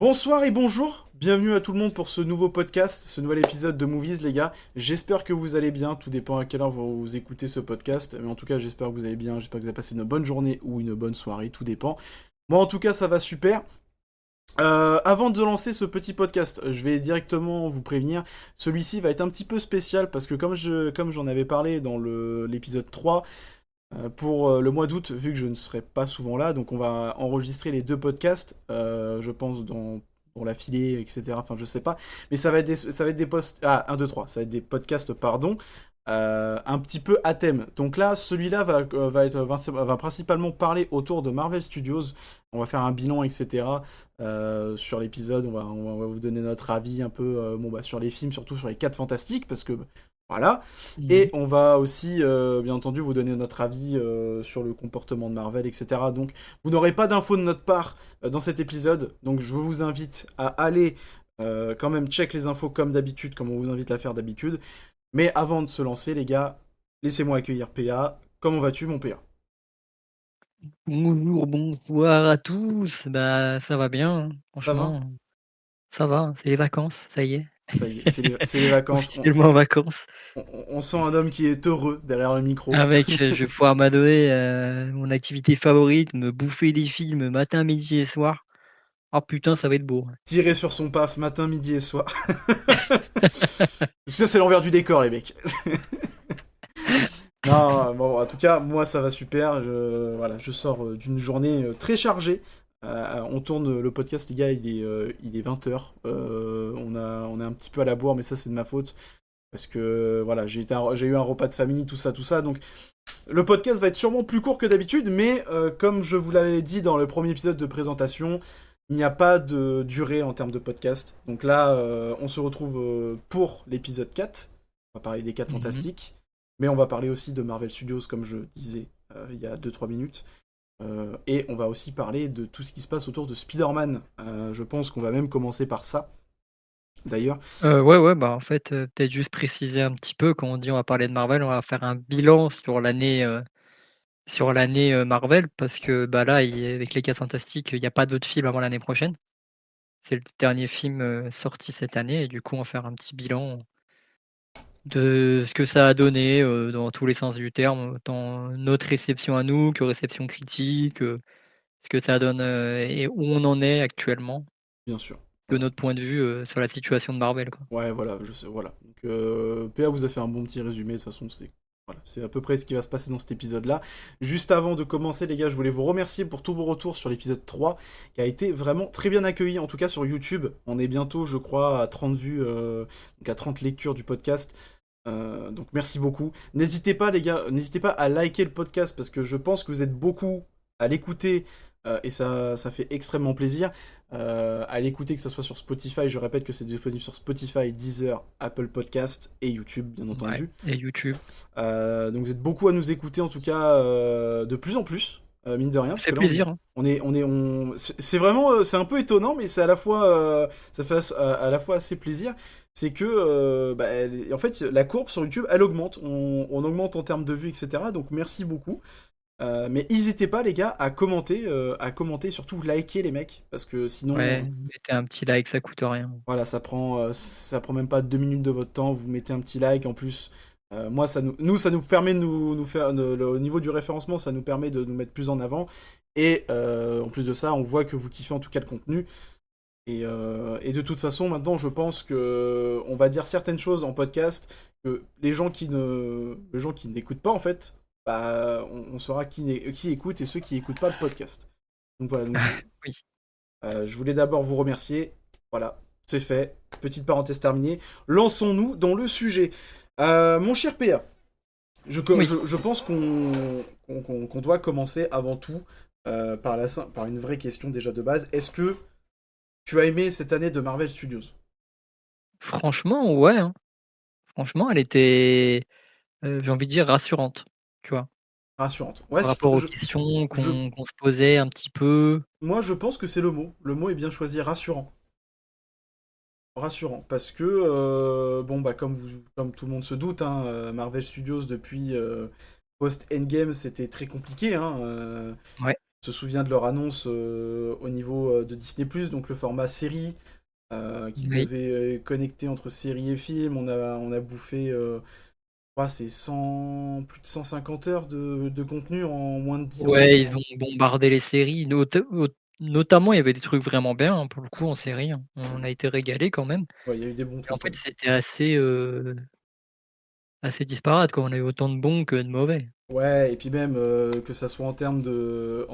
Bonsoir et bonjour, bienvenue à tout le monde pour ce nouveau podcast, ce nouvel épisode de Movies les gars. J'espère que vous allez bien, tout dépend à quelle heure vous écoutez ce podcast, mais en tout cas j'espère que vous allez bien, j'espère que vous avez passé une bonne journée ou une bonne soirée, tout dépend. Moi en tout cas ça va super. Avant de lancer ce petit podcast, je vais directement vous prévenir, celui-ci va être un petit peu spécial parce que comme j'en avais parlé dans l'épisode 3, pour le mois d'août, vu que je ne serai pas souvent là, donc on va enregistrer les deux podcasts, je pense, dans la filée, etc. Enfin, je sais pas. Mais ça va être des posts. Ah, un 2 3 ça va être des podcasts, pardon, un petit peu à thème. Donc là, celui-là va principalement parler autour de Marvel Studios. On va faire un bilan, etc. Sur l'épisode. On va vous donner notre avis un peu bon, bah, sur les films, surtout sur les 4 fantastiques, parce que voilà. Mhm. Et on va aussi, bien entendu, vous donner notre avis sur le comportement de Marvel, etc. Donc, vous n'aurez pas d'infos de notre part dans cet épisode. Donc, je vous invite à aller quand même check les infos comme d'habitude, comme on vous invite à faire d'habitude. Mais avant de se lancer, les gars, laissez-moi accueillir PA. Comment vas-tu, mon PA? Bonjour, bonsoir à tous. Bah, ça va bien, hein. Ça va? Franchement, ça va, hein. C'est les vacances, ça y est. Ça y est, c'est les vacances. Officiellement en vacances. On sent un homme qui est heureux derrière le micro. Avec, je vais pouvoir m'adorer mon activité favorite, me bouffer des films matin, midi et soir. Oh putain, ça va être beau. Tirer sur son paf matin, midi et soir. Parce que ça, c'est l'envers du décor, les mecs. Non, bon, en tout cas, moi ça va super. Voilà, je sors d'une journée très chargée. On tourne le podcast, les gars, il est 20h. On est un petit peu à la bourre, mais ça c'est de ma faute. Parce que voilà, j'ai eu un repas de famille, tout ça, tout ça. Donc le podcast va être sûrement plus court que d'habitude, mais comme je vous l'avais dit dans le premier épisode de présentation, il n'y a pas de durée en termes de podcast. Donc là, on se retrouve pour l'épisode 4. On va parler des 4 Mhm. fantastiques. Mais on va parler aussi de Marvel Studios, comme je disais il y a 2 3 minutes. Et on va aussi parler de tout ce qui se passe autour de Spider-Man. Je pense qu'on va même commencer par ça, d'ailleurs. Ouais, ouais, bah en fait, peut-être juste préciser un petit peu, quand on dit on va parler de Marvel, on va faire un bilan sur l'année Marvel, parce que bah là, avec les 4 Fantastiques, il n'y a pas d'autres films avant l'année prochaine. C'est le dernier film, sorti cette année et du coup, on va faire un petit bilan de ce que ça a donné, dans tous les sens du terme, autant notre réception à nous que réception critique, ce que ça donne, et où on en est actuellement, Bien sûr. de Voilà. notre point de vue, sur la situation de Marvel, quoi. Ouais, voilà, je sais, voilà. Donc, PA vous a fait un bon petit résumé, de toute façon, c'est à peu près ce qui va se passer dans cet épisode-là. Juste avant de commencer, les gars, je voulais vous remercier pour tous vos retours sur l'épisode 3, qui a été vraiment très bien accueilli, en tout cas sur YouTube. On est bientôt, je crois, à 30 vues, donc à 30 lectures du podcast. Donc merci beaucoup. N'hésitez pas, les gars, n'hésitez pas à liker le podcast, parce que je pense que vous êtes beaucoup à l'écouter, et ça fait extrêmement plaisir. À l'écouter, que ce soit sur Spotify. Je répète que c'est disponible sur Spotify, Deezer, Apple Podcast et YouTube, bien Ouais, entendu. et YouTube. Donc vous êtes beaucoup à nous écouter, en tout cas, de plus en plus, mine de rien, Ça parce fait que là, plaisir, hein. c'est vraiment, c'est un peu étonnant, mais c'est à la fois, ça fait à la fois assez plaisir. C'est que, bah, en fait, la courbe sur YouTube, elle augmente. On augmente en termes de vues, etc. Donc merci beaucoup. Mais n'hésitez pas, les gars, à commenter, surtout liker les mecs, parce que sinon, Ouais, mettez un petit like, ça coûte rien. voilà, ça prend même pas 2 minutes de votre temps. Vous mettez un petit like en plus. Moi, ça nous permet de nous faire, au niveau du référencement, ça nous permet de nous mettre plus en avant. Et en plus de ça, on voit que vous kiffez en tout cas le contenu. Et de toute façon, maintenant, je pense que on va dire certaines choses en podcast que les gens qui n'écoutent pas en fait, bah, on saura qui écoute et ceux qui n'écoutent pas le podcast. Donc voilà, Oui. je voulais d'abord vous remercier. Voilà, c'est fait. Petite parenthèse terminée. Lançons-nous dans le sujet. Mon cher PA, Oui. je pense qu'on doit commencer avant tout par une vraie question déjà de base. Est-ce que tu as aimé cette année de Marvel Studios? Franchement, ouais, hein. Franchement, elle était, j'ai envie de dire rassurante, tu vois? Rassurante. Ouais, Par rapport aux questions je, qu'on se posait un petit peu. moi je pense que c'est le mot. Le mot est bien choisi, rassurant. Rassurant, parce que, bon, bah, comme tout le monde se doute, hein, Marvel Studios, depuis post-Endgame, c'était très compliqué. Hein, Ouais. se souvient de leur annonce au niveau de Disney+, donc le format série, qu'ils Oui. devaient connecter entre série et film. On a bouffé, je crois, c'est 100, plus de 150 heures de contenu en moins de 10, Ouais, ils ont bombardé les séries, notamment, il y avait des trucs vraiment bien, hein, pour le coup, en série, hein. On a été régalés quand même ouais, il y a eu des bons et en trucs quand fait, même. c'était assez disparate, quoi. On a eu autant de bons que de mauvais. Ouais, et puis même que ça soit en termes de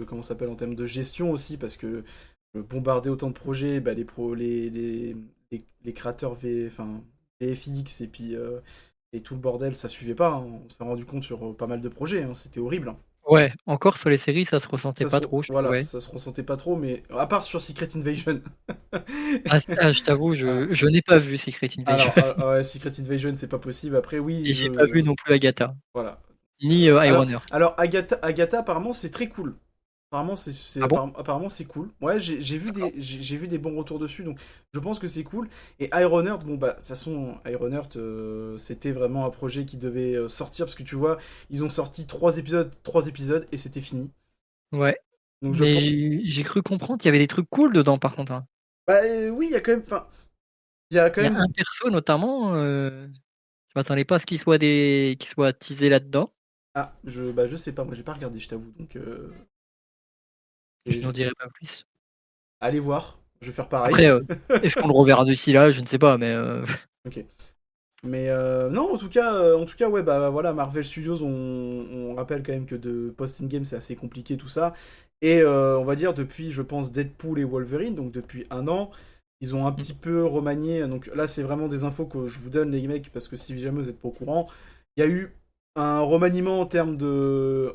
comment ça s'appelle, en termes de gestion aussi, parce que bombarder autant de projets, bah, les créateurs enfin, VFX et tout le bordel, ça suivait pas, hein. On s'est rendu compte sur pas mal de projets, hein. C'était horrible, hein. Ouais, encore sur les séries, ça se ressentait pas trop, je Voilà, trouvais. ça se ressentait pas trop, mais à part sur Secret Invasion. Ah ça, je t'avoue, Voilà. je n'ai pas vu Secret Invasion Ouais, Secret Invasion, c'est pas possible. Après, oui, et j'ai pas vu non plus Agatha, voilà. ni, Alors, Ironheart. alors Agatha, apparemment, c'est très cool. Ah bon? Apparemment, c'est cool. Ouais, j'ai vu des bons retours dessus, donc je pense que c'est cool. Et Ironheart, bon, bah, de toute façon, Ironheart, c'était vraiment un projet qui devait sortir, parce que tu vois, ils ont sorti trois épisodes, et c'était fini. Ouais, Donc je mais pense. j'ai cru comprendre qu'il y avait des trucs cool dedans, par contre, hein. Bah oui, il y a quand même. Enfin, il y a quand Il y a même. un perso notamment, je m'attendais pas à ce qu'il soit teasé là-dedans. Ah, bah, je sais pas, moi j'ai pas regardé, je t'avoue. Donc, Je et n'en dirai pas plus. allez voir, je vais faire pareil. Après, est-ce qu'on le reverra d'ici là? Je ne sais pas, mais Ok. Mais non, en tout cas, ouais, bah voilà, Marvel Studios, on rappelle quand même que de post-in-game, c'est assez compliqué tout ça. Et on va dire depuis, je pense, Deadpool et Wolverine, donc depuis un an, ils ont un mmh, petit peu remanié. Donc là, c'est vraiment des infos que je vous donne, les mecs, parce que si jamais vous n'êtes pas au courant, il y a eu un remaniement en termes de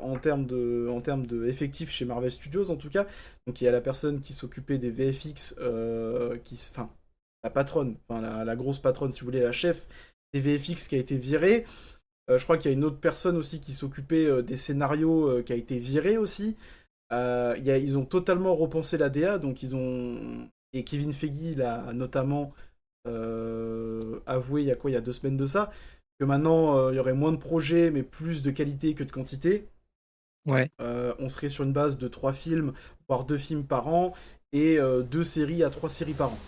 effectifs chez Marvel Studios, en tout cas. Donc il y a la personne qui s'occupait des VFX, enfin, la patronne, enfin la grosse patronne, si vous voulez, la chef des VFX qui a été virée. Je crois qu'il y a une autre personne aussi qui s'occupait des scénarios qui a été virée aussi. Ils ont totalement repensé la DA, donc ils ont. Et Kevin Feige l'a notamment avoué il y a quoi, il y a 2 semaines de ça, que maintenant il y aurait moins de projets mais plus de qualité que de quantité. ouais, On serait sur une base de 3 films, voire 2 films par an, et 2 séries à 3 séries par an.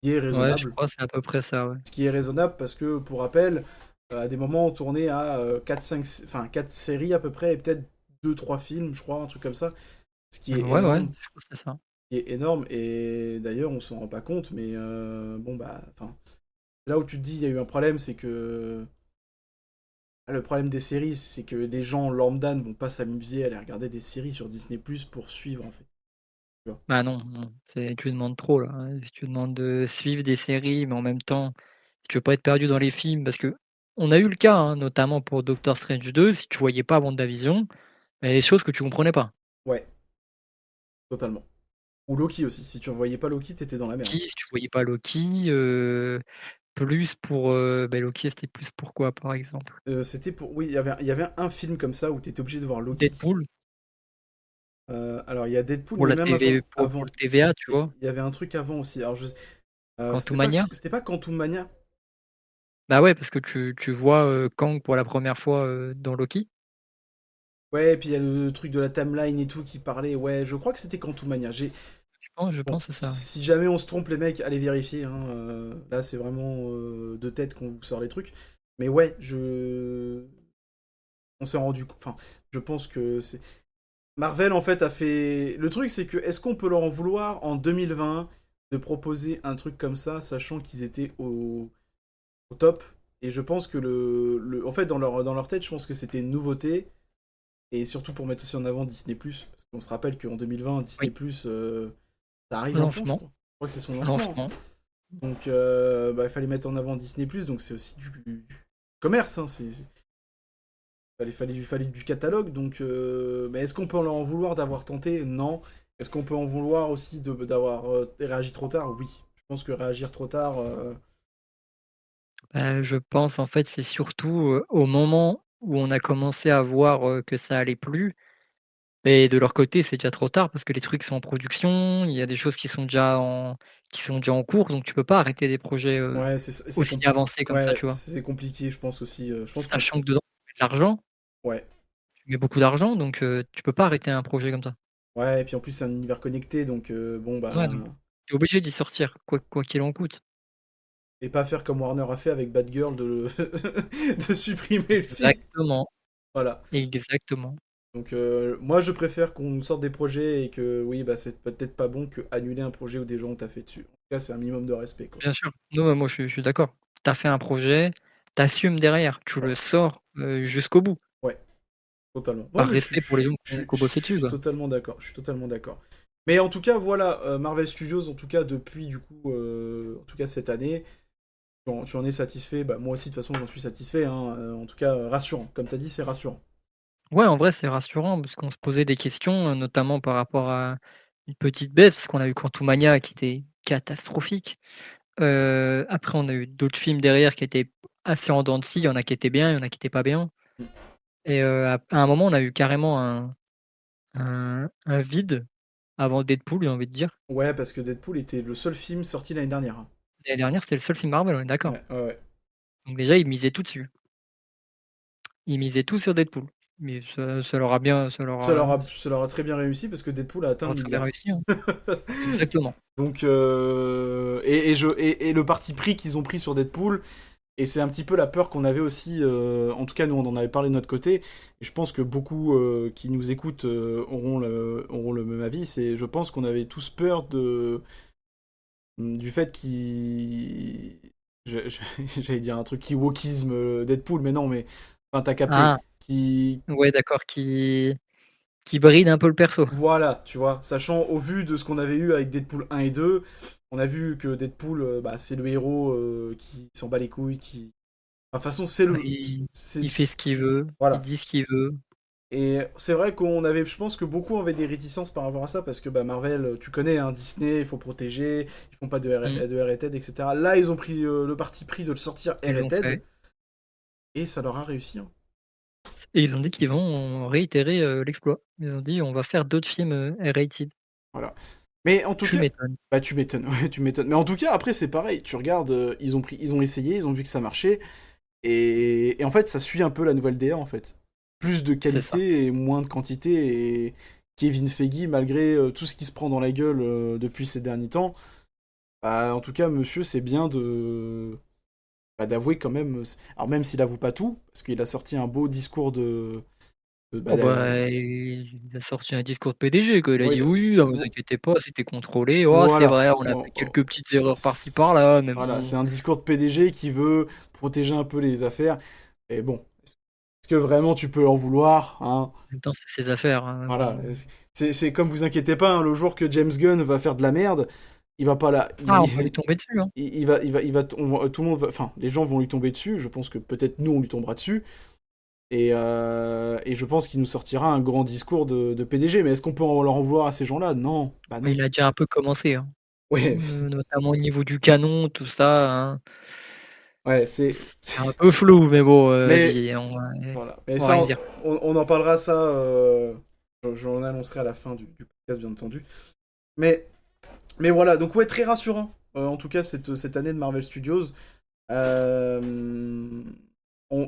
Ce qui est ouais, je raisonnable. crois, c'est à peu près ça, ouais. Ce qui est raisonnable parce que, pour rappel, à des moments, on tournait à 4-5, enfin 4 séries à peu près, et peut-être 2-3 films, je crois, un truc comme ça. Ce qui est Ouais, ouais, énorme. je crois que c'est ça. Qui est énorme, et d'ailleurs, on s'en rend pas compte, mais bon, bah, enfin, là où tu te dis, il y a eu un problème, c'est que. Le problème des séries, c'est que des gens lambda ne vont pas s'amuser à aller regarder des séries sur Disney Plus pour suivre, en fait. Tu vois. Bah non, non, tu demandes trop là, hein. Tu demandes de suivre des séries, mais en même temps, tu veux pas être perdu dans les films parce que on a eu le cas, hein, notamment pour Doctor Strange 2, si tu voyais pas WandaVision, il y a des choses que tu comprenais pas. Ouais, totalement. Ou Loki aussi. Si tu ne voyais pas Loki, t'étais dans la merde. Si tu voyais pas Loki, plus pour, Loki, c'était plus pour quoi, par exemple? C'était pour. Oui, il y avait un film comme ça où t'étais obligé de voir Loki. Deadpool, Alors, il y a Deadpool, pour mais la même TV avant. pour le Avant. TVA, tu vois? Il y avait un truc avant aussi. Alors, Quantumania? c'était pas Quantum Mania? Bah ouais, parce que tu vois, Kang pour la première fois, dans Loki. Ouais, et puis il y a le truc de la timeline et tout qui parlait. Ouais, je crois que c'était Quantum Mania. Je Bon, pense que c'est ça, ouais. si jamais on se trompe, les mecs, allez vérifier, hein. Là, c'est vraiment de tête qu'on vous sort les trucs. Mais ouais, on s'est rendu. Enfin, je pense que c'est. Marvel, en fait, a fait. Le truc, c'est que est-ce qu'on peut leur en vouloir en 2020 de proposer un truc comme ça, sachant qu'ils étaient au top? Et je pense que en fait, dans leur tête, je pense que c'était une nouveauté. Et surtout pour mettre aussi en avant Disney+, parce qu'on se rappelle qu'en 2020, Oui, Disney+, ça arrive en France, je lancement, crois. Je crois que c'est son lancement. lancement. Donc, bah, il fallait mettre en avant Disney+, donc c'est aussi du commerce, hein. Fallait du catalogue, donc mais est-ce qu'on peut leur en vouloir d'avoir tenté? Non. Est-ce qu'on peut en vouloir aussi d'avoir réagi trop tard? Oui. Je pense que réagir trop tard, Je pense en fait, c'est surtout, au moment où on a commencé à voir, que ça allait plus et de leur côté, c'est déjà trop tard parce que les trucs sont en production, il y a des choses qui sont déjà en cours, donc tu peux pas arrêter des projets, ouais, c'est aussi avancés comme ça, ouais, tu vois? c'est compliqué, je pense aussi. Je pense qu'on. Sachant que dedans, tu mets de l'argent, Ouais. mets beaucoup d'argent, donc tu peux pas arrêter un projet comme ça. Ouais, et puis en plus, c'est un univers connecté, donc bon, Ouais, bah. donc tu es obligé d'y sortir, quoi qu'il en coûte. Et pas faire comme Warner a fait avec Batgirl de, de supprimer le film. Exactement, Voilà. exactement. Donc moi je préfère qu'on sorte des projets et que oui bah c'est peut-être pas bon que annuler un projet où des gens ont taffé dessus. En tout cas c'est un minimum de respect quoi. Bien sûr. Non, moi je suis d'accord. Tu as fait un projet, tu assumes derrière, tu le Voilà. sors, jusqu'au bout, Ouais, totalement. Ouais par mais respect pour les gens qui ont je bossé dessus, suis quoi. totalement d'accord. Je suis totalement d'accord. Mais en tout cas voilà, Marvel Studios en tout cas depuis du coup en tout cas cette année, tu en es satisfait. Bah moi aussi de toute façon j'en suis satisfait hein. En tout cas rassurant. Comme tu as dit c'est rassurant. Ouais, en vrai, c'est rassurant parce qu'on se posait des questions, notamment par rapport à une petite baisse, parce qu'on a eu Quantumania qui était catastrophique. Après on a eu d'autres films derrière qui étaient assez en dents de scie, il y en a qui étaient bien, il y en a qui étaient pas bien Mm. et à un moment, on a eu carrément un vide avant Deadpool, j'ai envie de dire. Ouais parce que Deadpool était le seul film sorti l'année dernière, hein. L'année dernière, c'était le seul film Marvel, on est d'accord. Ouais, ouais, ouais. Donc déjà, ils misaient tout dessus. Ils misaient tout sur Deadpool. Mais ça leur a bien Ça leur a très bien réussi parce que Deadpool a atteint ça le leur a très bien milliard. réussi, hein. Exactement. Donc, et le parti pris qu'ils ont pris sur Deadpool, et c'est un petit peu la peur qu'on avait aussi, en tout cas nous on en avait parlé de notre côté, et je pense que beaucoup qui nous écoutent auront le même avis, c'est je pense qu'on avait tous peur du fait qu'il... J'allais dire un truc qui wokisme Deadpool, mais non, mais enfin t'as capté. Ah, Qui, ouais, d'accord, qui bride un peu le perso. Voilà, tu vois, sachant au vu de ce qu'on avait eu avec Deadpool 1 et 2, on a vu que Deadpool, bah, c'est le héros qui s'en bat les couilles, qui... Enfin, de toute façon, c'est Ouais, le... il c'est- fait ce qu'il veut, il Voilà. dit ce qu'il veut. Et c'est vrai qu'on avait... Je pense que beaucoup avaient des réticences par rapport à ça, parce que bah, Marvel, tu connais, hein, Disney, il faut protéger, ils font pas Mmh, de rated, etc. Là, ils ont pris le parti pris de le sortir ils l'ont rated, fait et ça leur a réussi, hein. et ils ont dit qu'ils vont réitérer, l'exploit. Ils ont dit: «On va faire d'autres films, R-rated». Voilà. Mais en tout Tu cas, m'étonnes. bah tu m'étonnes, ouais, tu m'étonnes. Mais en tout cas, après c'est pareil. Tu regardes, ils ont essayé, ils ont vu que ça marchait, et en fait, ça suit un peu la nouvelle DA en fait. Plus de C'est ça. qualité et moins de quantité. Et Kevin Feige, malgré tout ce qui se prend dans la gueule depuis ces derniers temps, bah, en tout cas, monsieur, c'est bien de bah, d'avouer quand même. Alors même s'il avoue pas tout, parce qu'il a sorti un beau discours Oh bah, il a sorti un discours de PDG quoi. Il a oui, dit: «Oui, non, vous vo- inquiétez pas, c'était contrôlé. Oh, c'est voilà. vrai, on a fait quelques petites erreurs par-ci par-là, mais Voilà, c'est bon, un discours de PDG qui veut protéger un peu les affaires. Et bon, est-ce que vraiment tu peux en vouloir, hein? en même temps, c'est ses affaires, hein, Voilà, bon». c'est comme vous inquiétez pas, hein, le jour que James Gunn va faire de la merde, il va pas là, Ah, on va lui tomber dessus, hein. tout le monde va, enfin, les gens vont lui tomber dessus. Je pense que peut-être nous on lui tombera dessus. Et je pense qu'il nous sortira un grand discours de PDG. Mais est-ce qu'on peut leur en vouloir à ces gens-là? Non, bah non. Il a déjà un peu commencé, hein. Ouais, Notamment au niveau du canon, tout ça, hein. ouais, C'est un peu flou, mais bon, mais vas-y, voilà. Mais on va ça, rien dire. on en parlera ça. J'en annoncerai à la fin du podcast, bien entendu. Mais, mais voilà, donc ouais, très rassurant. En tout cas, cette année de Marvel Studios. Euh,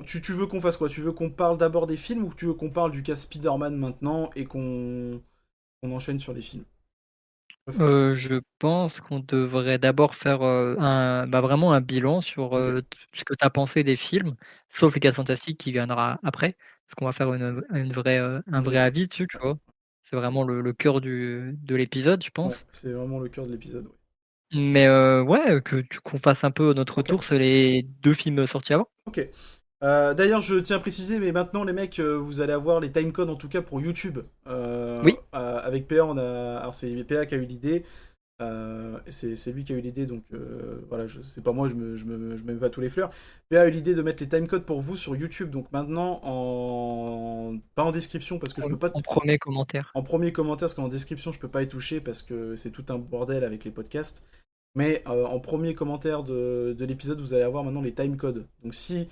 tu veux qu'on fasse quoi? Tu veux qu'on parle d'abord des films ou tu veux qu'on parle du cas Spider-Man maintenant et qu'on enchaîne sur les films? Je pense qu'on devrait d'abord faire, vraiment un bilan sur, Ok. ce que tu as pensé des films, sauf les 4 Fantastiques qui viendra après. Parce qu'on va faire un Une vrai vraie- avis dessus, tu Ouais, vois? C'est vraiment le cœur de l'épisode, je ouais, pense. c'est vraiment le cœur de l'épisode. Ouais. Mais ouais, qu'on fasse un peu notre Ok. retour sur les 2 films sortis avant. Ok. D'ailleurs, je tiens à préciser, mais maintenant, les mecs, vous allez avoir les timecodes en tout cas pour YouTube. Oui, Avec PA, alors c'est PA qui a eu l'idée. C'est lui qui a eu l'idée, donc voilà, c'est pas moi, je me mets pas tous les fleurs. PA a eu l'idée de mettre les timecodes pour vous sur YouTube, donc maintenant, pas en description, parce que je peux pas. en 1er commentaire. En premier commentaire, parce qu'en description, je peux pas y toucher, parce que c'est tout un bordel avec les podcasts. Mais en premier commentaire de l'épisode, vous allez avoir maintenant les timecodes. Donc si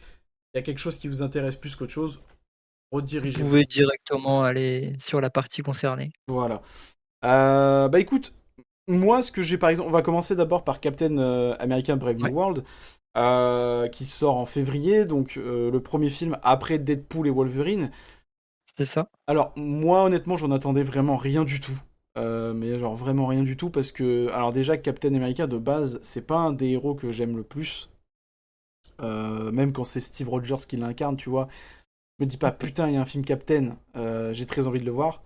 il y a quelque chose qui vous intéresse plus qu'autre chose, Vous redirigez-vous. pouvez directement aller sur la partie concernée. Voilà. Bah écoute, moi, ce que j'ai par exemple, on va commencer d'abord par Captain America Brave New Ouais, World, qui sort en février, donc le premier film après Deadpool et Wolverine. C'est ça. Alors, moi, honnêtement, j'en attendais vraiment rien du tout. Mais genre vraiment rien du tout parce que, alors déjà, Captain America de base, c'est pas un des héros que j'aime le plus. Même quand c'est Steve Rogers qui l'incarne, tu vois. Je me dis pas, putain, il y a un film Captain, j'ai très envie de le voir.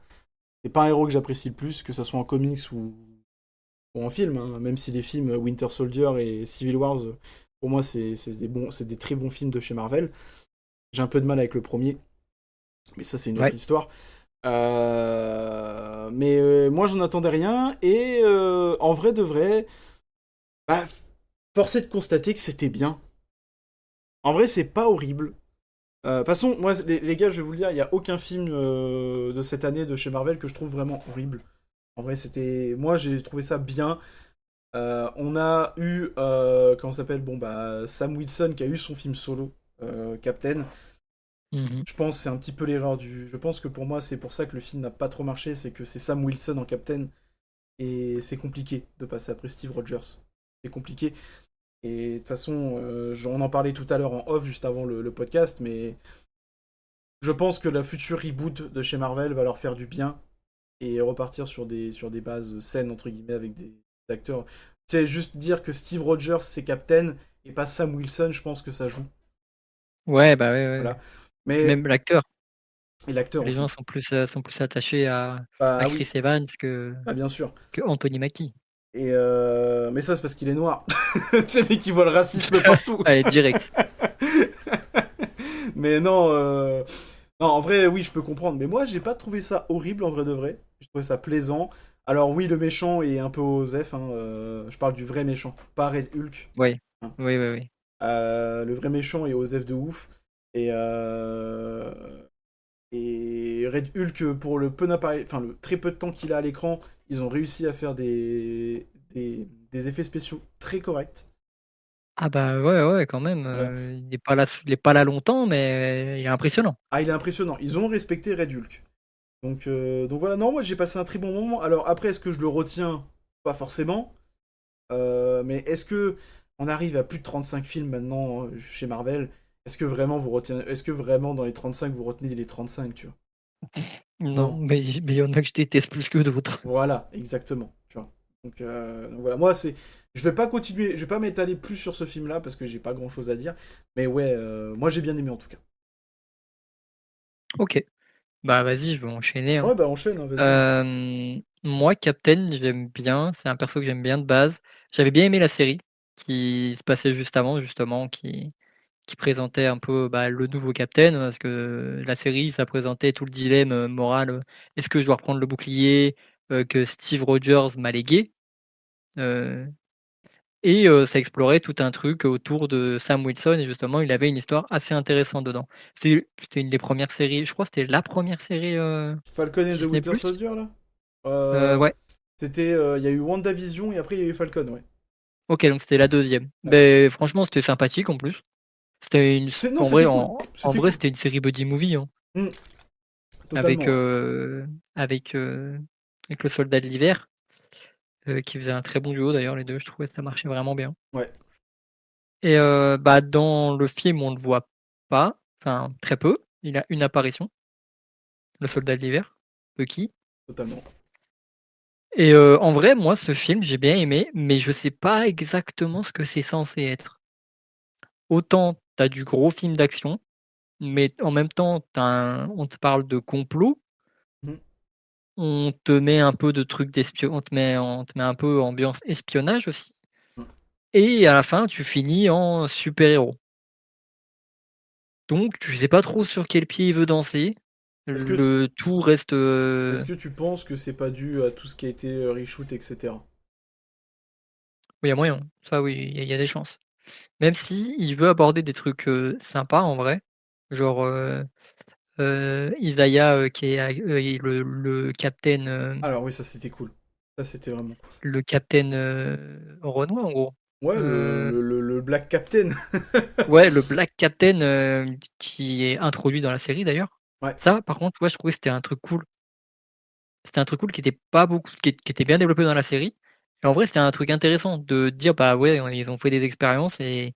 C'est pas un héros que j'apprécie le plus, que ça soit en comics ou en film, hein. Même si les films Winter Soldier et Civil Wars, pour moi, c'est des très bons films de chez Marvel. J'ai un peu de mal avec le premier, mais ça, c'est une autre Ouais. histoire. Mais moi, j'en attendais rien, et en vrai de vrai, bah, force est de constater que c'était bien. En vrai, c'est pas horrible. De toute façon, moi, les gars, je vais vous le dire, il n'y a aucun film de cette année de chez Marvel que je trouve vraiment horrible. En vrai, c'était. Moi, j'ai trouvé ça bien. On a eu. Comment ça s'appelle? Bon, bah, Sam Wilson qui a eu son film solo, Captain. Mhm. Je pense que c'est un petit peu l'erreur du. Je pense que pour moi, c'est pour ça que le film n'a pas trop marché, c'est que c'est Sam Wilson en Captain. Et c'est compliqué de passer après Steve Rogers. C'est compliqué. Et de toute façon, on en parlait tout à l'heure en off, juste avant le podcast, mais je pense que la future reboot de chez Marvel va leur faire du bien et repartir sur des bases saines, entre guillemets, avec des acteurs. Tu sais, juste dire que Steve Rogers c'est Captain et pas Sam Wilson, je pense que ça joue. Ouais, bah ouais, ouais. Voilà. Mais, Même l'acteur. et l'acteur Les gens aussi. sont plus attachés à Bah Chris oui, Evans bah bien sûr. que Anthony Mackie. Et mais ça, c'est parce qu'il est noir. Tu sais, mais qui voit le racisme partout. Allez, direct. Mais non, non, en vrai, oui, je peux comprendre. Mais moi, j'ai pas trouvé ça horrible en vrai de vrai. J'ai trouvé ça plaisant. Alors oui, le méchant est un peu osef, hein, je parle du vrai méchant, pas Red Hulk, Oui, hein. oui, oui, oui. Le vrai méchant est osef de ouf. Et, euh, et Red Hulk, pour le peu enfin, le très peu de temps qu'il a à l'écran, ils ont réussi à faire des effets spéciaux très corrects. Ah bah ouais, ouais, quand même. Voilà. Il est pas là longtemps, mais il est impressionnant. Ah, il est impressionnant. Ils ont respecté Red Hulk. Donc voilà, non, moi j'ai passé un très bon moment. Alors après, est-ce que je le retiens? Pas forcément. Mais est-ce que on arrive à plus de 35 films maintenant chez Marvel? Est-ce que vraiment vous retenez... Est-ce que vraiment dans les 35 vous retenez les 35, tu vois? Non, Non. mais il y en a que je déteste plus que d'autres. Voilà, exactement, tu vois. Donc voilà, moi c'est. Je vais pas continuer, je vais pas m'étaler plus sur ce film-là parce que j'ai pas grand-chose à dire. Mais ouais, moi j'ai bien aimé en tout cas. Ok, bah vas-y, je vais enchaîner, hein. Ouais, bah enchaîne, hein, vas-y. Moi, Captain, j'aime bien. C'est un perso que j'aime bien de base. J'avais bien aimé la série qui se passait juste avant, justement, qui présentait un peu bah, le nouveau Captain, parce que la série, ça présentait tout le dilemme moral. Est-ce que je dois reprendre le bouclier que Steve Rogers m'a légué et ça explorait tout un truc autour de Sam Wilson et justement, il avait une histoire assez intéressante dedans. C'était une des premières séries, je crois que c'était la première série Falcon and the Disney+. Winter Soldier là? Euh, Ouais. C'était. Il y a eu WandaVision et après il y a eu Falcon, ouais. OK, donc c'était la deuxième. Ouais. Ben franchement, c'était sympathique en plus. C'était une Non, en vrai c'était cool. en C'était vrai, cool. c'était une série buddy movie, hein, Hmm, avec, totalement, ouais. avec, avec le Soldat de l'hiver, qui faisait un très bon duo d'ailleurs les 2. Je trouvais que ça marchait vraiment bien Ouais, et bah, dans le film, on le voit pas, enfin très peu. Il a une apparition, le Soldat de l'hiver, Bucky totalement. et en vrai, moi, ce film, j'ai bien aimé, mais je sais pas exactement ce que c'est censé être. Autant tu as du gros film d'action. Mais en même temps, on te parle de complot, Hmm. on te met un peu de trucs on te met un peu ambiance espionnage aussi Hmm. et à la fin, tu finis en super-héros. Donc tu sais pas trop sur quel pied il veut danser. Est-ce que, Le tout reste, est-ce que tu penses que c'est pas dû à tout ce qui a été reshoot, etc. oui, il y a moyen. Ça oui, il y a des chances. Même si il veut aborder des trucs, sympas en vrai, genre, Isaiah, qui est le capitaine, Alors oui, ça c'était cool. Ça c'était vraiment cool. Renoir en gros. Ouais, Heu, le Black Captain. ouais, le Black Captain, qui est introduit dans la série d'ailleurs. Ouais. Ça, par contre, ouais, je trouvais que c'était un truc cool. C'était un truc cool qui était pas beaucoup qui était bien développé dans la série et en vrai, c'était un truc intéressant de dire, bah, ouais, ils ont fait des expériences et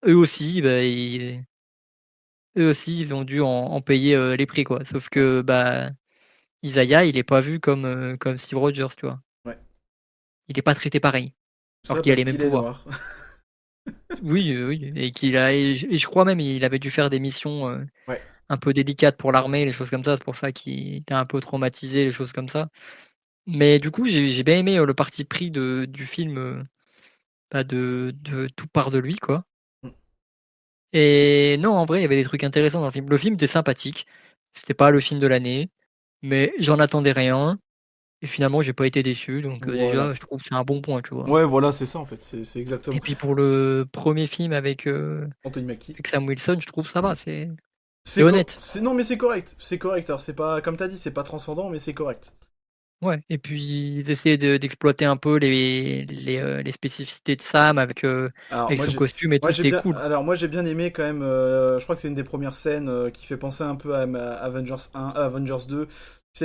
eux aussi, bah, eux aussi, ils ont dû en payer les prix, quoi. Sauf que, bah, Isaiah, il est pas vu comme Steve Rogers, tu vois. Ouais. Il est pas traité pareil, Tout alors ça qu'il a les parce mêmes qu'il est pouvoirs. noir. Oui, oui, et je crois même il avait dû faire des missions Ouais. un peu délicates pour l'armée, les choses comme ça. C'est pour ça qu'il était un peu traumatisé, les choses comme ça. Mais du coup, j'ai bien aimé le parti pris du film, bah, de tout part de lui, quoi. Mm. Et non, en vrai, il y avait des trucs intéressants dans le film. Le film était sympathique. C'était pas le film de l'année, mais j'en attendais rien et finalement, j'ai pas été déçu. Donc, Voilà. déjà, je trouve que c'est un bon point, tu vois? Ouais, voilà, c'est ça en fait. C'est Et exactement. puis pour le premier film Anthony Mackie. avec Sam Wilson, je trouve ça va, c'est honnête. Non, mais c'est correct. C'est correct. Alors, c'est pas, comme t'as dit, c'est pas transcendant, mais c'est correct. Ouais, et puis ils essayaient d'exploiter un peu les spécificités de Sam Alors, avec son costume et tout, c'était cool. moi, j'ai bien aimé quand même. Je crois que c'est une des premières scènes qui fait penser un peu à Avengers 1, à Avengers 2. Tu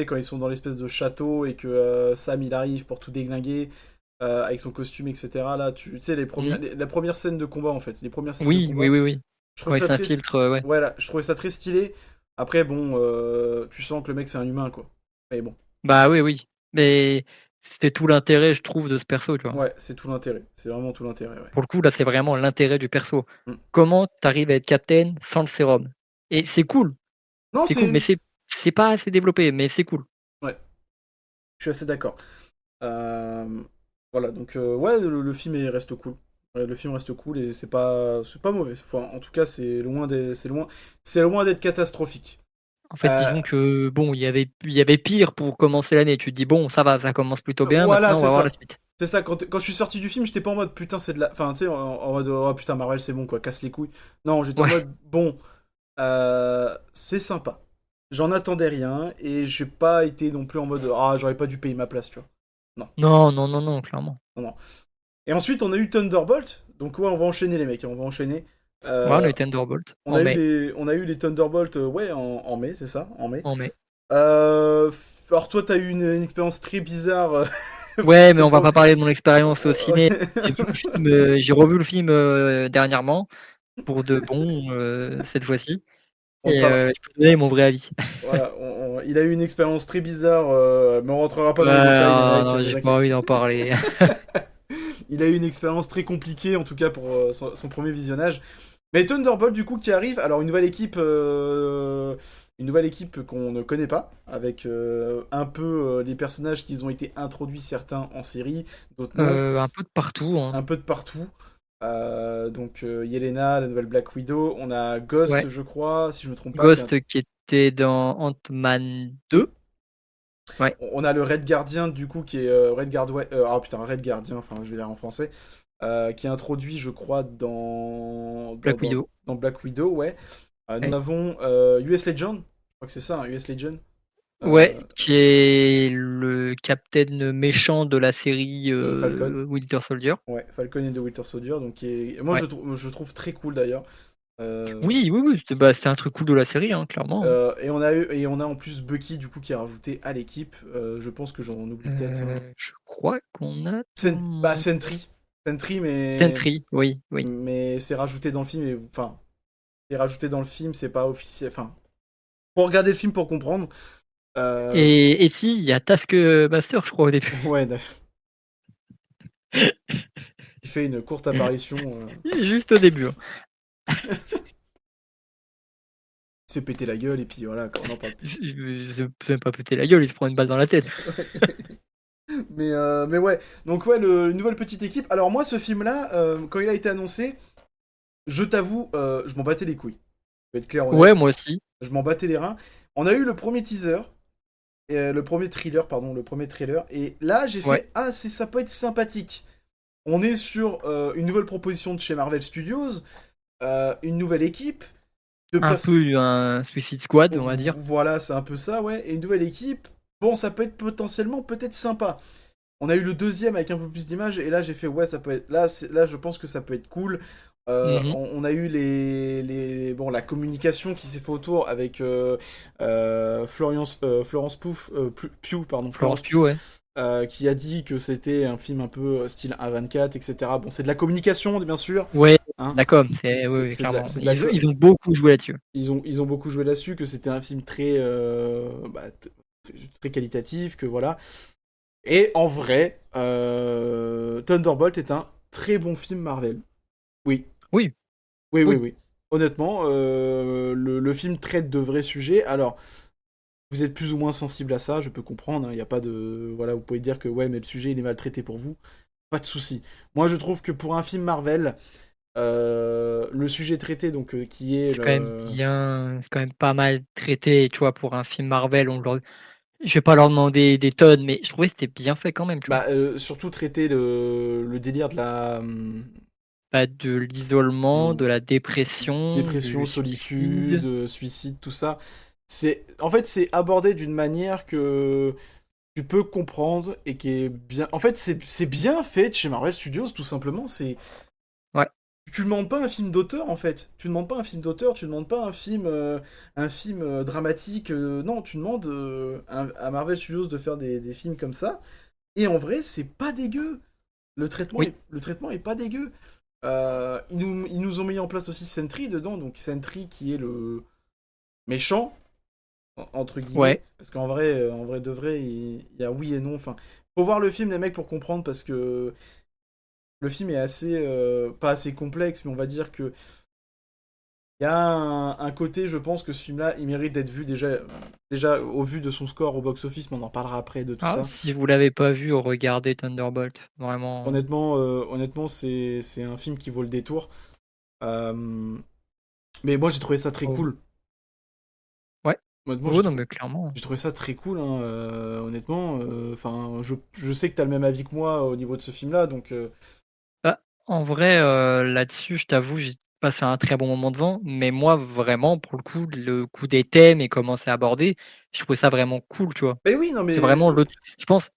sais, quand ils sont dans l'espèce de château et que Sam il arrive pour tout déglinguer avec son costume, etc. Là, tu sais, Mmh. la première scène de combat en fait. Les premières scènes de Oui, oui, combat. oui, oui. Je trouve Quand il ça très. s'infiltre, ouais. Voilà, je trouvais ça très stylé. Après, bon, tu sens que le mec c'est un humain quoi. Mais bon. Bah, oui, oui. Mais c'était tout l'intérêt, je trouve, de ce perso, tu vois? Ouais, c'est tout l'intérêt. C'est vraiment tout l'intérêt, ouais. Pour le coup, là, c'est vraiment l'intérêt du perso. Mm. Comment t'arrives à être captain sans le sérum? Et Non, c'est cool, mais c'est pas assez développé, mais c'est cool. Ouais, je suis assez d'accord. Euh, Voilà, donc ouais, le film reste cool. Ouais, le film reste cool et c'est pas mauvais. Enfin, en tout cas, c'est loin d'être catastrophique. En fait, Euh, disons que bon, il y avait pire pour commencer l'année. Tu te dis: «Bon, ça va, ça commence plutôt bien, voilà, maintenant on c'est va voir la ça. suite». C'est ça, quand je suis sorti du film, j'étais pas en mode putain, c'est de la. Enfin, tu sais, en mode oh putain, Marvel, c'est bon quoi, casse les couilles. Non, j'étais en Ouais. mode bon, c'est sympa. J'en attendais rien et j'ai pas été non plus en mode ah, j'aurais pas dû payer ma place, tu vois. Non, Non, non, non, non, clairement. non, non. Et ensuite, on a eu Thunderbolt. Donc, ouais, on va enchaîner, les mecs. On va enchaîner. Ouais, on a Euh, eu Thunderbolt en mai, on a eu les Thunderbolt, ouais, en mai, c'est ça, en mai. en mai. Alors, toi, t'as eu une expérience très bizarre. Ouais, mais on va Devant- pas parler de mon expérience au Ouais. ciné. J'ai revu le film dernièrement pour de bon, cette fois-ci On et parle. je peux te donner mon vrai avis. Voilà, il a eu une expérience très bizarre, mais on rentrera pas Ouais, dans les détails, les non, mecs, non, vous j'ai pas inquiétez. envie d'en parler. Il a eu une expérience très compliquée, en tout cas pour son premier visionnage. Mais Thunderbolt, du coup, qui arrive, alors une nouvelle équipe qu'on ne connaît pas, avec un peu les personnages qui ont été introduits, certains en série, d'autres non, Un peu de partout, hein. un peu de partout. Donc Yelena, la nouvelle Black Widow, on a Ghost, Ouais, je crois, si je me trompe pas, Ghost qui était dans Ant-Man 2. Ouais, on a le Red Guardian, du coup, qui est ah putain, Red Guardian, enfin, je vais lire en français. Qui est introduit, je crois, Black Widow. dans Black Widow, ouais. Nous Ouais. avons US Legend, je crois que c'est ça, hein, US Legend. Ouais, Euh, qui est le capitaine méchant de la série Falcon, Winter Soldier. ouais, Falcon et the Winter Soldier, donc moi Ouais. je trouve très cool d'ailleurs. Euh, Oui, oui, oui, c'était un truc cool de la série, hein, clairement. et on a en plus Bucky du coup qui est rajouté à l'équipe. Je pense que j'en oublie peut-être un. Je crois qu'on a tout le Bah, monde. Sentry, Sentry, oui, oui. mais c'est rajouté dans le film. Enfin, c'est rajouté dans le film, c'est pas officiel. Enfin, faut regarder le film pour comprendre. Euh, Et si, il y a Taskmaster, je crois, au début. ouais, il fait une courte apparition. Juste au début, hein. Il se fait péter la gueule et puis voilà, on en parle plus. Je même pas péter la gueule, il se prend une balle dans la tête. Mais ouais, donc ouais, une nouvelle petite équipe. Alors moi, ce film-là, quand il a été annoncé, je t'avoue, je m'en battais les couilles. Je vais être clair, Ouais, honnête. moi aussi. Je m'en battais les reins. On a eu le premier teaser, le premier thriller, pardon, le premier trailer. Et là, j'ai Ouais. fait, ah, ça peut être sympathique. On est sur une nouvelle proposition de chez Marvel Studios, une nouvelle équipe. De Un pers- peu un Suicide Squad, on va dire. Voilà, c'est un peu ça, ouais. Et une nouvelle équipe, bon, ça peut être potentiellement peut-être sympa. On a eu le deuxième avec un peu plus d'images, et là j'ai fait, ouais, ça peut être. Là, je pense que ça peut être cool. Mhm. On a eu bon, la communication qui s'est fait autour avec Florence Pugh, pardon, Florence Florence Pugh, Pugh, ouais. qui a dit que c'était un film un peu style A24, etc. Bon, c'est de la communication, bien sûr. Ouais, hein. La com, c'est oui, oui, clairement. C'est de la Ils ont beaucoup joué là-dessus. ils ont beaucoup joué là-dessus, que c'était un film très, très qualitatif, que voilà. Et en vrai, Thunderbolt est un très bon film Marvel. Oui, Oui, oui, oui, oui. oui. Honnêtement, le film traite de vrais sujets. Alors, vous êtes plus ou moins sensible à ça, je peux comprendre. Il n'y a pas de. Voilà, vous pouvez dire que ouais, mais le sujet il est maltraité pour vous. Pas de souci. Moi, je trouve que pour un film Marvel, le sujet traité, donc qui est le. C'est quand même pas mal traité, tu vois, pour un film Marvel. Je vais pas leur demander des tonnes, mais je trouvais que c'était bien fait quand même, tu vois. Bah, surtout traiter le délire de la Pas de l'isolement, de la dépression, dépression, du solitude, suicide. suicide, tout ça. En fait, c'est abordé d'une manière que tu peux comprendre et qui est bien. En fait, c'est bien fait de chez Marvel Studios, tout simplement. Ouais, Tu demandes pas un film d'auteur, en fait. Tu demandes pas un film d'auteur, tu demandes pas un film dramatique. Non, tu demandes à Marvel Studios de faire des films comme ça. Et en vrai, c'est pas dégueu. oui, Le traitement est pas dégueu. Ils nous ont mis en place aussi Sentry dedans, donc Sentry qui est le méchant, entre guillemets, ouais. parce en vrai de vrai, il y a oui et non. Enfin, faut voir le film, les mecs, pour comprendre, parce que le film est assez, pas assez complexe, mais on va dire que il y a un côté, je pense que ce film-là, il mérite d'être vu déjà au vu de son score au box-office, mais on en parlera après de tout Ah, ça. si vous l'avez pas vu, regardez Thunderbolt. Vraiment. Honnêtement, c'est un film qui vaut le détour. Euh, mais moi, j'ai trouvé ça très Oh. cool. Ouais. Honnêtement, Oh, non, mais clairement. j'ai trouvé ça très cool, hein, honnêtement. Enfin, je sais que t'as le même avis que moi au niveau de ce film-là, donc Bah, en vrai, là-dessus, je t'avoue, j'ai passé un très bon moment devant, mais moi, vraiment, pour le coup des thèmes et comment c'est abordé, je trouvais ça vraiment cool, tu vois? mais oui, non, C'est mais vraiment le je pense,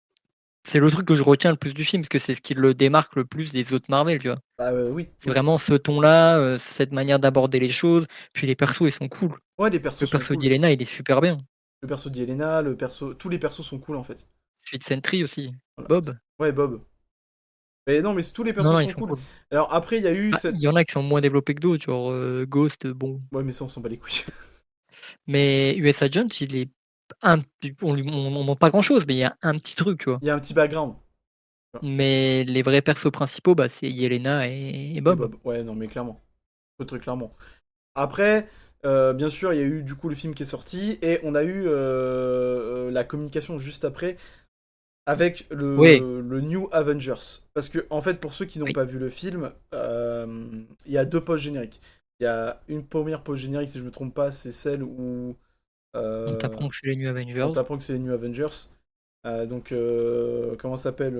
c'est le truc que je retiens le plus du film, parce que c'est ce qui le démarque le plus des autres Marvel, tu vois? bah, oui, C'est oui. vraiment ce ton-là, cette manière d'aborder les choses, puis les persos, ils sont cool. Ouais, les persos Le sont perso cool. d'Yelena, il est super bien. Le perso d'Yelena, tous les persos sont cool en fait. Celui de Sentry aussi, Voilà. Bob. Ouais, Bob. Mais non, mais tous les Non, persos non, ils sont sont cool. cool. Alors après, il y a eu Bah, cette. il y en a qui sont moins développés que d'autres, genre, Ghost, bon. Ouais, mais ça, on s'en bat les couilles. Mais US Agent, il est on montre pas grand-chose, mais il y a un petit truc, tu vois? Il y a un petit background. Mais les vrais persos principaux, bah, c'est Yelena et Et Bob. Bob. Ouais, non, mais clairement. Très clairement. Après, bien sûr, il y a eu du coup le film qui est sorti et on a eu la communication juste après avec Oui, le New Avengers. Parce que, en fait, pour ceux qui n'ont oui, pas vu le film, il y a deux post-génériques. Il y a une première post-générique, si je me trompe pas, c'est celle où on euh, t'apprend que c'est les New on Avengers. t'apprend que c'est les New Avengers. Donc, comment s'appelle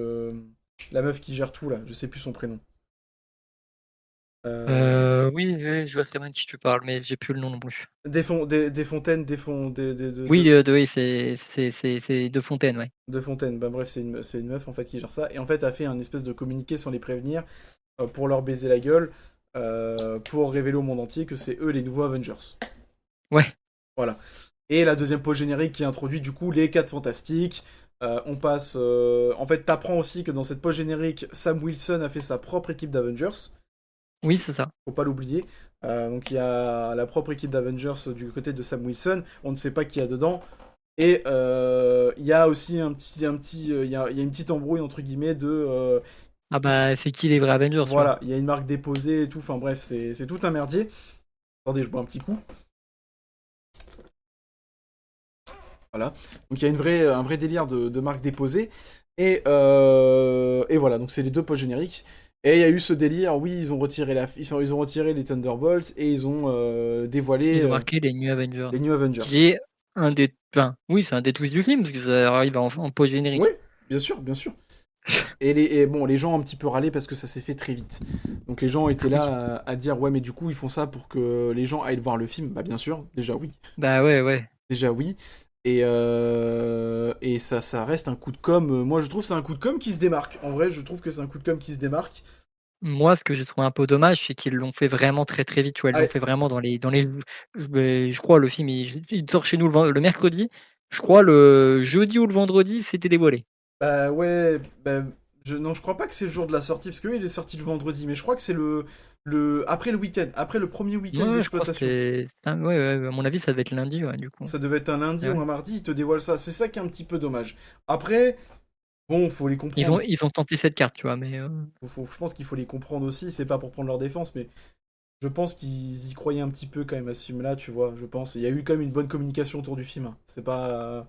la meuf qui gère tout là? Je sais plus son prénom. Oui, oui, je vois très bien de qui tu parles, mais j'ai plus le nom non plus. Des Fontaines, Oui, oui, c'est De Fontaine, ouais. de Fontaine. Bah, bref, c'est une meuf en fait qui gère ça. Et en fait, a fait un espèce de communiqué sans les prévenir pour leur baiser la gueule, pour révéler au monde entier que c'est eux les nouveaux Avengers. Ouais, Voilà. Et la deuxième pause générique qui introduit du coup les 4 fantastiques. On passe. En fait, t'apprends aussi que dans cette pause générique, Sam Wilson a fait sa propre équipe d'Avengers. oui, c'est ça. Faut pas l'oublier. Donc il y a la propre équipe d'Avengers du côté de Sam Wilson. On ne sait pas qui y a dedans. Et il y a aussi il y a une petite embrouille entre guillemets de. Ah bah, c'est qui les vrais Avengers, tu vois? Voilà, il y a une marque déposée et tout. Enfin bref, c'est tout un merdier. Attendez, je bois un petit coup. Voilà. Donc il y a un vrai délire de marque déposée. Et voilà, donc c'est les deux post génériques. Et il y a eu ce délire, oui, ils ont retiré les Thunderbolts et ils ont dévoilé Ils ont marqué les New Avengers, les New Avengers. qui est un des enfin, oui, c'est un des twists du film, parce que ça arrive en Oui, post-générique. bien sûr, bien sûr. Bon, les gens ont un petit peu râlé parce que ça s'est fait très vite. Donc les gens étaient Oui, là à dire, ouais, mais du coup, ils font ça pour que les gens aillent voir le film. Bah bien sûr, déjà oui. bah, ouais, ouais. Déjà oui. Et ça reste un coup de com. Moi, je trouve que c'est un coup de com qui se démarque. En vrai, je trouve que c'est un coup de com qui se démarque. Moi, ce que j'ai trouvé un peu dommage, c'est qu'ils l'ont fait vraiment très, très vite, tu vois? Ils l'ont Allez, fait vraiment je crois le film il sort chez nous le mercredi. Je crois le jeudi ou le vendredi, c'était dévoilé. bah ouais, bah, Non, je crois pas que c'est le jour de la sortie, parce que lui, il est sorti le vendredi, mais je crois que c'est après le week-end, après le premier week-end Ouais, je crois que d'exploitation. ouais, ouais, à mon avis, ça devait être lundi, ouais, du coup. Ça devait être un lundi Ouais, ou ouais. un mardi, il te dévoile ça. C'est ça qui est un petit peu dommage. Après, bon, faut les comprendre. Ils ont tenté cette carte, tu vois, mais Je pense qu'il faut les comprendre aussi. C'est pas pour prendre leur défense, mais je pense qu'ils y croyaient un petit peu quand même à ce film-là, tu vois. Je pense. Il y a eu quand même une bonne communication autour du film, hein. C'est pas.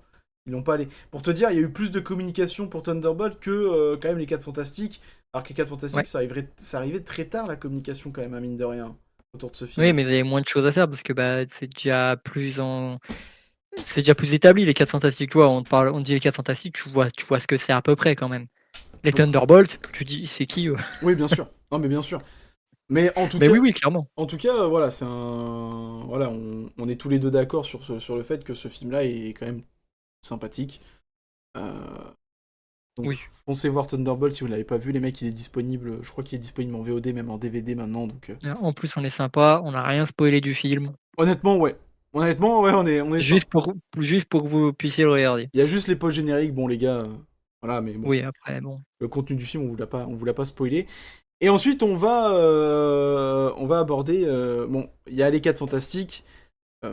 Ils n'ont pas allé. Pour te dire, il y a eu plus de communication pour Thunderbolt que quand même les 4 Fantastiques. Alors que les 4 Fantastiques, ouais. ça arrivait très tard la communication quand même, à mine de rien, autour de ce Oui, film. mais il y avait moins de choses à faire parce que bah, c'est déjà plus établi les 4 fantastiques. Tu vois, on dit les 4 fantastiques, tu vois ce que c'est à peu près quand même. Les Oui, Thunderbolts, tu dis c'est qui oui, bien sûr. Non, mais bien sûr. Mais en tout Mais cas, oui, oui, clairement. voilà, voilà, on est tous les deux d'accord sur le fait que ce film-là est quand même sympathique. Euh, donc Oui. foncez voir Thunderbolt si vous ne l'avez pas vu, les mecs, il est disponible, je crois qu'il est disponible en VOD, même en DVD maintenant, donc... En plus, on est sympa, on n'a rien spoilé du film. Honnêtement, ouais. Honnêtement, ouais, on est Juste simple. pour, juste pour que vous puissiez le regarder. Il y a juste les posts génériques, bon les gars, voilà, mais bon. Oui, après, bon. Le contenu du film, on vous l'a pas spoilé. Et ensuite, on va aborder... bon, il y a les 4 fantastiques,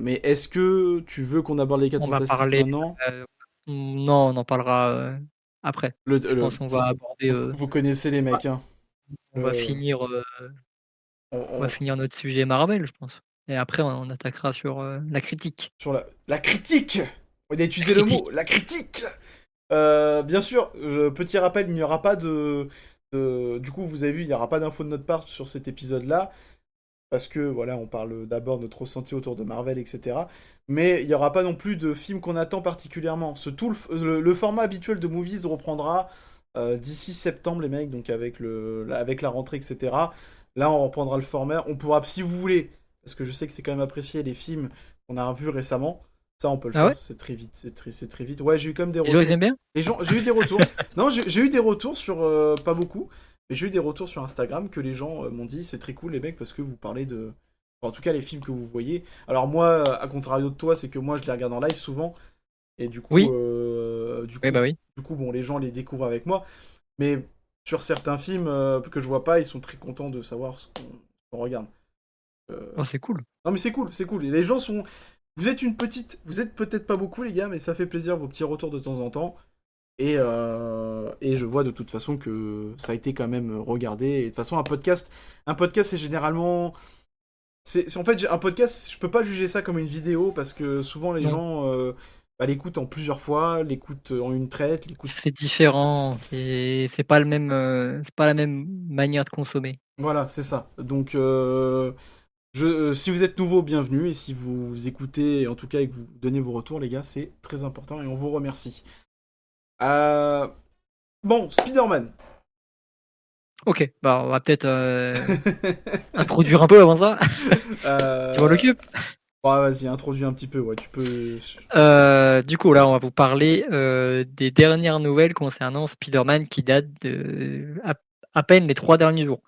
mais est-ce que tu veux qu'on aborde les 4 On va fantastiques parler. maintenant? Non, on en parlera après. Le, Je le- pense qu'on va aborder. vous connaissez les mecs, hein. On va Euh, finir, on- on va on- finir notre sujet Marvel, je pense. Et après, on attaquera sur la critique. sur la critique! On a utilisé le Critique. mot, la critique! Bien sûr, petit rappel, il n'y aura pas du coup, vous avez vu, il n'y aura pas d'infos de notre part sur cet épisode-là, parce que, voilà, on parle d'abord de notre ressenti autour de Marvel, etc. Mais il n'y aura pas non plus de film qu'on attend particulièrement. Le format habituel de Movies reprendra d'ici septembre, les mecs, donc avec la rentrée, etc. Là, on reprendra le format. On pourra, si vous voulez, parce que je sais que c'est quand même apprécié les films qu'on a vus récemment, ça, on peut le Ah ouais? faire, c'est très vite, c'est très vite. Ouais, j'ai eu quand même des Les gens, ils retours. aiment bien? Les gens, j'ai eu des retours. Non, j'ai eu des retours sur, pas beaucoup, mais j'ai eu des retours sur Instagram que les gens m'ont dit, c'est très cool les mecs parce que vous parlez de, enfin, en tout cas les films que vous voyez. Alors moi, à contrario de toi, c'est que moi je les regarde en live souvent, et Oui. Oui, bah oui. du coup, bon, les gens les découvrent avec moi. Mais sur certains films que je vois pas, ils sont très contents de savoir qu'on regarde. Euh, Oh, c'est cool. Non mais c'est cool, c'est cool. Et les gens sont, vous êtes peut-être pas beaucoup les gars, mais ça fait plaisir vos petits retours de temps en temps. Et je vois de toute façon que ça a été quand même regardé. Et de toute façon, un podcast c'est généralement. En fait, un podcast, je peux pas juger ça comme une vidéo parce que souvent les Non. gens l'écoutent en plusieurs fois, l'écoutent en une traite, l'écoutent. C'est différent. C'est pas le même, c'est pas la même manière de consommer. Voilà, c'est ça. Donc, si vous êtes nouveau, bienvenue. Et si vous écoutez, en tout cas, et que vous donnez vos retours, les gars, c'est très important et on vous remercie. Euh, Bon, Spider-Man. Ok, bah on va peut-être introduire un peu avant ça. Tu m'en euh... occupes? Ouais, vas-y, introduis un petit peu, ouais, tu peux. Du coup, là, on va vous parler des dernières nouvelles concernant Spider-Man qui datent de à peine les 3 derniers jours.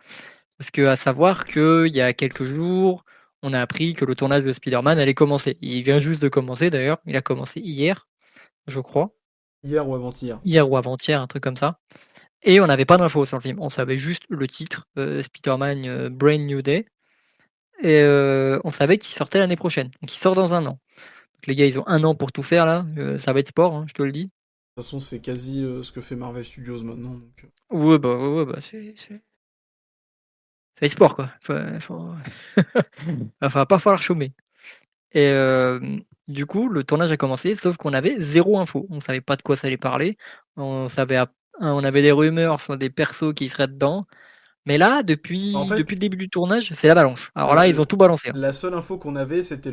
Parce que à savoir qu'il y a quelques jours, on a appris que le tournage de Spider-Man allait commencer. Il vient juste de commencer d'ailleurs. Il a commencé hier, je crois. Hier ou avant-hier. Hier ou avant-hier, un truc comme ça. Et on n'avait pas d'infos sur le film. On savait juste le titre, Spider-Man Brand New Day. Et on savait qu'il sortait l'année prochaine. Donc il sort dans un an. Donc les gars, ils ont un an pour tout faire là. Ça va être sport, hein, je te le dis. De toute façon, c'est quasi ce que fait Marvel Studios maintenant. Donc... Ouais, bah c'est sport quoi. Va pas falloir chômer. Et du coup, le tournage a commencé, sauf qu'on avait zéro info. On savait pas de quoi ça allait parler. On avait des rumeurs sur des persos qui seraient dedans. Mais là, En fait, depuis le début du tournage, c'est l'avalanche. Alors la, là, ils ont tout balancé, hein. la seule info qu'on avait, c'était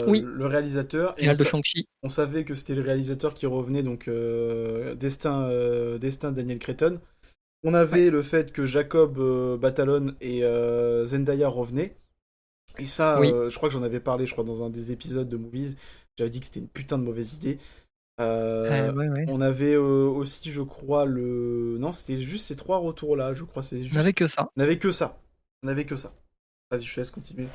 Oui, le réalisateur, et final de Shang-Chi. on savait que c'était le réalisateur qui revenait, donc Destin Daniel Cretton. On Ouais, avait le fait que Jacob Batalon et Zendaya revenaient. Et ça, oui. je crois que j'en avais parlé, je crois, dans un des épisodes de Movies. J'avais dit que c'était une putain de mauvaise idée. Ouais, ouais. On avait aussi, je crois, Non, c'était juste ces 3 retours-là, je crois. C'est On juste. n'avait que ça. On n'avait que ça. On n'avait que ça. Vas-y, je te laisse continuer.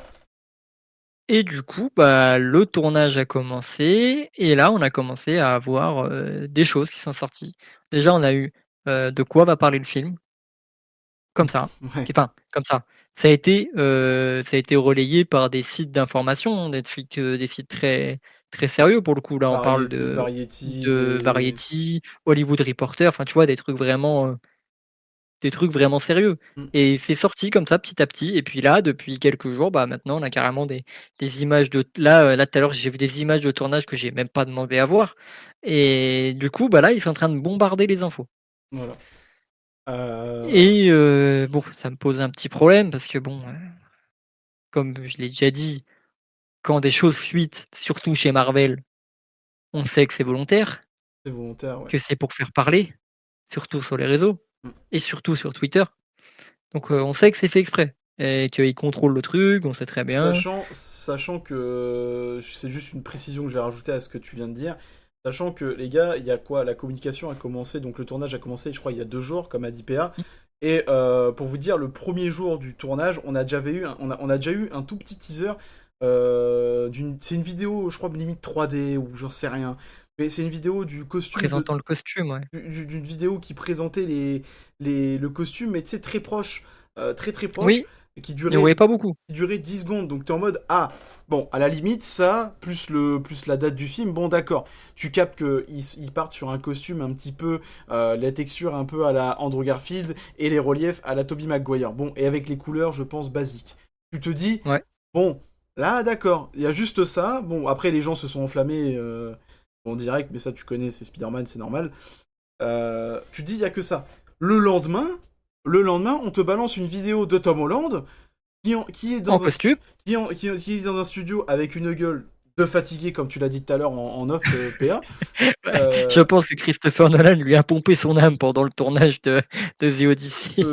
Et du coup, bah, le tournage a commencé. Et là, on a commencé à avoir des choses qui sont sorties. Déjà, on a eu de quoi va parler le film. Comme ça. Ouais. Enfin, comme ça. Ça a été relayé par des sites d'information, des sites très, très sérieux pour le coup. Là, on parle Variety, de Variety, Hollywood Reporter, enfin, tu vois, des trucs vraiment sérieux. Mm. Et c'est sorti comme ça, petit à petit. Et puis là, depuis quelques jours, bah, maintenant, on a carrément des images de là, tout à l'heure, j'ai vu des images de tournage que j'ai même pas demandé à voir. Et du coup, bah, là, ils sont en train de bombarder les infos. Voilà. Euh, Et bon, ça me pose un petit problème parce que bon, comme je l'ai déjà dit, quand des choses fuitent, surtout chez Marvel, on sait que c'est volontaire, c'est volontaire, ouais. que c'est pour faire parler, surtout sur les réseaux Mm. et surtout sur Twitter. Donc on sait que c'est fait exprès et qu'ils contrôlent le truc, on sait très bien. Sachant que c'est juste une précision que je vais rajouter à ce que tu viens de dire. Sachant que les gars, il y a quoi? La communication a commencé, donc le tournage a commencé, je crois, il y a 2 jours, comme a dit PA. Et pour vous dire, le premier jour du tournage, on a déjà eu un tout petit teaser. C'est une vidéo, je crois, limite 3D ou j'en sais rien. Mais c'est une vidéo du costume Présentant le costume, ouais. d'une vidéo qui présentait le costume, mais tu sais, très proche, très très proche, Oui, et il n'y en voyait pas beaucoup. qui durait 10 secondes. Donc t'es en mode, ah, bon, à la limite, ça, plus la date du film, bon, d'accord. Tu captes qu'ils partent sur un costume un petit peu, la texture un peu à la Andrew Garfield, et les reliefs à la Tobey Maguire. Bon, et avec les couleurs, je pense, basiques. Tu te dis, Ouais. bon, là, d'accord, il y a juste ça. Bon, après, les gens se sont enflammés en direct, mais ça, tu connais, c'est Spider-Man, c'est normal. Tu te dis, il y a que ça. Le lendemain, on te balance une vidéo de Tom Holland qui est En dans costume. qui est dans un studio avec une gueule de fatigué, comme tu l'as dit tout à l'heure en off, PA. Ouais. Je Euh, pense que Christopher Nolan lui a pompé son âme pendant le tournage de The Odyssey.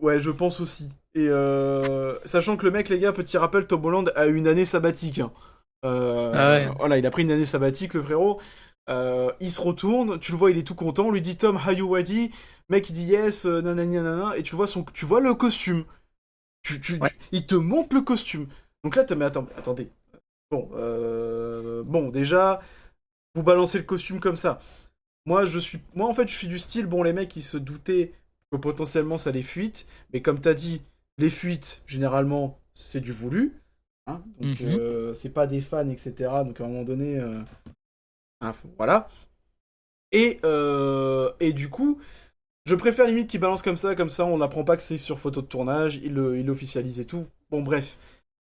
ouais, je pense aussi. Et sachant que le mec, les gars, petit rappel, Tom Holland a eu une année sabbatique, hein. Ah ouais. Voilà, il a pris une année sabbatique, le frérot. Il se retourne, tu le vois, il est tout content. On lui dit Tom, are you ready? Mec, il dit yes, nanani nanana. Et tu vois le costume. Ouais. Il te montre le costume. Donc là, mais attendez. Bon, bon, déjà, vous balancez le costume comme ça. Moi, en fait, je suis du style, bon, les mecs, ils se doutaient que potentiellement ça les fuite. Mais comme t'as dit, les fuites, généralement, c'est du voulu. Hein, donc, Mhm. c'est pas des fans, etc. Donc, à un moment donné, hein, voilà. Et du coup, je préfère limite qu'ils balancent comme ça, on n'apprend pas que c'est sur photo de tournage, il l'officialise et tout. Bon, bref.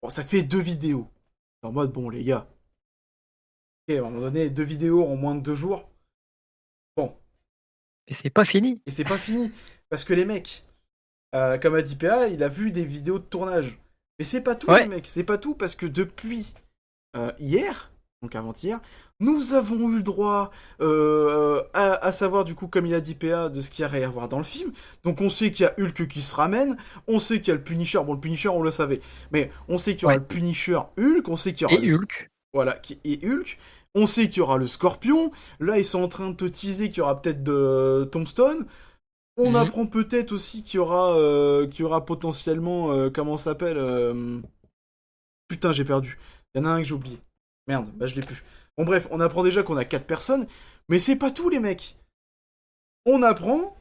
Bon, ça te fait 2 vidéos. En mode, bon, les gars, ok, à un moment donné, 2 vidéos en moins de 2 jours. Bon, Et c'est pas fini. et c'est pas fini. Parce que les mecs, comme a dit PA, il a vu des vidéos de tournage. Mais c'est pas tout, les Ouais. mecs, c'est pas tout, parce que depuis hier, donc avant-hier, nous avons eu le droit à savoir, du coup, comme il a dit PA, de ce qu'il y a à avoir dans le film. Donc on sait qu'il y a Hulk qui se ramène, on sait qu'il y a le Punisher, bon, le Punisher, on le savait, mais on sait qu'il y aura Ouais. le Punisher Hulk, on sait qu'il y aura Et Hulk. voilà, et Hulk. On sait qu'il y aura le Scorpion. Là, ils sont en train de te teaser qu'il y aura peut-être de Tombstone. On Mhm. apprend peut-être aussi qu'il y aura potentiellement, comment ça s'appelle putain, j'ai perdu. Il y en a un que j'ai oublié. Merde, bah je l'ai plus. Bon bref, on apprend déjà qu'on a 4 personnes, mais c'est pas tout les mecs. On apprend,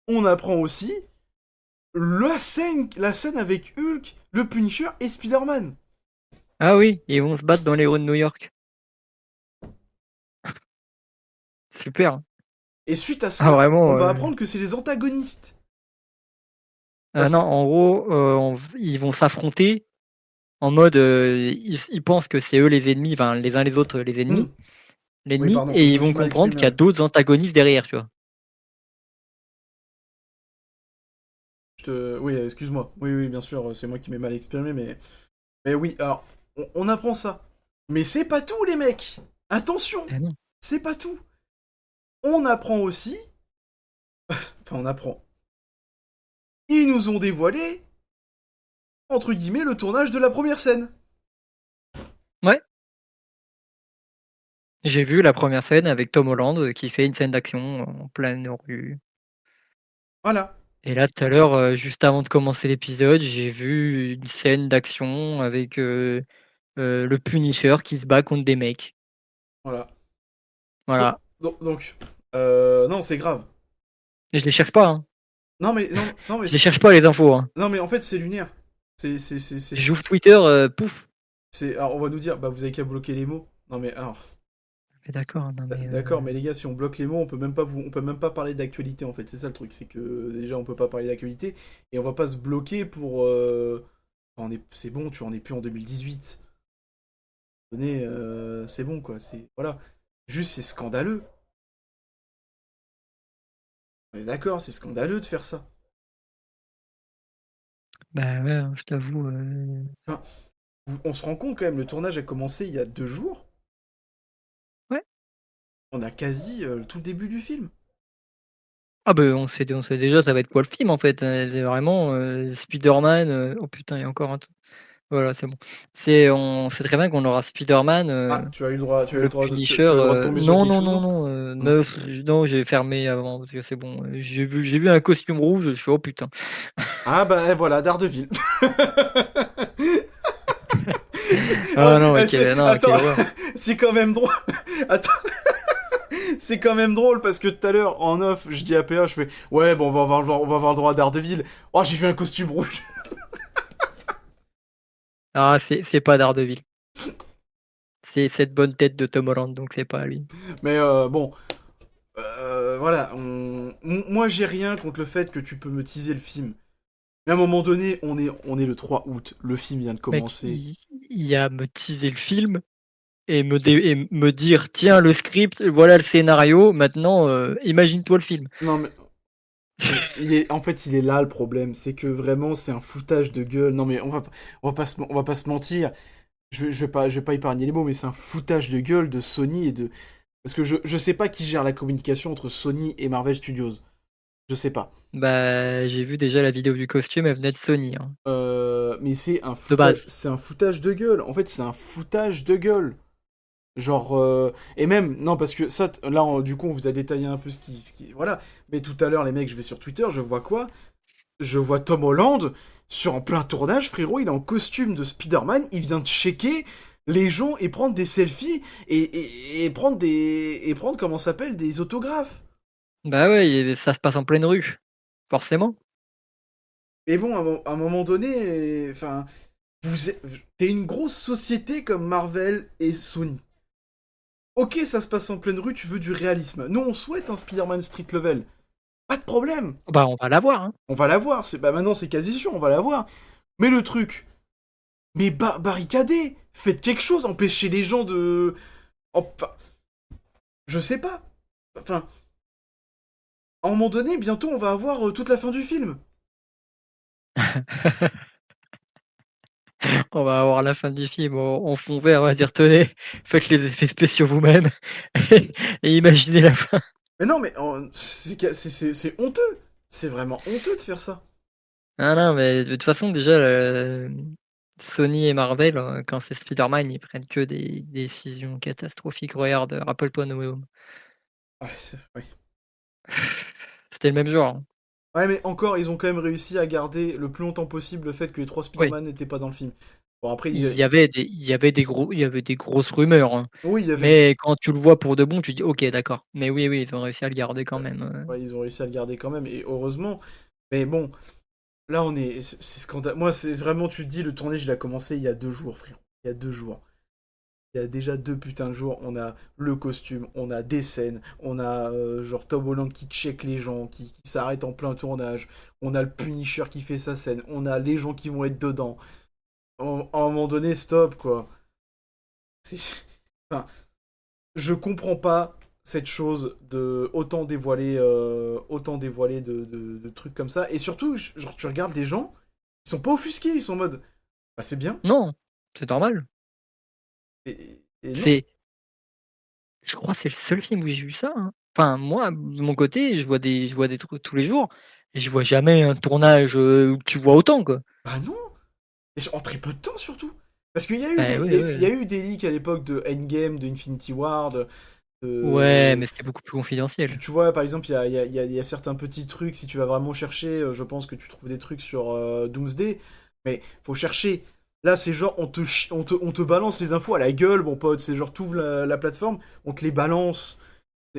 on apprend aussi la scène avec Hulk, le Punisher et Spider-Man. Ah oui, ils vont se battre dans les rues de New York. Super. Et suite à Ah ça, on vraiment. va apprendre que c'est les antagonistes. Parce Non, que... en gros, ils vont s'affronter en mode, ils pensent que c'est eux les ennemis, enfin les uns les autres les Hmm. ennemis, Oui, l'ennemi, pardon, et je ils me vont suis mal comprendre exprimé, qu'il y a ouais. d'autres antagonistes derrière, tu vois. Oui, excuse-moi. Oui, oui, bien sûr, c'est moi qui m'ai mal exprimé, mais oui, alors, on apprend ça. Mais c'est pas tout, les mecs. Attention, Ah non. c'est pas tout. On apprend aussi... Enfin, on apprend. Ils nous ont dévoilé, entre guillemets, le tournage de la première scène. Ouais, j'ai vu la première scène avec Tom Holland qui fait une scène d'action en pleine rue. Voilà. Et là, tout à l'heure, juste avant de commencer l'épisode, j'ai vu une scène d'action avec le Punisher qui se bat contre des mecs. Voilà. Donc, Voilà. non, c'est grave. Je les cherche pas, hein. Non mais non, non mais Je les cherche pas les infos, hein. non mais en fait c'est lunaire. J'ouvre Twitter, pouf. Alors on va nous dire bah vous avez qu'à bloquer les mots. Non mais alors Mais d'accord, non mais d'accord mais les gars si on bloque les mots on peut même pas parler d'actualité en fait c'est ça le truc c'est que déjà on peut pas parler d'actualité et on va pas se bloquer pour c'est bon tu en es plus en 2018. C'est bon quoi c'est voilà juste c'est scandaleux. On est d'accord c'est scandaleux de faire ça. bah ouais, hein, je t'avoue. Enfin, on se rend compte quand même le tournage a commencé il y a 2 jours. Ouais. On a quasi tout le début du film. Ah bah on sait déjà ça va être quoi le film en fait. C'est vraiment Spider-Man. Oh putain, il y a encore un truc. Voilà, c'est bon. On sait très bien qu'on aura Spider-Man, Ah tu as eu le droit le tu Punisher. as eu le droit de tomber sur Non, quelque non, chose non, non. non, Non. non, j'ai fermé avant parce que c'est bon. J'ai vu un costume rouge, je fais oh putain. Ah bah voilà, Daredevil. Ah non, mais non, Attends, quelle horreur. c'est quand même drôle. Attends, c'est quand même drôle parce que tout à l'heure en off, je dis à PA, je fais ouais bon on va avoir le droit à Daredevil. Oh j'ai vu un costume rouge. Ah, c'est pas Daredevil. C'est cette bonne tête de Tom Holland, donc c'est pas lui. Mais bon, voilà, moi j'ai rien contre le fait que tu peux me teaser le film. Mais à un moment donné, on est le 3 août, le film vient de Mec, commencer. il y a me teaser le film et et me dire tiens le script, voilà le scénario, maintenant imagine-toi le film. Non mais en fait, il est là le problème, c'est que vraiment c'est un foutage de gueule. Non mais on va pas se mentir. Je vais pas épargner les mots, mais c'est un foutage de gueule de Sony et de parce que je sais pas qui gère la communication entre Sony et Marvel Studios. Je sais pas. Bah j'ai vu déjà la vidéo du costume, elle venait de Sony, hein, Mais de base. c'est un foutage de gueule. En fait, c'est un foutage de gueule. Genre et même non parce que ça là du coup on vous a détaillé un peu voilà. Mais tout à l'heure les mecs, je vais sur Twitter, je vois quoi? Je vois Tom Holland en plein tournage, frérot, il est en costume de Spider-Man, il vient de checker les gens et prendre des selfies et prendre comment ça s'appelle des autographes. Bah ouais, ça se passe en pleine rue, forcément. Et bon, à un moment donné, enfin, t'es une grosse société comme Marvel et Sony. Ok, ça se passe en pleine rue, tu veux du réalisme. Nous, on souhaite un Spider-Man Street Level. Pas de problème. Bah on va l'avoir, hein. On va l'avoir. Bah maintenant, c'est quasi sûr, on va l'avoir. Mais le truc, mais barricadez, faites quelque chose, empêchez les gens de. Enfin, je sais pas. Enfin, à un moment donné, bientôt, on va avoir toute la fin du film. On va avoir la fin du film en fond vert, on va dire tenez, faites les effets spéciaux vous-même et imaginez la fin. Mais non, mais c'est honteux. C'est vraiment honteux de faire ça. Ah non, mais de toute façon déjà, Sony et Marvel, quand c'est Spider-Man, ils prennent que des décisions catastrophiques. Regarde, rappelle-toi No Way Home. Ouais, ouais. C'était le même genre, hein. Ouais, mais encore, ils ont quand même réussi à garder le plus longtemps possible le fait que les 3 Oui, Spider-Man n'étaient pas dans le film. Bon, après, il y avait des grosses rumeurs, hein. oui, il y avait. Mais quand tu le vois pour de bon, tu dis: «OK, d'accord». Mais oui, oui, ils ont réussi à le garder quand même, Ouais, ils ont réussi à le garder quand même, et heureusement. Mais bon, là, c'est scandaleux. Moi, c'est vraiment, tu te dis, le tournage, il a commencé il y a 2 jours, frère. Il y a 2 jours. Il y a déjà 2 putains de jours. On a le costume, on a des scènes, on a genre Tom Holland qui check les gens, qui s'arrête en plein tournage. On a le Punisher qui fait sa scène. On a les gens qui vont être dedans. À un moment donné, stop, quoi. Enfin, je comprends pas cette chose de autant dévoiler de trucs comme ça. Et surtout, genre, tu regardes les gens, ils sont pas offusqués, ils sont en mode, bah c'est bien. non, c'est normal. Et non. C'est Je crois que c'est le seul film où j'ai vu ça, hein. Enfin, moi, de mon côté, je vois des trucs tous les jours et je vois jamais un tournage, où tu vois autant, quoi. Bah non. Et en très peu de temps surtout. Parce qu'il y a eu Bah, des, ouais, il y a ouais. eu des leaks à l'époque de Endgame, de Infinity War, Ouais, de- mais c'était beaucoup plus confidentiel. tu vois, par exemple, il y a certains petits trucs, si tu vas vraiment chercher, je pense que tu trouves des trucs sur Doomsday, mais faut chercher. Là, c'est genre, on te balance les infos à la gueule, mon pote, c'est genre, t'ouvres la plateforme, on te les balance.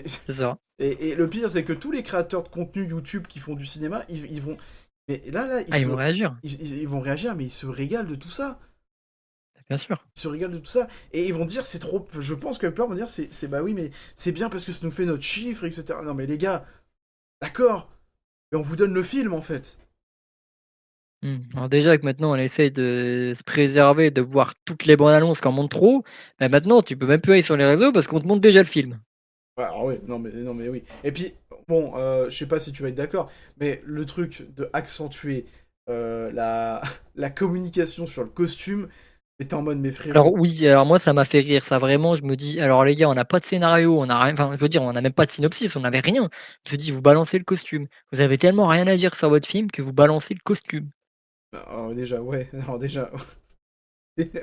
C'est ça. Et le pire, c'est que tous les créateurs de contenu YouTube qui font du cinéma, ils vont. Mais là, Ah, ils vont réagir, ils vont réagir, mais ils se régalent de tout ça. bien sûr. Ils se régalent de tout ça. Et ils vont dire, c'est trop. Je pense que la plupart vont dire, bah oui, mais c'est bien parce que ça nous fait notre chiffre, etc. Non, mais les gars, d'accord. Et on vous donne le film, en fait. Alors déjà que maintenant on essaye de se préserver, de voir toutes les bandes annonces qu'on montre trop, bah, maintenant tu peux même plus aller sur les réseaux parce qu'on te montre déjà le film. Ouais, alors oui, non, mais oui. Et puis, bon, je sais pas si tu vas être d'accord, mais le truc de accentuer la... la communication sur le costume, est en mode, mes Alors frérots. oui, alors moi ça m'a fait rire, ça vraiment, je me dis: «Alors les gars, on n'a pas de scénario, on a rien», enfin je veux dire, on n'a même pas de synopsis, on n'avait rien. Je me dis: «Vous balancez le costume. Vous avez tellement rien à dire sur votre film que vous balancez le costume». Alors déjà, ouais, alors déjà.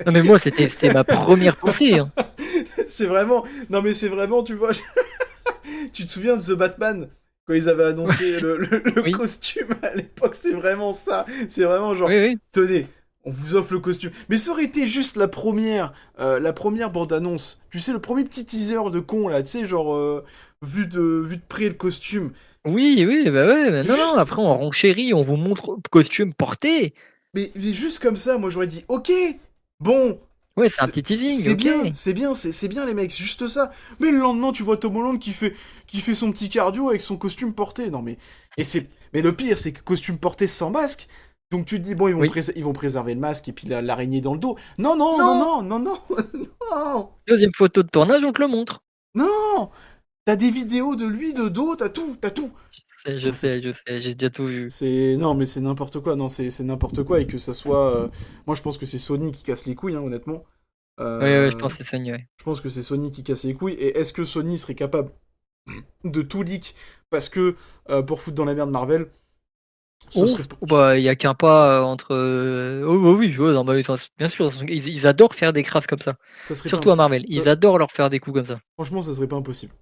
Non mais moi c'était ma première pensée, hein. C'est vraiment. Non, mais c'est vraiment, tu vois. Tu te souviens de The Batman? Quand ils avaient annoncé le Oui, costume à l'époque, c'est vraiment ça. C'est vraiment genre, oui, oui. tenez, on vous offre le costume. Mais ça aurait été juste la première bande-annonce. Tu sais, le premier petit teaser de con, là, tu sais, genre, vu de près le costume. Oui, oui, bah ouais, mais non, non, Juste, après on renchérit, on vous montre le costume porté. mais juste comme ça, moi j'aurais dit, ok, bon, Ouais, c'est un petit teasing, OK. c'est bien les mecs, c'est juste ça. Mais le lendemain, tu vois Tom Holland qui fait son petit cardio avec son costume porté. Non mais, mais le pire, c'est que costume porté sans masque. Donc tu te dis, bon, Oui. ils vont préserver le masque et puis l'araignée dans le dos. Non, non, non, Non! non, non, non, non, 2e photo de tournage, on te le montre. non. T'as des vidéos de lui de dos, t'as tout, t'as tout. Je Non, sais, je sais, j'ai déjà tout vu. non, mais c'est n'importe quoi. Non, c'est n'importe quoi et que ça soit. Moi, je pense que c'est Sony qui casse les couilles, hein, honnêtement. Ouais, ouais, je Euh, pense que c'est Sony, ouais. je pense que c'est Sony qui casse les couilles. Et est-ce que Sony serait capable de tout leak parce que pour foutre dans la merde Marvel, ce Oh, serait bah, il y a qu'un pas, entre, oh, bah, oui, ouais, non, bah, attends, bien sûr, ils adorent faire des crasses comme ça. ça serait pas Surtout à Marvel, ça- ils adorent leur faire des coups comme ça. franchement ça serait pas impossible.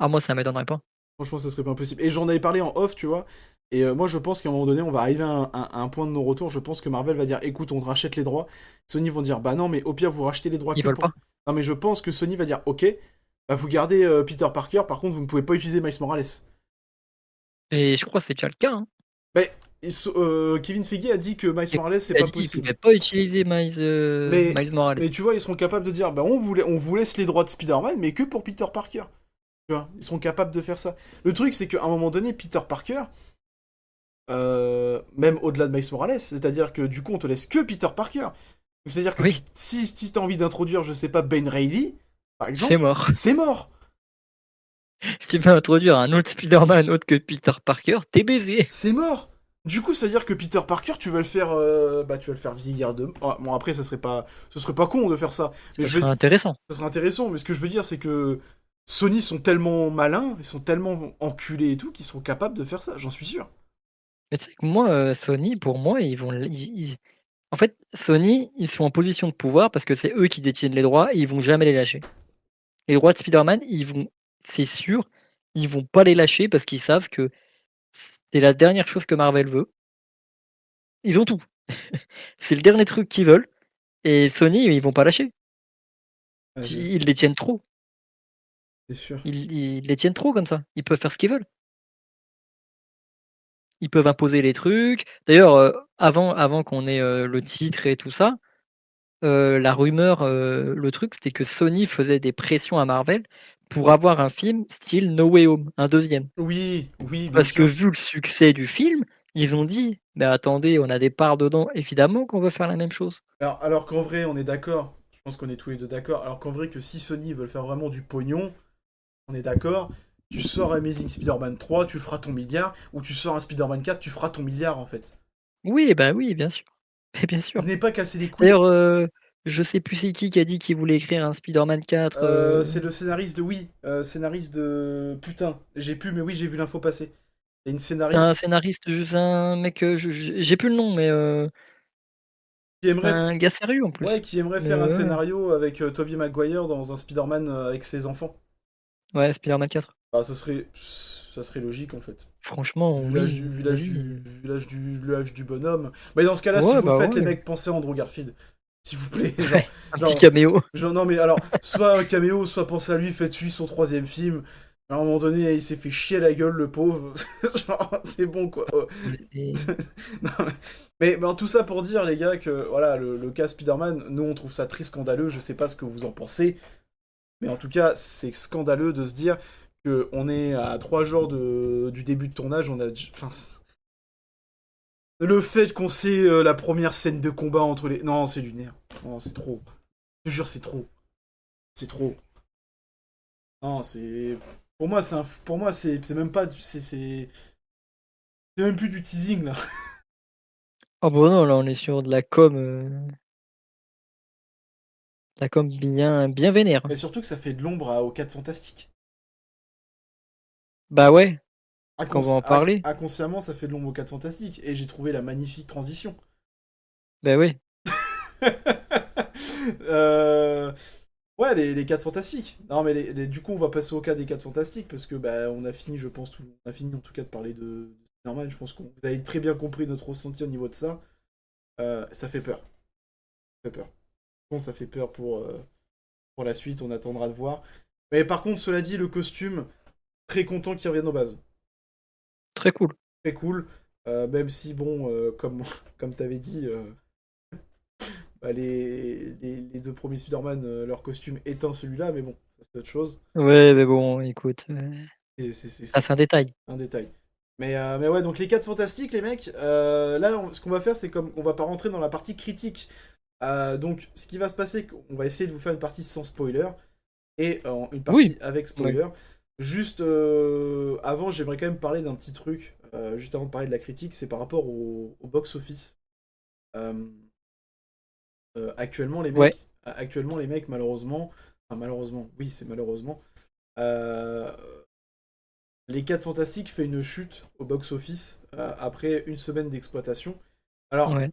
Ah moi ça m'étonnerait pas. Franchement ça serait pas impossible. Et j'en avais parlé en off, tu vois. Et moi je pense qu'à un moment donné on va arriver à un point de non-retour. Je pense que Marvel va dire écoute on te rachète les droits. Sony vont dire bah non mais au pire vous rachetez les droits Ils que veulent pour. pas. Non mais je pense que Sony va dire ok bah vous gardez Peter Parker par contre vous ne pouvez pas utiliser Miles Morales. Et je crois que c'est déjà le cas, hein. Mais Kevin Feige a dit que Miles Morales c'est Il a pas dit qu'il possible. pouvait pas utiliser Mais, Miles Morales. mais tu vois, ils seront capables de dire, bah on vous laisse les droits de Spider-Man, mais que pour Peter Parker. Tu vois, ils seront capables de faire ça. Le truc, c'est qu'à un moment donné, Peter Parker, même au-delà de Miles Morales, c'est-à-dire que du coup, on te laisse que Peter Parker. C'est-à-dire que Oui, si t'as envie d'introduire, je sais pas, Ben Reilly, par c'est exemple, mort. c'est mort. Si tu veux introduire un autre Spider-Man autre que Peter Parker, t'es baisé. C'est mort. Du coup, c'est-à-dire que Peter Parker, tu vas le faire, bah, tu vas le faire vieillir de. Ah, bon, après, ce serait pas con de faire ça. Mais Ça je serait veux, intéressant. ça serait intéressant, mais ce que je veux dire, c'est que Sony sont tellement malins, ils sont tellement enculés et tout, qu'ils seront capables de faire ça, j'en suis sûr. Mais tu sais que moi, Sony, pour moi, en fait, Sony, ils sont en position de pouvoir parce que c'est eux qui détiennent les droits et ils vont jamais les lâcher. Les droits de Spider-Man, c'est sûr, ils vont pas les lâcher parce qu'ils savent que c'est la dernière chose que Marvel veut. Ils ont tout. C'est le dernier truc qu'ils veulent et Sony, ils vont pas lâcher. Ouais, Ils les tiennent trop. c'est sûr. Ils les tiennent trop comme ça. Ils peuvent faire ce qu'ils veulent. Ils peuvent imposer les trucs. D'ailleurs, avant qu'on ait, le titre et tout ça, la rumeur, le truc, c'était que Sony faisait des pressions à Marvel pour avoir un film style No Way Home, un deuxième. Oui, oui, bien Parce que sûr. vu le succès du film, ils ont dit: «Mais attendez, on a des parts dedans, évidemment qu'on veut faire la même chose». Alors qu'en vrai, on est d'accord, je pense qu'on est tous les deux d'accord, alors qu'en vrai, que si Sony veulent faire vraiment du pognon, on est d'accord, tu sors Amazing Spider-Man 3, tu feras ton milliard, ou tu sors un Spider-Man 4, tu feras ton milliard en fait. Oui, bah, oui, bien sûr. Mais bien sûr. Venez pas casser les couilles. D'ailleurs, je sais plus c'est qui a dit qu'il voulait écrire un Spider-Man 4, C'est le scénariste de oui, scénariste de. Putain, j'ai pu, mais oui, j'ai vu l'info passer. Il y a une c'est un scénariste scénariste, juste un mec, j'ai plus le nom, mais qui c'est aimerait, un gars sérieux en ouais, plus. qui aimerait Mais faire un ouais, scénario avec Tobey Maguire dans un Spider-Man avec ses enfants. ouais, Spider-Man 4. Bah, ça serait logique en fait. Franchement, oui, vas-y. Vu l'âge du bonhomme. Mais dans ce cas-là, si Ouais, vous le bah, faites, les ouais. mecs, pensez à Andrew Garfield. S'il vous plaît, Ouais, un petit genre, caméo. non mais alors, soit un caméo, soit pensez à lui, faites-lui son troisième film. À un moment donné, il s'est fait chier la gueule, le pauvre. Genre, c'est bon, quoi. Non, mais ben, tout ça pour dire, les gars, que voilà, le cas Spider-Man, nous, on trouve ça très scandaleux. Je sais pas ce que vous en pensez, mais en tout cas, c'est scandaleux de se dire que on est à 3 jours du début de tournage. Enfin, le fait qu'on sait la première scène de combat entre les... Non, c'est lunaire. Non, c'est trop. Je te jure, c'est trop. C'est trop. Non, c'est... Pour moi, c'est même pas... C'est même plus du teasing, là. Ah bon non, là on est sur de la com bien vénère. Mais surtout que ça fait de l'ombre aux 4 Fantastiques. Bah ouais, qu'on va en parler. Inconsciemment, ça fait de l'ombre aux 4 Fantastiques. Et j'ai trouvé la magnifique transition. Bah ouais. euh... Ouais, les 4 Fantastiques. Non, mais du coup, on va passer au cas des 4 Fantastiques, parce que bah, on a fini, je pense, on a fini en tout cas de parler de Spider-Man. Je pense que vous avez très bien compris notre ressenti au niveau de ça. Ça fait peur. Ça fait peur. Bon, ça fait peur pour la suite, on attendra de voir. Mais par contre, cela dit, le costume, très content qu'il revienne aux bases. Très cool. Très cool. Même si, bon, comme t'avais dit, bah, les deux premiers Spider-Man, leur costume éteint celui-là, mais bon, ça, c'est autre chose. Ouais, mais bon, écoute, ça C'est c'est un détail. un détail. Mais ouais, donc les 4 fantastiques, les mecs, là, ce qu'on va faire, c'est comme on va pas rentrer dans la partie critique. Donc, ce qui va se passer, on va essayer de vous faire une partie sans spoiler et une Oui. partie avec Ouais. spoiler. Juste avant, j'aimerais quand même parler d'un petit truc, juste avant de parler de la critique, c'est par rapport au box-office. Euh, Ouais. actuellement, les mecs, malheureusement, enfin, malheureusement, oui, c'est malheureusement, euh, les 4 Fantastiques fait une chute au box-office après une semaine d'exploitation. Alors, Ouais.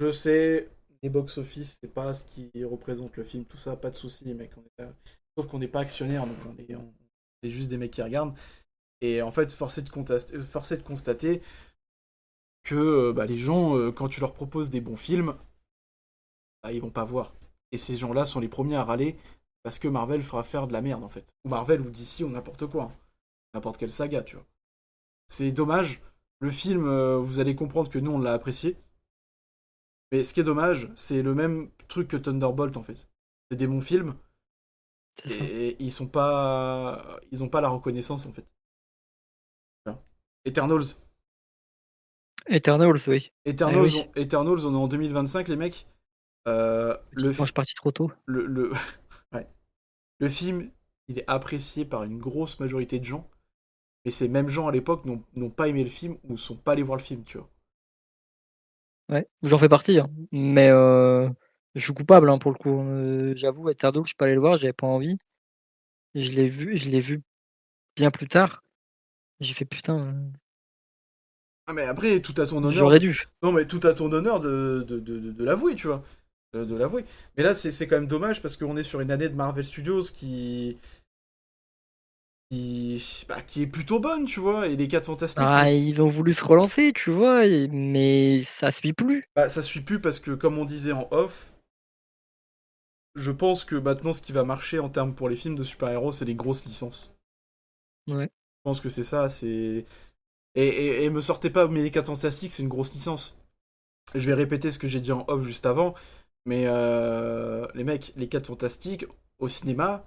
je sais, les box-office, c'est pas ce qui représente le film, tout ça, pas de soucis, les mecs. Sauf qu'on n'est pas actionnaire, donc on est juste des mecs qui regardent. Et en fait, force est de constater que bah, les gens, quand tu leur proposes des bons films, bah, ils vont pas voir. Et ces gens-là sont les premiers à râler parce que Marvel fera faire de la merde, en fait. Ou Marvel, ou DC, ou n'importe quoi, hein. N'importe quelle saga, tu vois. C'est dommage. Le film, vous allez comprendre que nous, on l'a apprécié. Mais ce qui est dommage, c'est le même truc que Thunderbolt, en fait. C'est des bons films, C'est ça. et ils ont pas la reconnaissance, en fait. Voilà. Eternals. Eternals, oui. Ah oui. Eternals, on est en 2025, les mecs. Je suis parti trop tôt. Le, ouais. Le film, il est apprécié par une grosse majorité de gens, mais ces mêmes gens à l'époque n'ont pas aimé le film ou sont pas allés voir le film, tu vois. Ouais, j'en fais partie, hein. Mais je suis coupable, hein, pour le coup. J'avoue, Eternals, je suis pas allé le voir, j'avais pas envie. Je l'ai vu bien plus tard. J'ai fait: «Putain, Ah, mais après, tout à ton honneur j'aurais de... dû». Non, mais tout à ton honneur de l'avouer, tu vois. De l'avouer. Mais là, c'est quand même dommage parce qu'on est sur une année de Marvel Studios qui est plutôt bonne, tu vois. Et les 4 Fantastiques, Ah, ils ont voulu se relancer, tu vois? Mais ça suit plus. bah, ça suit plus parce que, comme on disait en off, je pense que maintenant, ce qui va marcher en termes pour les films de super-héros, c'est les grosses licences. Ouais. Je pense que c'est ça, c'est... Et me sortez pas, mais les 4 Fantastiques, c'est une grosse licence. Je vais répéter ce que j'ai dit en off juste avant, mais les mecs, les 4 Fantastiques, au cinéma,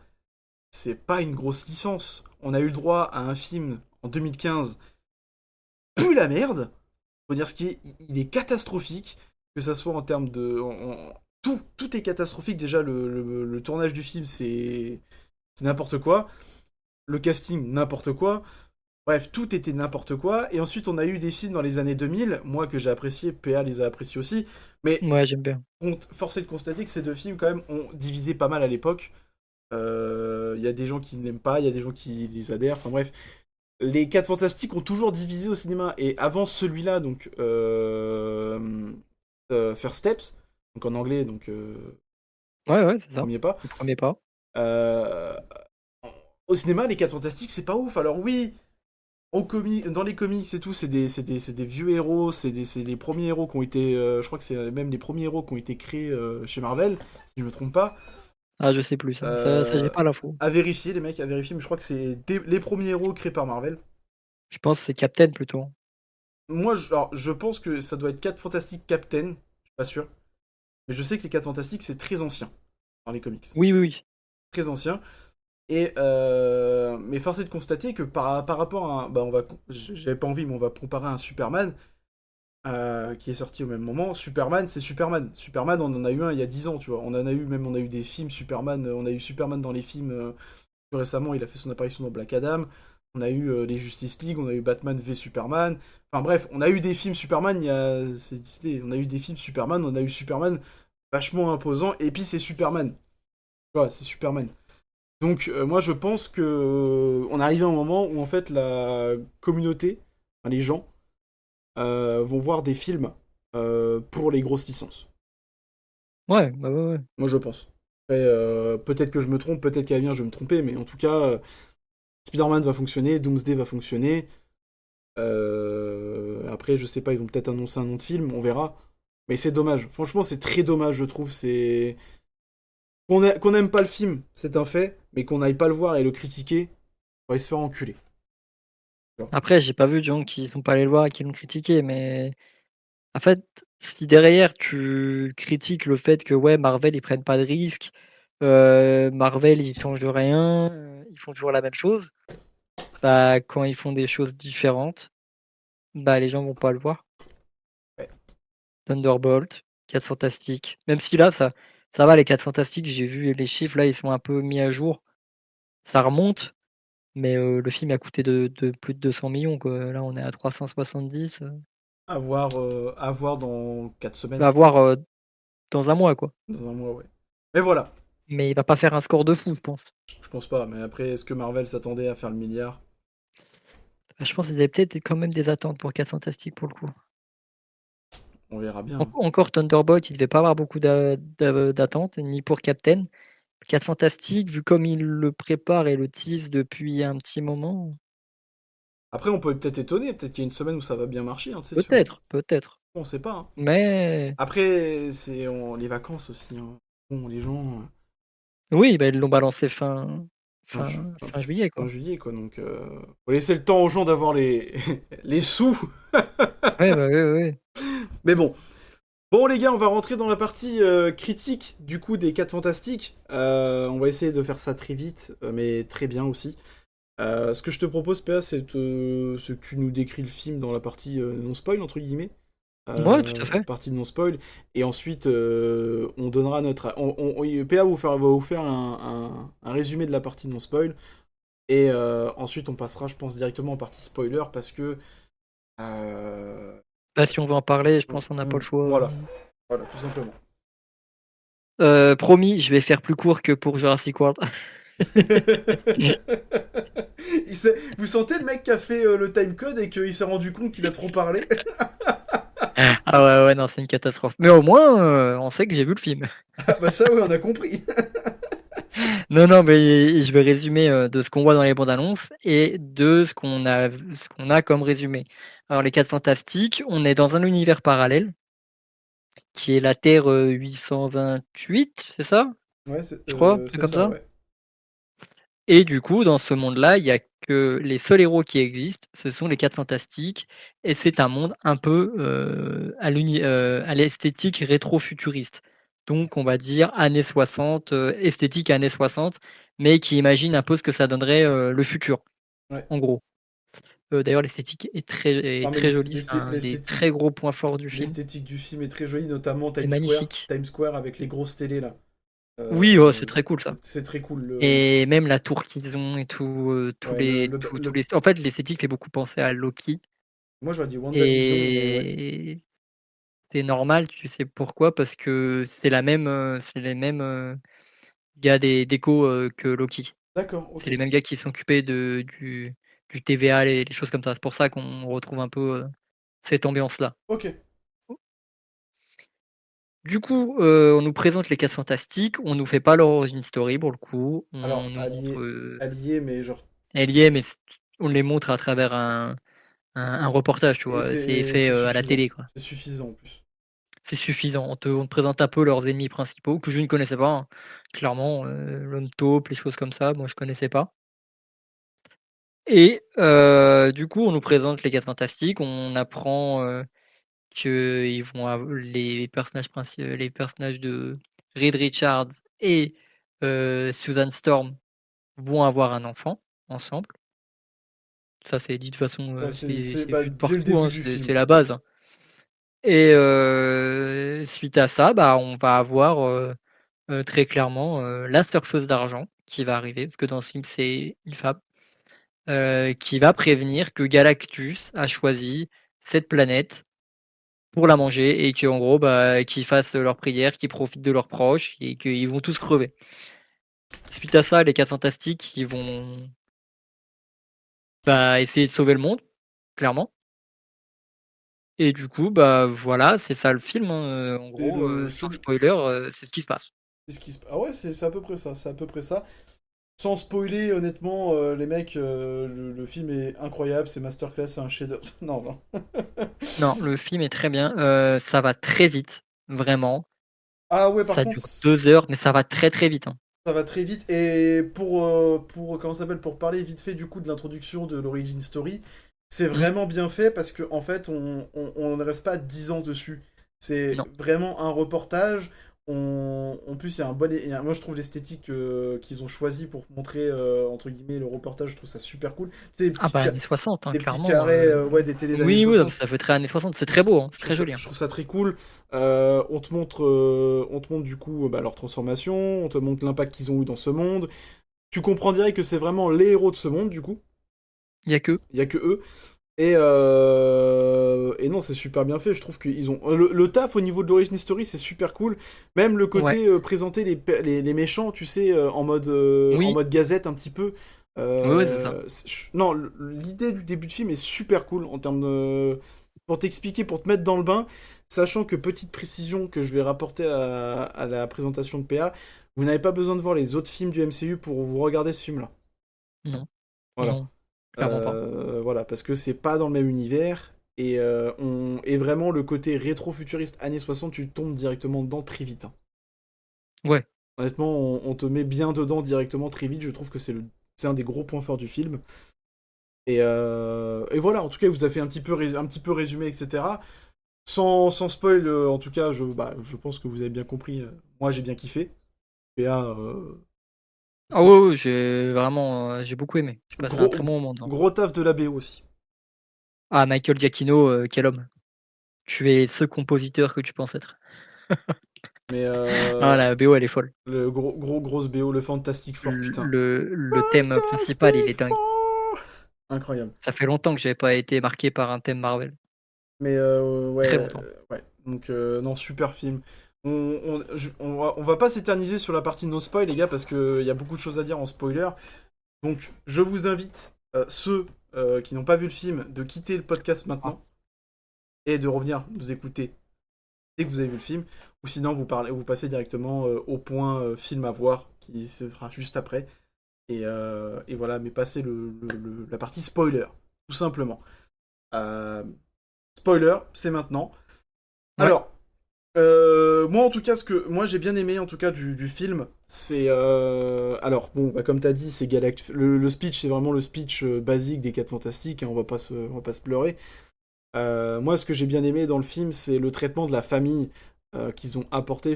c'est pas une grosse licence. On a eu le droit à un film en 2015, pue la merde. Faut dire ce qui est, il est catastrophique, que ça soit en termes de... tout est catastrophique, déjà, le tournage du film, c'est n'importe quoi. Le casting, n'importe quoi. Bref, tout était n'importe quoi. Et ensuite, on a eu des films dans les années 2000, moi que j'ai apprécié, PA les a appréciés aussi. Mais Ouais, j'aime bien. force est de constater que ces deux films, quand même, ont divisé pas mal à l'époque. Il y a des gens qui n'aiment pas, il y a des gens qui les adhèrent. Enfin bref, les 4 Fantastiques ont toujours divisé au cinéma. Et avant celui-là, donc First Steps, donc en anglais, donc Ouais, ouais, c'est ça. premier pas. Le premier pas. euh, Au cinéma, les 4 Fantastiques, c'est pas ouf. Alors oui, dans les comics et tout, c'est des vieux héros, c'est les premiers héros qui ont été, je crois que c'est même les premiers héros qui ont été créés chez Marvel, si je me trompe pas. Ah, je sais plus ça. Ça j'ai Euh, pas l'info. à vérifier, les mecs, à vérifier, mais je crois que c'est les premiers héros créés par Marvel. Je pense que c'est Captain plutôt. Moi, alors, je pense que ça doit être 4 Fantastiques Captain, je suis pas sûr. Mais je sais que les 4 Fantastiques, c'est très ancien dans les comics. Oui, oui, oui. Très ancien. Et mais force est de constater que par rapport à bah j'avais pas envie, mais on va comparer à un Superman qui est sorti au même moment. Superman, c'est Superman. Superman, on en a eu un il y a 10 ans, tu vois. On a eu des films Superman. On a eu Superman dans les films plus récemment. Il a fait son apparition dans Black Adam. On a eu les Justice League. On a eu Batman v Superman. Enfin bref, on a eu des films Superman. On a eu des films Superman. On a eu Superman vachement imposant. Et puis c'est Superman. Tu vois, c'est Superman. Donc moi je pense que on arrive à un moment où en fait la communauté, enfin, les gens, vont voir des films pour les grosses licences. Ouais, bah ouais, ouais. Moi je pense. Après, peut-être que je me trompe, peut-être qu'à l'avenir je vais me tromper, mais en tout cas, Spider-Man va fonctionner, Doomsday va fonctionner. Après je sais pas, ils vont peut-être annoncer un nom de film, on verra. Mais c'est dommage. Franchement c'est très dommage je trouve. C'est qu'on aime pas le film, c'est un fait, mais qu'on n'aille pas le voir et le critiquer, on va se faire enculer. Après, j'ai pas vu de gens qui sont pas allés le voir et qui l'ont critiqué, mais en fait, si derrière tu critiques le fait que ouais, Marvel ils prennent pas de risques, Marvel ils changent de rien, ils font toujours la même chose, bah quand ils font des choses différentes, bah les gens vont pas le voir. Ouais. Thunderbolt, 4 Fantastiques, même si là ça va les 4 Fantastiques, j'ai vu les chiffres là, ils sont un peu mis à jour, ça remonte, mais le film a coûté de plus de 200 millions quoi. Là on est à 370, À voir dans 4 semaines, va voir, dans un mois quoi. dans un mois, ouais. Mais voilà, Mais il va pas faire un score de fou, je pense. je pense pas. Mais après, est-ce que Marvel s'attendait à faire le milliard? Bah, je pense qu'ils avaient peut-être quand même des attentes pour 4 Fantastiques pour le coup. On verra bien, hein. Encore Thunderbolt, il devait pas avoir beaucoup d'attentes, ni pour Captain. 4 Fantastiques, vu comme il le prépare et le tease depuis un petit moment, Après, on peut peut-être étonner. Peut-être qu'il y a une semaine où ça va bien marcher, hein, tu sais, peut-être, peut-être. on sait pas, hein. Mais Après, les vacances aussi, hein. Bon, les gens. oui, bah, ils l'ont balancé Fin, ju- fin- fin juillet, fin quoi. juillet, quoi. Donc, faut laisser le temps aux gens d'avoir les, les sous. Ouais, bah, oui, oui, oui. Mais bon. Bon, les gars, on va rentrer dans la partie critique du coup des 4 Fantastiques. On va essayer de faire ça très vite, mais très bien aussi. Ce que je te propose, PA, c'est que tu nous décris le film dans la partie non-spoil, entre guillemets. Ouais, tout à fait. Partie non-spoil. Et ensuite, on donnera notre. PA va vous faire un résumé de la partie non-spoil. Et ensuite, on passera, je pense, directement en partie spoiler parce que. euh, Bah, si on veut en parler, je pense qu'on n'a pas le choix. voilà, voilà, tout simplement. Promis, je vais faire plus court que pour Jurassic World. Vous sentez le mec qui a fait le timecode et qu'il s'est rendu compte qu'il a trop parlé? Ah ouais, ouais, non, c'est une catastrophe. Mais au moins, on sait que j'ai vu le film. Ah bah ça, oui, on a compris. Non, non, mais je vais résumer de ce qu'on voit dans les bandes annonces et de ce qu'on a comme résumé. Alors, les 4 Fantastiques, on est dans un univers parallèle qui est la Terre 828, c'est ça? Ouais, Je crois, c'est c'est comme ça, ça? ouais. Et du coup, dans ce monde-là, il y a que les seuls héros qui existent, ce sont les 4 Fantastiques et c'est un monde un peu à l'esthétique rétro-futuriste. Donc, on va dire années 60, esthétique années 60, mais qui imagine un peu ce que ça donnerait le futur, Ouais. en gros. D'ailleurs, l'esthétique Non, est mais très jolie, c'est un des très gros points forts du film. l'esthétique du film est très jolie, notamment C'est Times Square. magnifique. Times Square avec les grosses télés, là. Oui, oh, Euh, c'est très cool ça. c'est très cool. Et même la tour qu'ils ont et tout, Ouais, tous les en fait, l'esthétique fait beaucoup penser à Loki moi, j'aurais dit WandaVision, mais ouais. et c'est normal, tu sais pourquoi? Parce que c'est la même, c'est les mêmes, gars des décos, que Loki. D'accord, C'est ok. les mêmes gars qui s'occupaient du TVA, les choses comme ça. C'est pour ça qu'on retrouve un peu, cette ambiance-là. Ok. Du coup, on nous présente les 4 Fantastiques, on nous fait pas leur origin story pour le coup, on Alors, nous montre, allié, mais genre. elle y est, mais on les montre à travers un reportage, tu Et vois? C'est fait, c'est à la suffisant. télé, quoi. C'est suffisant en plus. c'est suffisant. On te présente un peu leurs ennemis principaux que je ne connaissais pas, hein. Clairement, l'homme taupe, les choses comme ça, moi je connaissais pas et du coup, on nous présente les 4 Fantastiques, on apprend, qu'ils vont av les personnages de Reed Richards et Susan Storm vont avoir un enfant ensemble. Ça, c'est dit de façon, Ouais, c'est bah, vu de dès le partout, début hein, du c'est film. la base, hein et suite à ça, bah, on va avoir, très clairement, la surfeuse d'argent qui va arriver, parce que dans ce film, c'est une femme, qui va prévenir que Galactus a choisi cette planète pour la manger et qu'en gros, bah, qu'ils fassent leurs prières, qu'ils profitent de leurs proches et qu'ils vont tous crever. Suite à ça, les 4 Fantastiques, ils vont, bah, essayer de sauver le monde, clairement et du coup, bah, voilà, c'est ça le film, hein, en C'est gros, le, c'est sans le, spoiler, c'est ce qui se passe. c'est ce qui se... Ah ouais, c'est à peu près ça, c'est à peu près ça. Sans spoiler, honnêtement, les mecs, le film est incroyable, c'est masterclass, c'est un chef-d'œuvre. Non, non. Non, le film est très bien, ça va très vite, vraiment. Ah ouais, par Ça contre, dure 2 heures, mais ça va très, très vite, hein. ça va très vite. Et comment ça s'appelle, pour parler vite fait du coup de l'introduction de l'origin story, c'est Mmh, vraiment bien fait parce que en fait, on ne reste pas 10 ans dessus. C'est non. vraiment un reportage. En plus, il y a un bon. Moi, je trouve l'esthétique qu'ils ont choisi pour montrer, entre guillemets, le reportage, je trouve ça super cool. C'est Ah bah, années 60, hein, les petits clairement, carrés, ouais, des télés d'années oui, oui, non, mais 60. ça fait très années 60, c'est très beau, hein, c'est très joli, hein. Je trouve ça très cool. On te montre du coup bah, leur transformation, on te montre l'impact qu'ils ont eu dans ce monde. Tu comprends direct que c'est vraiment les héros de ce monde, du coup. Il y a que Il y a que eux. Et non, c'est super bien fait. Je trouve qu'ils ont. Le taf au niveau de l'origin story, c'est super cool. Même le ouais, côté présenter les méchants, tu sais, en oui, mode gazette un petit peu. ouais, ouais, c'est ça. Non, l'idée du début de film est super cool en termes de. Pour t'expliquer, pour te mettre dans le bain, sachant que petite précision que je vais rapporter à la présentation de PA, vous n'avez pas besoin de voir les autres films du MCU pour vous regarder ce film-là. Non, Voilà. non, clairement pas. Voilà, parce que c'est pas dans le même univers. Et vraiment, le côté rétro-futuriste années 60, tu tombes directement dedans très vite, hein. Ouais, Honnêtement, on te met bien dedans directement très vite. Je trouve que c'est un des gros points forts du film. Et voilà, en tout cas, vous avez fait un petit peu résumé, etc. Sans spoil, en tout cas, je pense que vous avez bien compris. Moi, j'ai bien kiffé. PA, ah ouais, ouais, j'ai vraiment, j'ai beaucoup aimé. J'ai passé un très gros, bon moment dedans. gros taf de la BO aussi. Ah, Michael Giacchino, quel homme. Tu es ce compositeur que tu penses être. Mais Ah, la BO, elle est folle. le grosse BO, le Fantastic Four, putain. Le thème principal, il Fantastic est dingue. Four. Incroyable. Ça fait longtemps que j'avais pas été marqué par un thème Marvel. Mais Très ouais, longtemps. ouais. Donc non, super film. On va pas s'éterniser sur la partie no spoil, les gars, parce qu'il y a beaucoup de choses à dire en spoiler. Donc je vous invite, ceux qui n'ont pas vu le film, de quitter le podcast Ah, maintenant et de revenir nous écouter dès que vous avez vu le film. Ou sinon, vous passez directement au point film à voir, qui se fera juste après. Et voilà, mais passez la partie spoiler, tout simplement. Euh, Spoiler, c'est maintenant. ouais, Alors, moi en tout cas, ce que moi j'ai bien aimé en tout cas du film, c'est alors bon, bah, comme t'as dit, c'est Le speech, c'est vraiment le speech basique des 4 Fantastiques, hein, on va pas se pleurer. Moi, ce que j'ai bien aimé dans le film, c'est le traitement de la famille qu'ils ont apporté.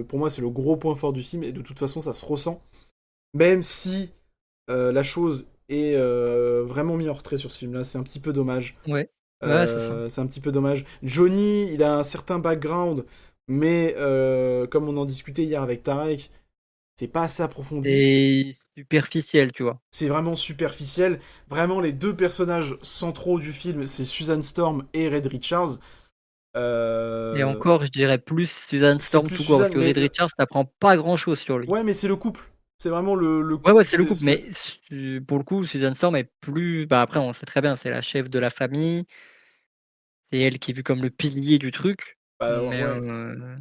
Pour moi, c'est le gros point fort du film, et de toute façon, ça se ressent. Même si la chose est vraiment mis en retrait sur ce film-là, c'est un petit peu dommage. ouais. Ouais, c'est ça. C'est un petit peu dommage. Johnny, il a un certain background, mais comme on en discutait hier avec Tarek, c'est pas assez approfondi. C'est superficiel, tu vois? C'est vraiment superficiel. Vraiment, les deux personnages centraux du film, c'est Susan Storm et Red Richards. Et Euh, encore, je dirais plus Susan c'est Storm plus tout court, parce Susan, que mais Reed Richards, t'apprends pas grand-chose sur lui. ouais, mais c'est le couple. C'est vraiment le Ouais, ouais, couple. c'est le couple, mais pour le coup, Susan Storm est plus bah, après, on sait très bien, c'est la chef de la famille, c'est elle qui est vue comme le pilier du truc, Bah, mais ouais.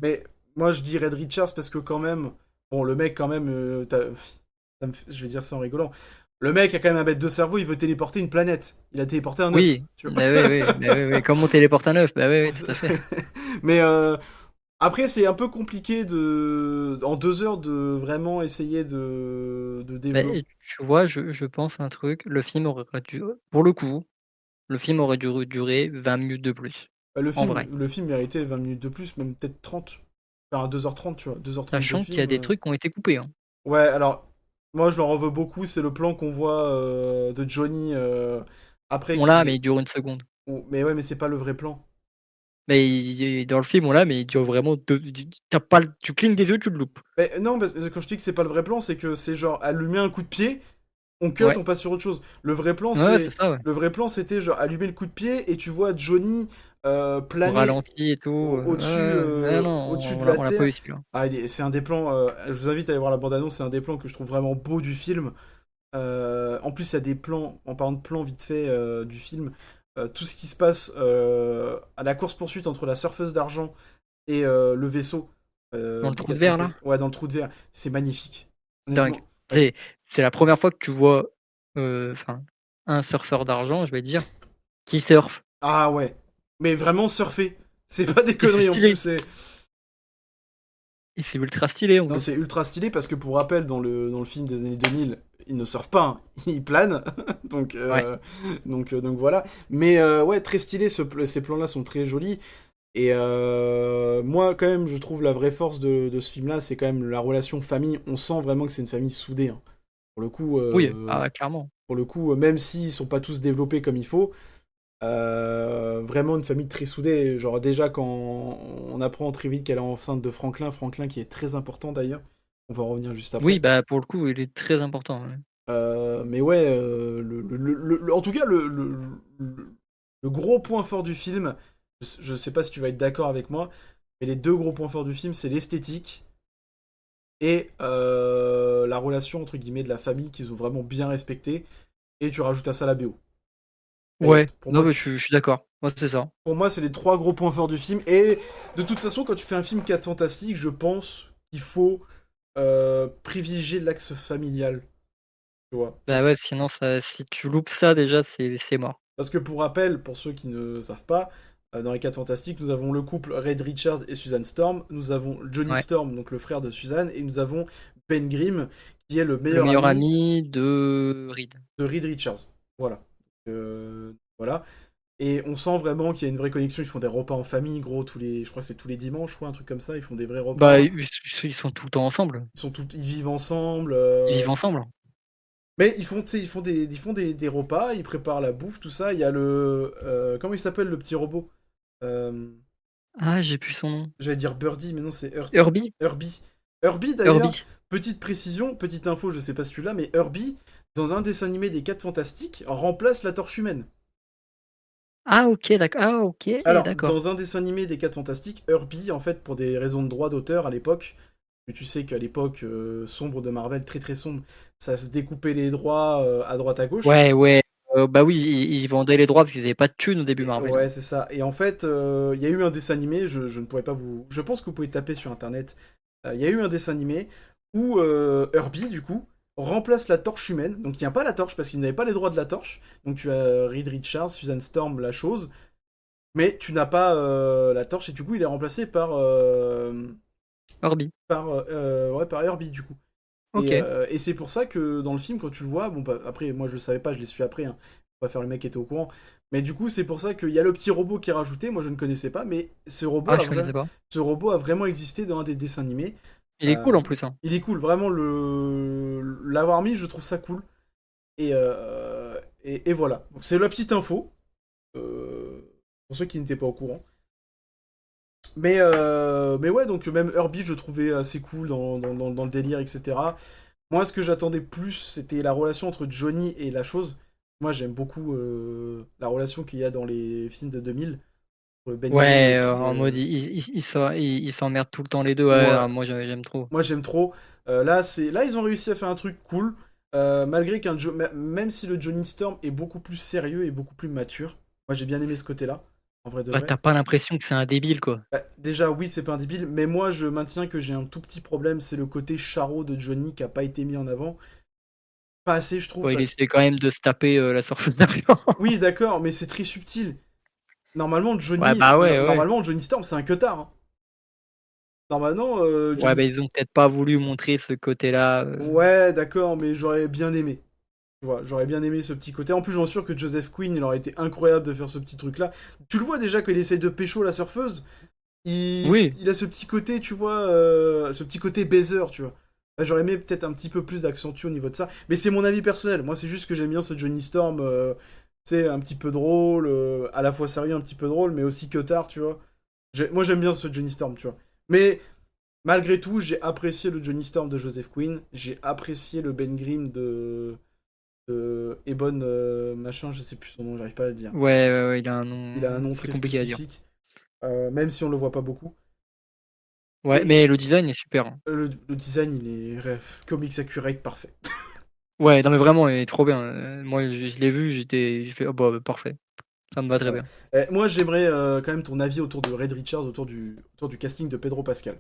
Mais moi, je dis Red Richards parce que quand même, bon, le mec quand même, je vais dire ça en rigolant. Le mec a quand même un bête de cerveau, il veut téléporter une planète. Il a téléporté un œuf, Oui, tu vois. bah oui, oui, bah oui, oui. Comme on téléporte un œuf, bah oui, oui, tout à fait. Mais après, c'est un peu compliqué en 2 heures de vraiment essayer de Bah, développer. tu vois, je pense à un truc, le film aurait dû pour le coup, le film aurait dû durer 20 minutes de plus, Bah, en vrai. le film méritait 20 minutes de plus, même peut-être 30. Enfin, 2h30, tu vois. 2h30 de Sachant qu'il y a film. des trucs qui ont été coupés, hein. Ouais, alors, moi, je leur en veux beaucoup. C'est le plan qu'on voit de Johnny après On l'a, qu'il mais est. il dure une seconde. Mais ouais, mais c'est pas le vrai plan. Mais dans le film, on l'a, mais il dure vraiment tu pas tu clignes des yeux, tu le loupes. Mais non, parce que quand je dis que c'est pas le vrai plan, c'est que c'est genre, elle lui met un coup de pied, on cut, Ouais. on passe sur autre chose. Ouais, c'est ça, ouais. Le vrai plan, c'était genre allumer le coup de pied et tu vois Johnny Au planer ralenti et tout, au-dessus ouais, ouais. Ah non, au-dessus de la on l'a pas Terre. eu celui-là. Ah, c'est un des plans. Je vous invite à aller voir la bande-annonce. C'est un des plans que je trouve vraiment beau du film. En plus, il y a des plans. En parlant de plans vite fait du film, tout ce qui se passe à la course-poursuite entre la surfeuse d'argent et le vaisseau Dans le des trou de 4 verre, là? fantastiques. Ouais, dans le trou de verre. C'est magnifique. Dingue. Honnêtement. C'est c'est la première fois que tu vois, enfin, un surfeur d'argent, je vais dire, qui surfe Ah ouais. Mais vraiment surfer. C'est pas des et c'est conneries en plus. stylé et c'est ultra stylé, en Non, plus. c'est ultra stylé parce que pour rappel, dans le film des années 2000, il ne surfe pas, hein. Il plane. donc, Ouais. donc voilà. Mais ouais, très stylé, ces plans-là sont très jolis. Et moi, quand même, je trouve la vraie force de ce film-là, c'est quand même la relation famille. On sent vraiment que c'est une famille soudée, hein. Pour le coup, Oui, ah, clairement. même s'ils sont pas tous développés comme il faut, vraiment une famille très soudée. Genre déjà quand on apprend très vite qu'elle est enceinte de Franklin, Franklin qui est très important d'ailleurs. On va en revenir juste Oui, après. bah, pour le coup, il est très important, ouais. Mais ouais, en tout cas, le gros point fort du film, je sais pas si tu vas être d'accord avec moi, mais les deux gros points forts du film, c'est l'esthétique et la relation entre guillemets de la famille qu'ils ont vraiment bien respectée. Et tu rajoutes à ça la BO. Et Ouais, pour non, moi, mais je suis d'accord. Moi, c'est ça. pour moi, c'est les trois gros points forts du film. Et de toute façon, quand tu fais un film 4 fantastique, je pense qu'il faut privilégier l'axe familial. Tu vois. Bah, ouais, sinon ça si tu loupes ça déjà, c'est mort. Parce que pour rappel, pour ceux qui ne savent pas, dans les 4 fantastiques, nous avons le couple Red Richards et Susan Storm. Nous avons Johnny Ouais. Storm, donc le frère de Susan. Et nous avons Ben Grimm, qui est le Le meilleur meilleur ami ami de Reed. de Reed Richards. Voilà. Voilà. Et on sent vraiment qu'il y a une vraie connexion. Ils font des repas en famille, gros, je crois que c'est tous les dimanches, ou un truc comme ça. Ils font des vrais Bah, repas. ils sont tout le temps ensemble. Ils vivent ensemble. Ils vivent ensemble. Mais ils font, tu sais, ils font des repas, ils préparent la bouffe, tout ça. Il y a comment il s'appelle le petit robot? Euh, Ah, j'ai plus son nom. J'allais dire Birdie, mais non, c'est Herbie? Herbie. Herbie, d'ailleurs, Herbie. petite précision, petite info, je sais pas si tu l'as, mais Herbie, dans un dessin animé des 4 Fantastiques, remplace la Torche Humaine. Ah, OK, Alors, d'accord. dans un dessin animé des 4 Fantastiques, Herbie, en fait, pour des raisons de droit d'auteur à l'époque, que tu sais qu'à l'époque sombre de Marvel, très très sombre, ça se découpait les droits à droite à gauche. Ouais, ouais, bah, oui, ils vendaient les droits parce qu'ils avaient pas de thunes au début Marvel, Ouais, hein. c'est ça. Et en fait, il y a eu un dessin animé, je ne pourrais pas vous. Je pense que vous pouvez taper sur internet. Il y a eu un dessin animé où Herbie, du coup, remplace la torche humaine. Donc il n'y a pas la torche parce qu'ils n'avaient pas les droits de la torche. Donc tu as Reed Richards, Susan Storm, la chose. Mais tu n'as pas la torche et du coup il est remplacé Herbie. ouais, par Herbie du coup. OK. Et c'est pour ça que dans le film, quand tu le vois, bon, bah, après, moi je le savais pas, je l'ai su après, hein. Faut pas faire le mec qui était au courant. Mais du coup, c'est pour ça qu'il y a le petit robot qui est rajouté, moi je ne connaissais pas, mais Ah, je connaissais pas. ce robot a vraiment existé dans un des dessins animés. Il est Euh, cool en plus, hein. il est cool, vraiment, l'avoir mis, je trouve ça cool. Et voilà. Donc, c'est la petite info, euh, pour ceux qui n'étaient pas au courant. Mais ouais, donc même Herbie, je le trouvais assez cool dans le délire, etc. Moi, ce que j'attendais plus, c'était la relation entre Johnny et la chose. Moi, j'aime beaucoup la relation qu'il y a dans les films de 2000. Ben Grimm et Ouais, puis... en mode ils s'emmerdent tout le temps les 2. Ouais, ouais, ah, moi j'aime trop. moi, j'aime trop. Là, ils ont réussi à faire un truc cool. Malgré même si le Johnny Storm est beaucoup plus sérieux et beaucoup plus mature. Moi, j'ai bien aimé ce côté-là, en vrai de Bah, vrai. tu pas l'impression que c'est un débile, quoi. Bah, déjà, oui, c'est pas un débile, mais moi, je maintiens que j'ai un tout petit problème, c'est le côté charreau de Johnny qui a pas été mis en avant. pas assez, je trouve. Ouais, il essaie quand même de se taper la surface d'argent. Oui, d'accord, mais c'est très subtil. Ouais, bah ouais, ouais. Normalement, Johnny Storm, c'est un queutard, hein. Normalement, Ouais, bah ils ont peut-être pas voulu montrer ce côté-là. Ouais, d'accord, mais j'aurais bien aimé. Tu vois, j'aurais bien aimé ce petit côté. En plus, j'en suis sûr que Joseph Quinn, il aurait été incroyable de faire ce petit truc-là. Tu le vois déjà qu'il essaye de pécho la surfeuse. Oui, Il a ce petit côté, tu vois, ce petit côté baiser, tu vois. Bah, j'aurais aimé peut-être un petit peu plus d'accentuer au niveau de ça. Mais c'est mon avis personnel. Moi, c'est juste que j'aime bien ce Johnny Storm, tu sais, un petit peu drôle, à la fois sérieux, un petit peu drôle, mais aussi que tard, tu vois. Moi, j'aime bien ce Johnny Storm, tu vois. Mais malgré tout, j'ai apprécié le Johnny Storm de Joseph Quinn. J'ai apprécié le Ben Grimm de Ebon machin, je sais plus son nom, j'arrive pas à le dire. ouais, ouais, ouais, il a un Il a un nom, nom c'est très compliqué à dire. spécifique, même si on le voit pas beaucoup. Ouais, Et mais le design est super, hein. le design, il est comics accurate, parfait. Ouais, non mais vraiment, il est trop bien. Moi, je l'ai vu, j'ai fait, oh bah parfait, ça me va très Ouais. bien. Moi, j'aimerais quand même ton avis autour de Red Richards, autour du casting de Pedro Pascal.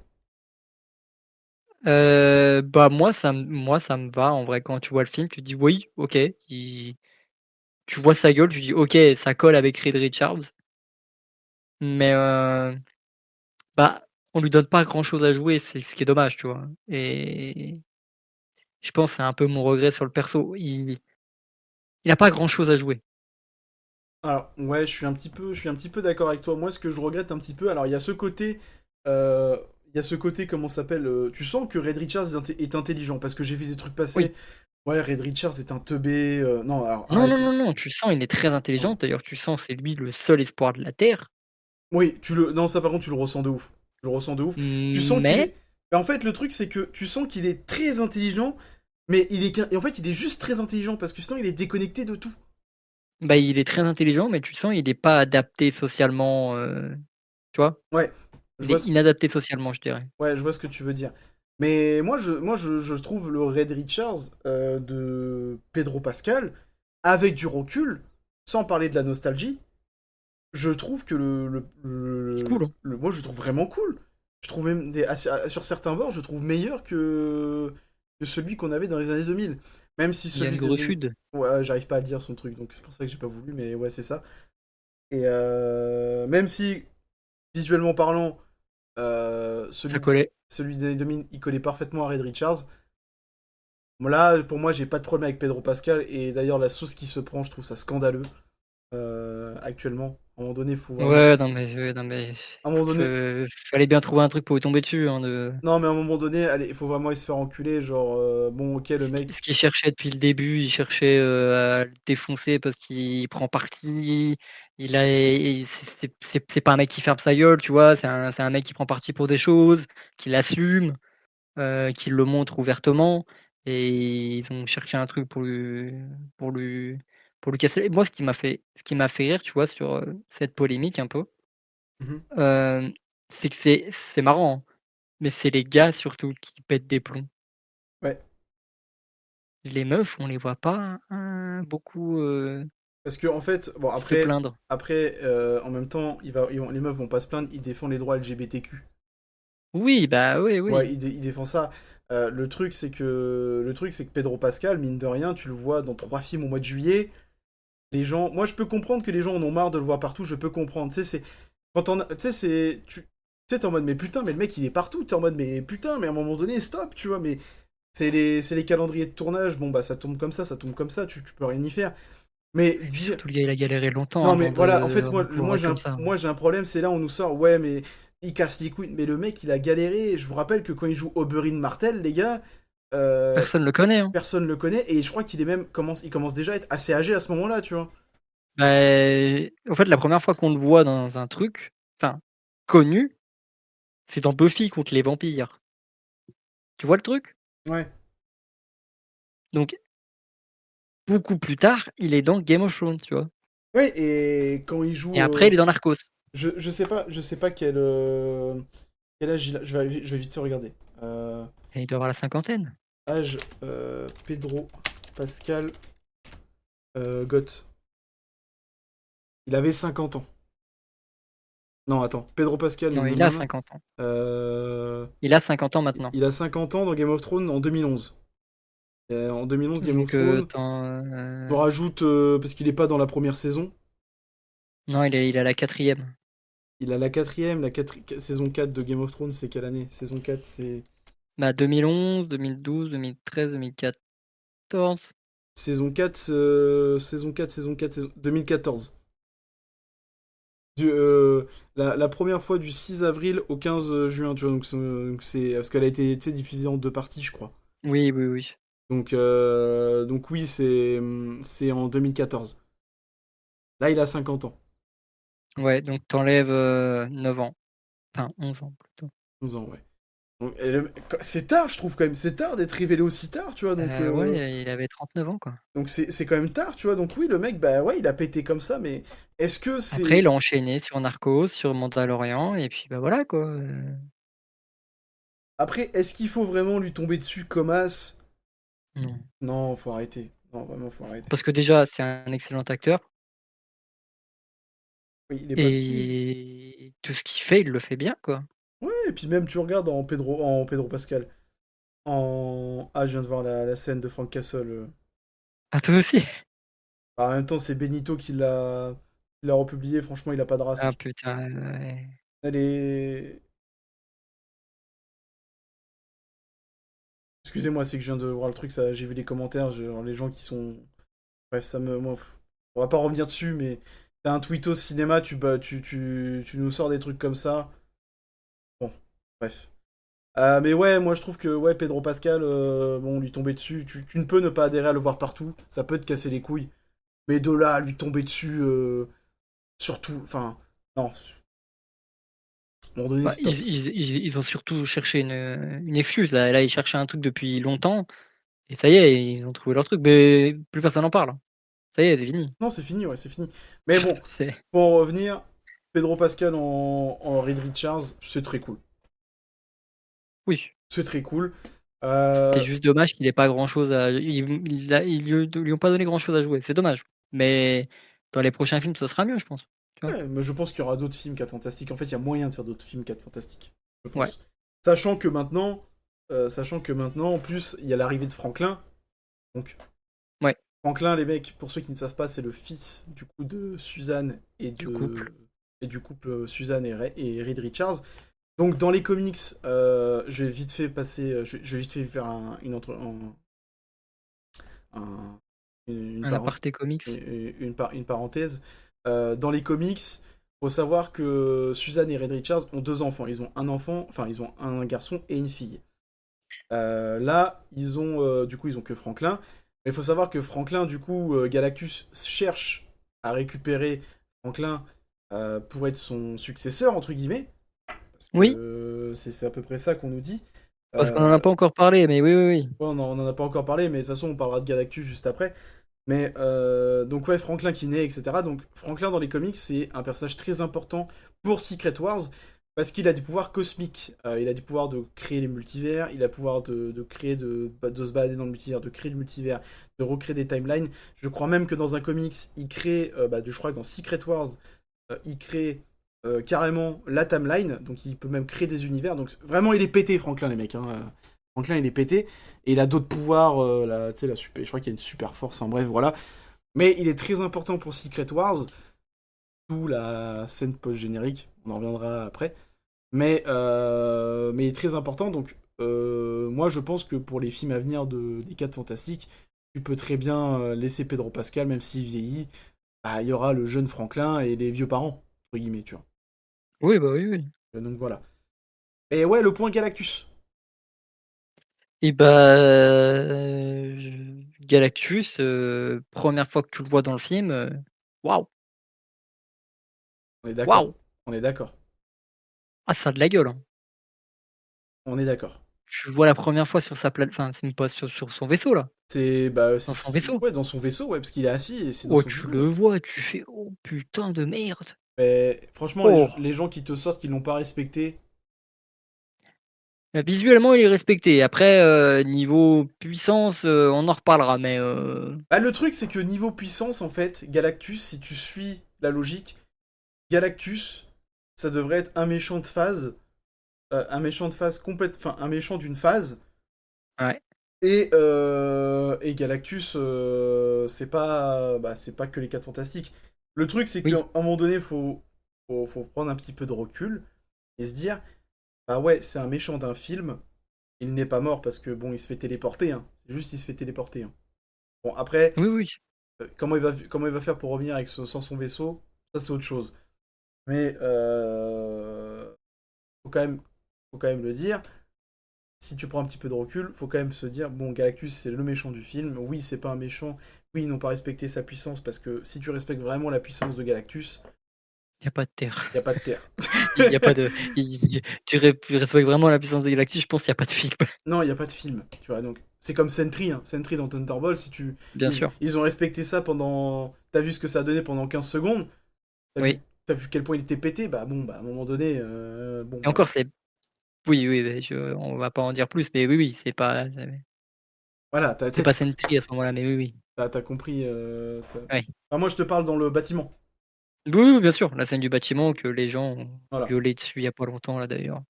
Bah moi ça me va en vrai quand tu vois le film, tu te dis oui, ok, tu vois sa gueule, tu dis ok, ça colle avec Reed Richards, mais bah on lui donne pas grand chose à jouer, c'est ce qui est dommage, tu vois. Et je pense que c'est un peu mon regret sur le perso, il a pas grand chose à jouer. Alors, ouais, je suis un petit peu d'accord avec toi. Moi, ce que je regrette un petit peu, alors, euh, il y a ce côté, comment ça s'appelle, tu sens que Red Richards est intelligent, parce que j'ai vu des trucs Oui. passer. Ouais, Red Richards est un teubé. Non, alors, Non, non, arrête. non, non, tu sens il est très Non. intelligent, d'ailleurs tu sens c'est lui le seul espoir de la Terre, Oui, non, ça par contre, tu le ressens de ouf. Tu le ressens de ouf. Tu sens qu'il mais est. Mais en fait, le truc, c'est que tu sens qu'il est très intelligent, mais et en fait, il est juste très intelligent, parce que sinon, il est déconnecté de tout. bah, il est très intelligent, mais tu sens il est pas adapté socialement, tu vois? Ouais, je Il vois est ce inadapté socialement, je dirais. Ouais, je vois ce que tu veux dire. Mais je trouve le Red Richards de Pedro Pascal, avec du recul, sans parler de la nostalgie, je trouve que C'est cool, hein. moi, je le trouve vraiment cool. Je trouve même, sur certains bords, je trouve meilleur que celui qu'on avait dans les années 2000. Même si Yann celui des années... Grosud. Ouais, j'arrive pas à dire son truc, donc c'est pour ça que j'ai pas voulu, mais ouais, c'est ça. Et même si, visuellement parlant, Ça collait. celui des 2000, il collait parfaitement à Red Richards. Bon, là, pour moi, j'ai pas de problème avec Pedro Pascal. Et d'ailleurs, la sauce qui se prend, je trouve ça scandaleux actuellement. À un moment donné, faut vraiment. Ouais, non mais À un moment donné. fallait bien trouver un truc pour lui tomber dessus, hein, de Non, mais à un moment donné, allez, il faut vraiment se faire enculer. Genre, bon, ok, le ce mec. qu'il cherchait depuis le début, il cherchait, à le défoncer parce qu'il prend parti, il a et c'est pas un mec qui ferme sa gueule, tu vois? C'est un mec qui prend parti pour des choses, qui l'assume, qui le montre ouvertement et ils ont cherché un truc pour lui pour lui casser et moi ce qui m'a fait rire, tu vois, sur, cette polémique un peu, Mhm. c'est que c'est marrant, hein, mais c'est les gars surtout qui pètent des plombs. Ouais. Les meufs, on les voit pas, beaucoup, Parce que, en fait, bon, se plaindre. en même temps, les meufs vont pas se plaindre, ils défendent les droits LGBTQ. Oui, bah, oui, Ouais, oui. il défend ça. Le truc, c'est que Pedro Pascal, mine de rien, tu le vois dans 3 films au mois de juillet. Les gens, moi, je peux comprendre que les gens en ont marre de le voir partout. Je peux comprendre. Tu sais, c'est tu sais, tu sais, t'es en mode mais putain, mais le mec il est partout. T'es en mode mais putain, mais à un moment donné, stop, tu vois. Mais c'est les calendriers de tournage. Bon bah ça tombe comme ça, ça tombe comme ça. Tu peux rien y faire. Mais Et puis dire surtout le gars, il a galéré longtemps non, mais avant voilà, en de fait, avant de pouvoir être comme ça. moi j'ai un problème, c'est là on nous sort, ouais, mais il casse les couilles. Mais le mec, il a galéré. Je vous rappelle que quand il joue Oberyn Martell, les gars, euh, Personne le connaît, hein. personne le connaît. Et je crois qu'il est même il commence déjà à être assez âgé à ce moment-là, tu vois. Bah, en fait, la première fois qu'on le voit dans un truc, enfin, connu, c'est dans Buffy contre les vampires. Tu vois le truc? Ouais. Donc beaucoup plus tard, il est dans Game of Thrones, tu vois? Ouais, et quand il Et joue. après, il est dans Narcos. Je sais pas quel âge il a. Je vais vite te regarder. Euh, Et il doit avoir la cinquantaine. âge Pedro Pascal Goth. Il avait 50 ans. Non, attends. Pedro Pascal, Non, non, non, il a non, non. 50 ans. Euh, Il a 50 ans maintenant. il a 50 ans dans Game of Thrones en 2011. En 2011, Game of Donc, Thrones. attends, Je rajoute, parce qu'il est pas dans la première saison. non, il est à la quatrième. Il a la quatrième, saison 4 de Game of Thrones, c'est quelle année? Saison 4, c'est... Bah, 2011, 2012, 2013, 2014. Saison 4, 2014. Du, la première fois du 6 avril au 15 juin, tu vois, donc c'est parce qu'elle a été, tu sais, diffusée en deux parties, je crois. Oui, oui, oui. Donc oui, c'est en 2014. Là, il a 50 ans. Ouais, donc t'enlèves 9 ans. Enfin, 11 ans plutôt. 11 ans, ouais. Donc, c'est tard, je trouve, quand même. C'est tard d'être révélé aussi tard, tu vois, Ouais, il avait 39 ans, quoi. donc c'est quand même tard, tu vois. Donc oui, le mec, bah ouais, il a pété comme ça, mais est-ce que Après, c'est... il a enchaîné sur Narcos, sur Mandalorian, et puis bah voilà, quoi. Après, est-ce qu'il faut vraiment lui tomber dessus comme as? Non. Non, faut arrêter. Non, vraiment, faut arrêter. Parce que déjà, c'est un excellent acteur, Oui, il est pas... et tout ce qu'il fait, il le fait bien, quoi. Ouais, et puis même, tu regardes en Pedro Pascal. Ah, je viens de voir la scène de Frank Castle. Ah, toi aussi? En même temps, c'est Benito qui l'a republié. Franchement, il a pas de race. Ah putain, ouais. Elle est... Excusez-moi, c'est que je viens de voir le truc, ça, j'ai vu les commentaires, les gens qui sont... Bref, moi, on va pas revenir dessus, mais t'as un tweetos cinéma, tu nous sors des trucs comme ça. Bon, bref. Mais ouais, moi je trouve que ouais, Pedro Pascal, bon, lui tomber dessus, tu ne peux ne pas adhérer à le voir partout, ça peut te casser les couilles. Mais de là, à lui tomber dessus, surtout, enfin, non, à un moment donné, Bah, stop. ils ont surtout cherché une excuse. Là, ils cherchaient un truc depuis longtemps, et ça y est, ils ont trouvé leur truc. Mais plus personne n'en parle. Ça y est, c'est fini. Non, c'est fini, ouais, c'est fini. Mais bon, C'est... pour en revenir, Pedro Pascal en Reed Richards, c'est très cool. Oui. C'est très cool. C'est Euh, juste dommage qu'il ait pas grand-chose à. Ils lui ont pas donné grand-chose à jouer. C'est dommage. Mais dans les prochains films, ce sera mieux, je pense. Tu vois? ouais, mais je pense qu'il y aura d'autres films 4 Fantastiques. En fait, il y a moyen de faire d'autres films 4 Fantastiques. Je Ouais. pense. Sachant que maintenant, en plus, il y a l'arrivée de Franklin. Donc, Ouais. Franklin, les mecs, pour ceux qui ne savent pas, c'est le fils du coup de Suzanne Du couple. et du couple Suzanne et Reed Richards. Donc dans les comics, je vais vite fait passer, je vais vite fait faire un- une, Un paren- aparté comics. une parenthèse. Dans les comics, faut savoir que Suzanne et Reed Richards ont deux enfants. Ils ont un enfant, enfin ils ont un garçon et une fille. Là, du coup, ils ont que Franklin. Mais il faut savoir que Franklin, du coup, Galactus cherche à récupérer Franklin pour être son successeur, entre guillemets. Parce que Oui. c'est à peu près ça qu'on nous dit. Parce qu'on Euh, en a pas encore parlé, mais oui, oui, oui. ouais, on en a pas encore parlé, mais de toute façon, on parlera de Galactus juste après. Mais donc, ouais, Franklin qui naît, etc. Donc, Franklin dans les comics, c'est un personnage très important pour Secret Wars parce qu'il a des pouvoirs cosmiques. Il a des pouvoirs de créer les multivers, il a le pouvoir de créer, de se balader dans le multivers, de créer le multivers, de recréer des timelines. Je crois même que dans un comics, il crée, je crois que dans Secret Wars, il crée carrément la timeline, donc il peut même créer des univers. Donc vraiment, il est pété, Franklin, les mecs. Hein. Franklin, il est pété. Et il a d'autres pouvoirs, tu sais, je crois qu'il y a une super force, en bref, voilà. Mais il est très important pour Secret Wars, d'où la scène post-générique, on en reviendra après. Mais il est très important, donc moi je pense que pour les films à venir des 4 Fantastiques, tu peux très bien laisser Pedro Pascal, même s'il vieillit, bah, il y aura le jeune Franklin et les vieux parents, entre guillemets, tu vois. Oui, bah oui, oui. Donc voilà. Et ouais, le point Galactus. Et bah, Galactus, première fois que tu le vois dans le film, waouh! On est d'accord. Waouh! On est d'accord. Ah, ça a de la gueule, hein. On est d'accord. Tu le vois la première fois sur sa plate enfin, c'est même pas sur son vaisseau, là, dans son vaisseau. Ouais, dans son vaisseau, ouais, parce qu'il est assis et c'est dans Oh, son tu vaisseau, le ouais. vois, tu fais: «Oh putain de merde!» Mais franchement, Oh! les gens qui te sortent, qui l'ont pas respecté. Visuellement, il est respecté. Après, niveau puissance, on en reparlera, mais Bah, le truc, c'est que niveau puissance, en fait, Galactus, si tu suis la logique, Galactus, ça devrait être un méchant de phase complète, enfin un méchant d'une phase ouais. Et Galactus, c'est pas que les 4 fantastiques. Le truc, c'est qu'à Oui, un moment donné, faut prendre un petit peu de recul et se dire, bah ouais, c'est un méchant d'un film, il n'est pas mort parce que bon, il se fait téléporter, hein. C'est juste il se fait téléporter, hein. Bon, après, oui, oui. comment il va faire pour revenir sans son vaisseau, ça c'est autre chose. Mais faut quand même, faut quand même le dire. Si tu prends un petit peu de recul, faut quand même se dire, bon, Galactus, c'est le méchant du film. Oui, c'est pas un méchant. Oui, ils n'ont pas respecté sa puissance, parce que si tu respectes vraiment la puissance de Galactus, Il y a pas de terre. il n'y a pas de Terre. Il y a pas de tu respectes vraiment la puissance des Galactus, je pense qu'il y a pas de film. Non, il n'y a pas de film. Tu vois, donc c'est comme Sentry, hein. Sentry dans Thunderbolt, si tu... Bien sûr, ils ont respecté ça pendant... T'as vu ce que ça a donné pendant 15 secondes. T'as vu, oui. t'as vu quel point il était pété. Bah bon, bah à un moment donné, bon, Et voilà. encore, c'est oui, oui, beh, on va pas en dire plus, mais oui, oui, Voilà, c'est pas Sentry à ce moment-là, mais oui, oui. t'as compris. Ouais. Enfin, moi, je te parle dans le bâtiment. Oui, oui, bien sûr, la scène du bâtiment que les gens ont Voilà. gueulé dessus il y a pas longtemps là d'ailleurs.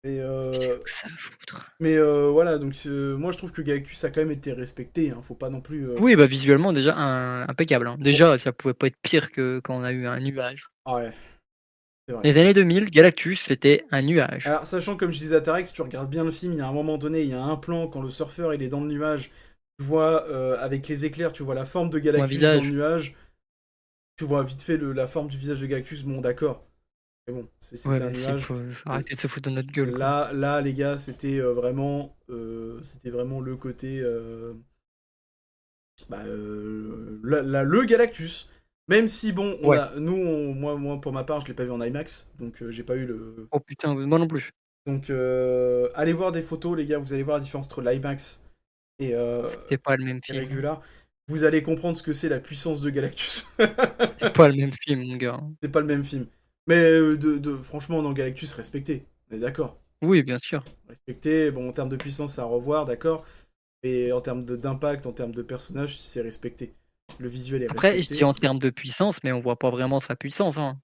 Et Qu'est-ce que ça à foutre? mais voilà, donc moi je trouve que Galactus a quand même été respecté, hein, faut pas non plus. Oui, bah, visuellement déjà impeccable, hein. Bon, Déjà, ça pouvait pas être pire que quand on a eu un nuage. ah ouais, c'est vrai. Les années 2000, Galactus, c'était un nuage. Alors, sachant, comme je disais à Tarek, si tu regardes bien le film, il y a un moment donné, il y a un plan quand le surfeur il est dans le nuage, tu vois, avec les éclairs, tu vois la forme de Ou un Galactus dans le visage. nuage, tu vois vite fait la forme du visage de Galactus, bon d'accord, mais bon, Ouais, c'était un mais c'est nuage. faut arrêter de se foutre de notre gueule, quoi. Là, les gars, c'était vraiment le côté, le Galactus. Même si, bon, Ouais. moi, pour ma part, je l'ai pas vu en IMAX, donc j'ai pas eu le. Oh putain, moi non plus. Donc, allez voir des photos, les gars, vous allez voir la différence entre l'IMAX et, C'est pas le même et film. Regular. Vous allez comprendre ce que c'est la puissance de Galactus. C'est pas le même film, mon gars. C'est pas le même film. Mais franchement, dans Galactus, respecté. On est d'accord. Oui, bien sûr. Respecté, bon, en termes de puissance, c'est à revoir, d'accord. Mais en termes d'impact, en termes de personnage, c'est respecté. Le visuel est Après, je dis respecté. en termes de puissance, mais on voit pas vraiment sa puissance, hein.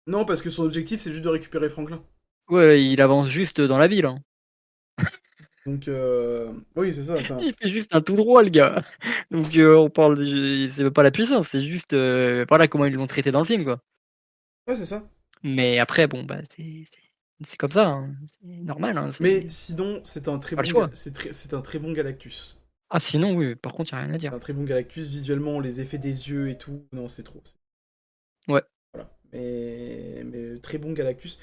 Non, parce que son objectif, c'est juste de récupérer Franklin. Ouais, il avance juste dans la ville, hein. Donc, oui, c'est ça, ça. Il fait juste un tout droit, le gars. Donc, on parle c'est même pas la puissance, c'est juste, voilà comment ils l'ont traité dans le film, quoi. Ouais, c'est ça. Mais après, bon, bah, c'est comme ça, hein. C'est normal, hein, Mais c'est sinon, c'est un très pas le bon, choix. c'est un très bon Galactus. Ah sinon, oui, par contre, y a rien à C'est dire. un très bon Galactus. Visuellement, les effets des yeux et tout, non, c'est trop. Ouais, Voilà. Mais très bon Galactus.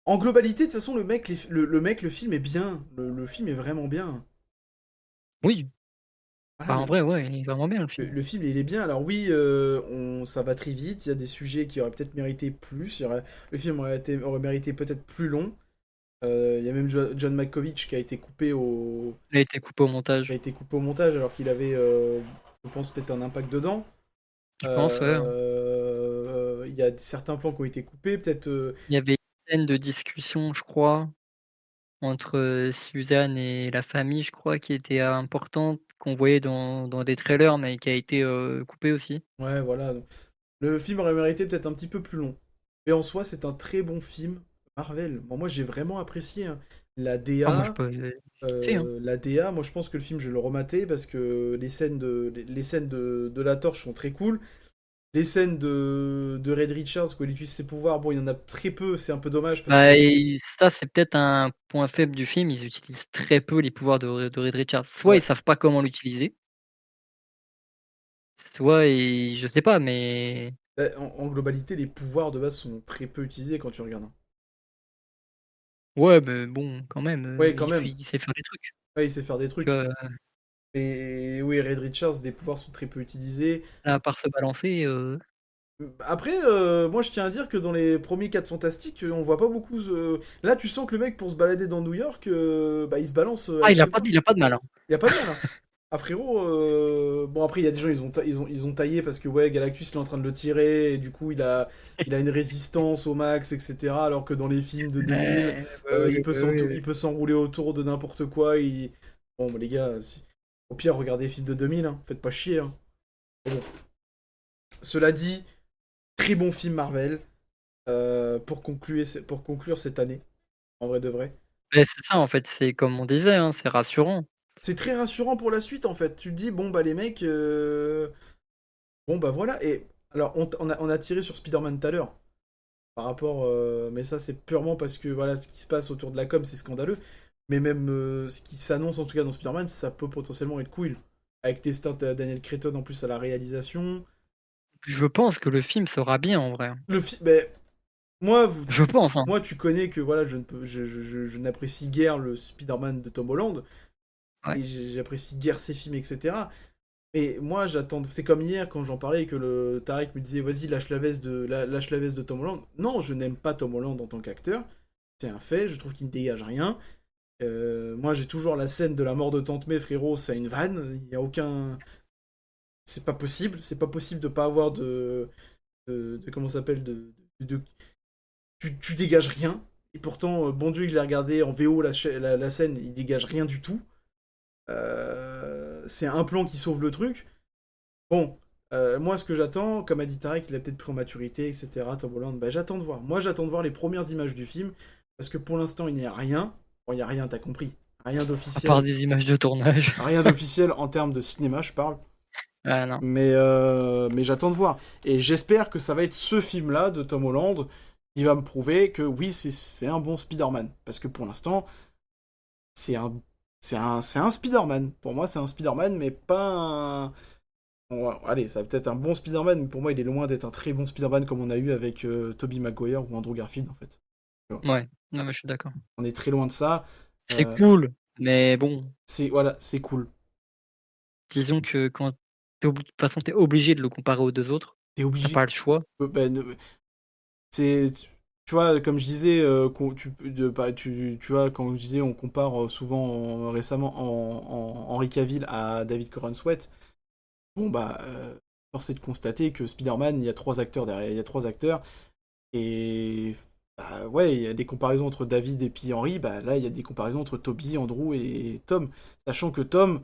En globalité, de toute façon, le film est bien. Le film est vraiment bien. oui. Voilà, Bah, en vrai, ouais, il est vraiment bien, le film. le film, il est bien. Alors oui, ça va très vite. Il y a des sujets qui auraient peut-être mérité plus. Le film aurait mérité peut-être plus long. Il y a même John Malkovich Il a été coupé au qui a montage. été coupé au montage alors qu'il avait, je pense, peut-être un impact dedans. Je pense, ouais, hein. Il y a certains plans qui ont été coupés. Peut-être. Il y avait une scène de discussion, je crois, entre, Suzanne et la famille, je crois, qui était importante, qu'on voyait dans des trailers, mais qui a été, coupée aussi. Ouais, voilà. Le film aurait mérité peut-être un petit peu plus long. Mais en soi, c'est un très bon film. Marvel. Bon, moi, j'ai vraiment apprécié, hein. La Ah moi je DA, peux j'ai kiffé, hein. moi, je pense que le film, je vais le remater parce que les scènes de la Torche sont très cool. Les scènes de Red Richards, quand il utilise ses pouvoirs, bon, il y en a très peu, c'est un peu dommage parce Bah que. et ça, c'est peut-être un point faible du film, ils utilisent très peu les pouvoirs de Reed Richards. Soit ils Ouais. savent pas comment l'utiliser, soit ils je sais pas, mais En globalité, les pouvoirs de base sont très peu utilisés quand tu regardes, hein. ouais, mais bon, quand même, Ouais, quand même. il sait faire des trucs, Ouais, il sait faire des tu trucs. vois? Mais oui, Red Richards, les pouvoirs sont très peu utilisés. Là, à part se balancer, Après, moi je tiens à dire que dans les premiers 4 fantastiques, on voit pas beaucoup. Là, tu sens que le mec, pour se balader dans New York, bah, il se balance ah avec ses bras. il a pas de mal, hein. Il y a pas de mal, hein. Ah frérot, bon après il y a des gens ils ont taillé parce que ouais Galactus il est en train de le tirer et du coup il a une résistance au max etc. Alors que dans les films de 2000 Bah oui, bah oui, il oui. peut s'enrouler autour de n'importe quoi. Bon bah, les gars, au pire regardez les films de 2000, hein. Faites pas chier, hein. Mais bon. Cela dit, très bon film Marvel pour conclure cette année en vrai de vrai. beh, c'est ça en fait, c'est comme on disait, hein, c'est rassurant. C'est très rassurant pour la suite en fait. Tu te dis, bon bah les mecs, bon bah voilà. Et alors on a tiré sur Spider-Man tout à l'heure, par rapport, mais ça c'est purement parce que voilà, ce qui se passe autour de la com c'est scandaleux. Mais même ce qui s'annonce en tout cas dans Spider-Man, ça peut potentiellement être cool. Avec Testin, t'as Daniel Cretton en plus à la réalisation. Je pense que le film sera bien en vrai. Le film, ben, moi, Je pense, hein. moi, tu connais que voilà, je n'apprécie guère le Spider-Man de Tom Holland, Ouais. et j'apprécie guère ses films, etc. Mais moi, j'attends. C'est comme hier quand j'en parlais et que le Tarek me disait, vas-y, lâche la veste de Tom Holland. Non, je n'aime pas Tom Holland en tant qu'acteur. C'est un fait. Je trouve qu'il ne dégage rien. Moi, j'ai toujours la scène de la mort de Tante May, frérot. C'est une vanne. Il y a aucun. C'est pas possible. C'est pas possible de pas avoir comment ça s'appelle de tu dégages rien. Et pourtant, bon Dieu, que je l'ai regardé en VO, la scène, il dégage rien du tout. C'est un plan qui sauve le truc. Bon, moi, ce que j'attends, comme a dit Tarek, il a peut-être pris en maturité, etc. Tom Holland, bah, j'attends de voir. Moi, j'attends de voir les premières images du film, parce que pour l'instant, il n'y a rien. Bon, il n'y a rien, t'as compris. Rien À part d'officiel. des images de tournage. Rien d'officiel en termes de cinéma, je parle. Ah non. Mais j'attends de voir. Et j'espère que ça va être ce film-là de Tom Holland qui va me prouver que oui, c'est un bon Spider-Man. Parce que pour l'instant, c'est un, c'est un Spider-Man. Pour moi, c'est un Spider-Man, mais pas un. Bon, allez, ça va peut-être un bon Spider-Man, mais pour moi, il est loin d'être un très bon Spider-Man comme on a eu avec Tobey Maguire ou Andrew Garfield, en fait. Tu vois. Ouais. Non, mais je suis d'accord. On est très loin de ça. C'est Euh, cool, mais bon, voilà, c'est cool. disons que quand de toute façon, t'es obligé de le comparer aux 2 autres. T'es T'as obligé. pas le choix. Ben, c'est tu vois comme je disais tu vois quand je disais on compare souvent récemment en Henry Cavill à David Corenswet. Bon bah force est de constater que Spider-Man il y a trois acteurs derrière, il y a trois acteurs et bah, ouais il y a des comparaisons entre David et puis Henry, bah là il y a des comparaisons entre Toby, Andrew et Tom, sachant que Tom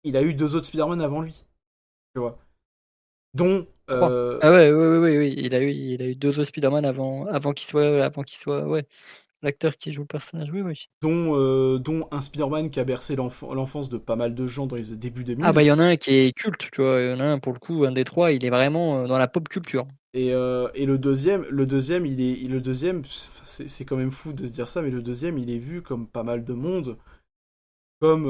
il a eu deux autres Spider-Man avant lui, tu vois, dont 3. Ah ouais, oui, il a eu 2 autres Spider-Man avant qu'il soit, ouais, l'acteur qui joue le personnage, oui, oui. dont un Spider-Man qui a bercé l'enfance de pas mal de gens dans les débuts Ah 2000. bah, il y en a un qui est culte, tu vois? Il y en a un pour le coup, un des 3, il est vraiment, dans la pop culture. Et le deuxième, le deuxième, c'est quand même fou de se dire ça, mais le deuxième, il est vu comme pas mal de monde, comme,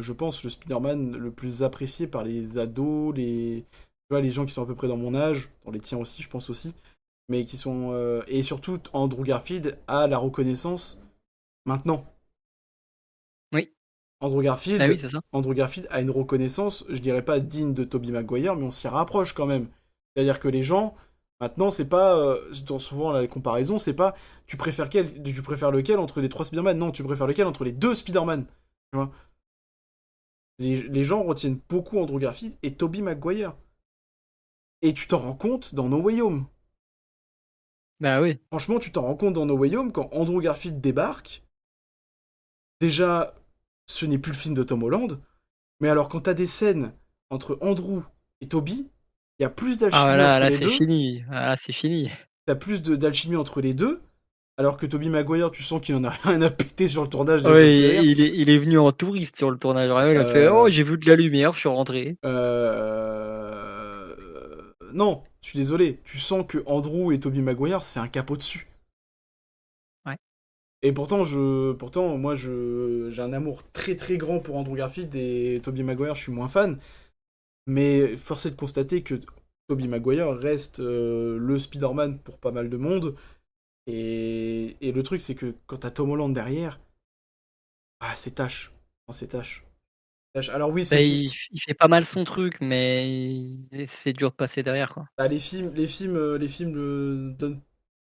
je pense, le Spider-Man le plus apprécié par les ados, tu vois, les gens qui sont à peu près dans mon âge, dans les tiens aussi, je pense aussi, mais qui sont, et surtout, Andrew Garfield a la reconnaissance maintenant. Oui, Andrew bah oui, Garfield, c'est ça. Andrew Garfield a une reconnaissance, je dirais pas digne de Tobey Maguire, mais on s'y rapproche quand même. C'est-à-dire que les gens, maintenant, c'est pas, souvent la comparaison, c'est pas tu préfères lequel entre les trois Spider-Man, non, tu préfères lequel entre les deux Spider-Man. Tu vois, les gens retiennent beaucoup Andrew Garfield et Tobey Maguire. Et tu t'en rends compte dans No Way Home. Bah oui. Franchement, tu t'en rends compte dans No Way Home quand Andrew Garfield débarque. Déjà, ce n'est plus le film de Tom Holland. Mais alors, quand t'as des scènes entre Andrew et Toby, il y a plus Ah d'alchimie là entre là, les c'est deux. fini. Ah là, c'est fini. T'as plus d'alchimie entre les deux. Alors que Toby Maguire, tu sens qu'il en a rien à péter sur le tournage, Ah déjà, ça me fait ouais, rire. il est venu en touriste sur le tournage. Vraiment, il a fait: «Oh, Euh, j'ai vu de la lumière, je suis rentré». Non, je suis désolé. Tu sens que Andrew et Toby Maguire, c'est un cap au-dessus. Ouais. Et pourtant, moi, j'ai un amour très très grand pour Andrew Garfield et Toby Maguire, je suis moins fan. Mais force est de constater que Tobey Maguire reste le Spider-Man pour pas mal de monde. Et le truc, c'est que quand t'as Tom Holland derrière, ah, c'est tâche. Non, c'est tâche. Alors oui, Bah, il fait pas mal son truc, mais c'est dur de passer derrière, quoi. bah, les films lui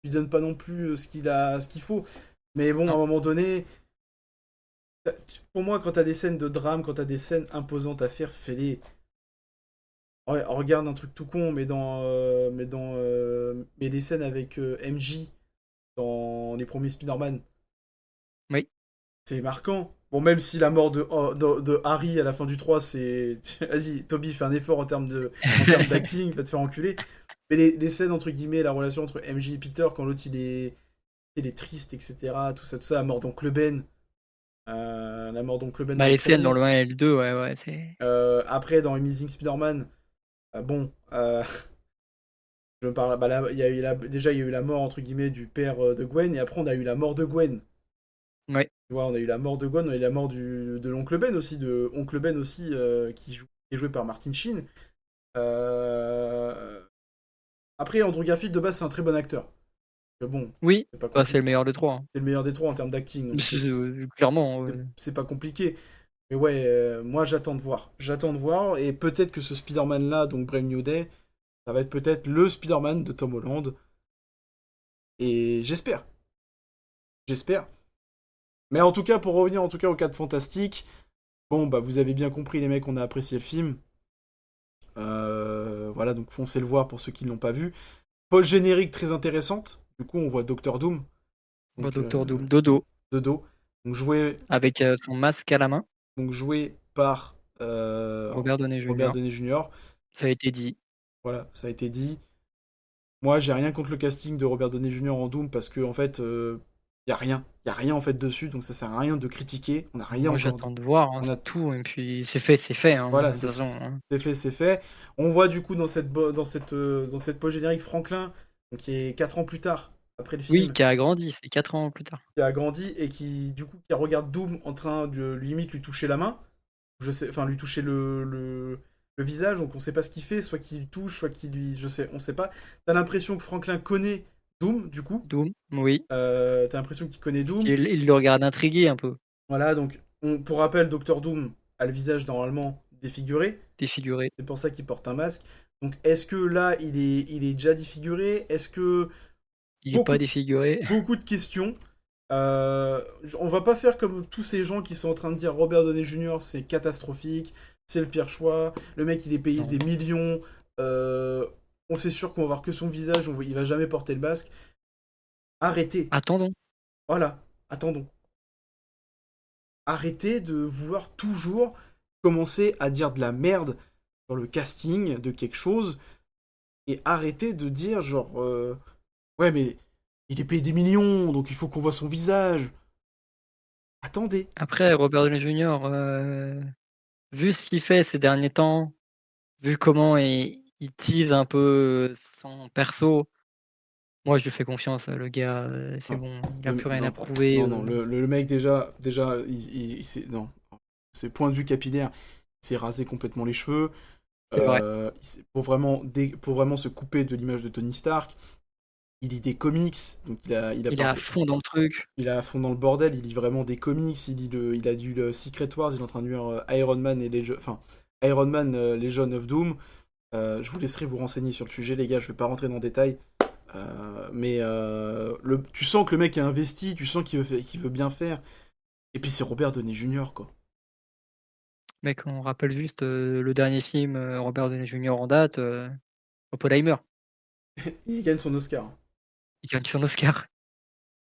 donnent pas non plus ce qu'il faut. Mais bon, à un Non. moment donné, pour moi, quand t'as des scènes de drame, quand t'as des scènes imposantes à faire, fais-les. Ouais, on regarde un truc tout con, mais les scènes avec MJ dans les premiers Spider-Man, Oui. c'est marquant. Bon, même si la mort de Harry à la fin du 3, c'est. Vas-y, Toby fait un effort en termes d'acting, il va te faire enculer. Mais les scènes, entre guillemets, la relation entre MJ et Peter, quand l'autre elle est triste, etc. Tout ça, la mort d'Oncle Ben. La mort d'Oncle Ben dans Bah, le les scènes dans premier. le 1 et le 2, ouais, c'est. Après, dans Amazing Spider-Man, bon, je me parle, bah là, il y a eu déjà, il y a eu la mort, entre guillemets, du père de Gwen, et après, on a eu la mort de Gwen. Ouais. Tu vois, on a eu la mort de Gwen, on a eu la mort de l'oncle Ben aussi, qui est joué par Martin Sheen. Euh, Après, Andrew Garfield, de base, c'est un très bon acteur. Mais bon, Oui, c'est pas bah, c'est compliqué. le meilleur des trois, hein. C'est le meilleur des trois en termes d'acting, donc Clairement, ouais. c'est pas compliqué. Mais ouais, moi j'attends de voir. J'attends de voir, et peut-être que ce Spider-Man-là, donc Brave New Day, ça va être peut-être le Spider-Man de Tom Holland. Et j'espère. J'espère. Mais en tout cas, pour revenir en tout cas au 4 Fantastiques, bon, bah vous avez bien compris les mecs, on a apprécié le film. Voilà, donc foncez le voir pour ceux qui ne l'ont pas vu. Post-générique très intéressante. Du coup, on voit Doctor Doom. On voit Donc, Doctor Doom, Dodo, de dos. Donc joué, avec son masque à la main, joué par Robert Downey Robert Jr. Downey Jr. Ça a été dit. Voilà, ça a été dit. Moi, j'ai rien contre le casting de Robert Downey Jr. en Doom parce que en fait, y a rien. Y a rien en fait dessus, donc ça sert à rien de critiquer. On n'a rien Moi, encore. j'attends de voir, hein, On a c'est tout, et puis c'est fait, hein, Voilà, de toute façon, hein. c'est fait, c'est fait. On voit du coup dans cette post-générique Franklin, donc qui est 4 ans plus tard, après le Oui, film, qui a grandi, c'est 4 ans plus tard. qui a grandi et qui du coup qui regarde Doom en train de limite lui toucher la main, enfin lui toucher le visage, donc on sait pas ce qu'il fait, soit qu'il lui touche, soit qu'il lui, on sait pas. T'as l'impression que Franklin connaît Doom, du coup. Doom, oui. T'as l'impression qu'il connaît Doom. Il le regarde intrigué un peu, Voilà, donc pour rappel, Docteur Doom a le visage normalement défiguré. défiguré. C'est pour ça qu'il porte un masque. Donc est-ce que là, il est déjà défiguré? Est-ce que... Il est Beaucoup, pas défiguré. beaucoup de questions. On va pas faire comme tous ces gens qui sont en train de dire Robert Downey Jr. c'est catastrophique, c'est le pire choix, le mec il est payé Non. des millions, on sait sûr qu'on va voir que son visage, il va jamais porter le masque. Arrêtez. Attendons. Voilà, attendons. Arrêtez de vouloir toujours commencer à dire de la merde sur le casting de quelque chose et arrêtez de dire genre ouais mais il est payé des millions donc il faut qu'on voit son visage. Attendez. Après, Robert Downey Jr., vu ce qu'il fait ces derniers temps, vu comment il tease un peu son perso, moi je lui fais confiance, le gars, c'est Non, bon, il a plus rien à non, prouver. non, le mec déjà non, c'est point de vue capillaire, il s'est rasé complètement les cheveux C'est vrai. pour vraiment se couper de l'image de Tony Stark. Il lit des comics, donc Il est à fond dans le truc. il est à fond dans le bordel, il lit vraiment des comics, il a lu le Secret Wars, il est en train de lire Iron Man Iron Man, Legion of Doom. Je vous laisserai vous renseigner sur le sujet, les gars, je vais pas rentrer dans le détail. Mais tu sens que le mec est investi, tu sens qu'il veut bien faire. Et puis c'est Robert Downey Jr., quoi. Mec, on rappelle juste, le dernier film, Robert Downey Jr. en date, Oppenheimer. Il gagne son Oscar. Il gagne son Oscar.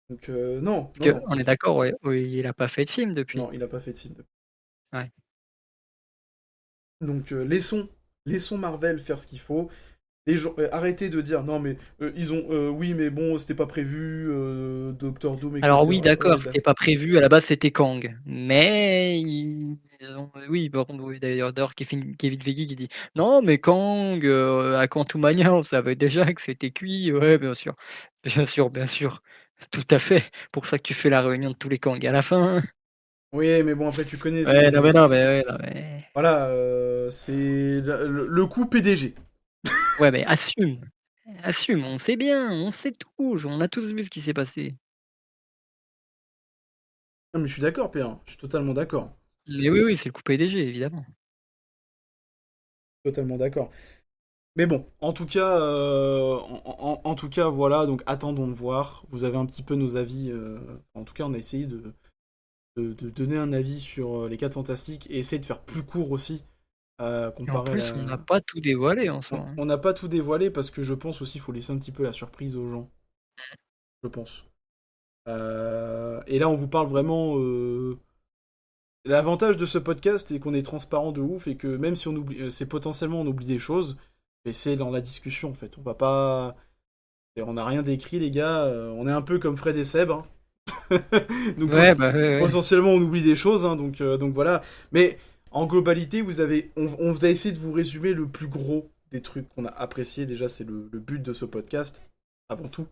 Donc non, non, Parce non. qu'on est d'accord, ouais, oui, il a pas fait de film depuis. Non, il a pas fait de film. Ouais. Donc laissons Marvel faire ce qu'il faut. Les gens, arrêtez de dire non mais oui mais bon c'était pas prévu Doctor Doom Alors oui, etc. d'accord, Ouais, c'était pas prévu, à la base c'était Kang. Mais oui, par contre, oui, d'ailleurs Kevin Feige qui dit: «Non, mais Kang, à Quantumania, on savait déjà que c'était cuit». Ouais, bien sûr. Bien sûr, bien sûr. Tout à fait. Pour ça que tu fais la réunion de tous les Kang à la fin. oui mais bon après tu connais Ouais, non, mais non, mais ouais, non, mais voilà c'est le coup PDG. ouais, mais assume, assume, on sait bien, on sait tout, on a tous vu ce qui s'est passé. Non mais je suis d'accord Pierre, je suis totalement d'accord. Mais oui, oui, c'est le coup PDG, évidemment. Totalement d'accord. Mais bon, en tout cas, voilà, donc attendons de voir. Vous avez un petit peu nos avis. En tout cas, on a essayé de donner un avis sur les 4 Fantastiques et essayer de faire plus court aussi, Et en comparé à plus, on n'a pas tout dévoilé en soi, hein. On n'a pas tout dévoilé parce que je pense aussi qu'il faut laisser un petit peu la surprise aux gens. Je pense. Et là, on vous parle vraiment. L'avantage de ce podcast est qu'on est transparent de ouf et que même si on oublie, c'est potentiellement on oublie des choses, mais c'est dans la discussion en fait. On va pas. Et on n'a rien d'écrit, les gars. On est un peu comme Fred et Seb. Hein. Donc Ouais, bah ouais, ouais. potentiellement, on oublie des choses. Hein, donc voilà. Mais en globalité, on vous a essayé de vous résumer le plus gros des trucs qu'on a appréciés. Déjà, c'est le but de ce podcast, avant tout.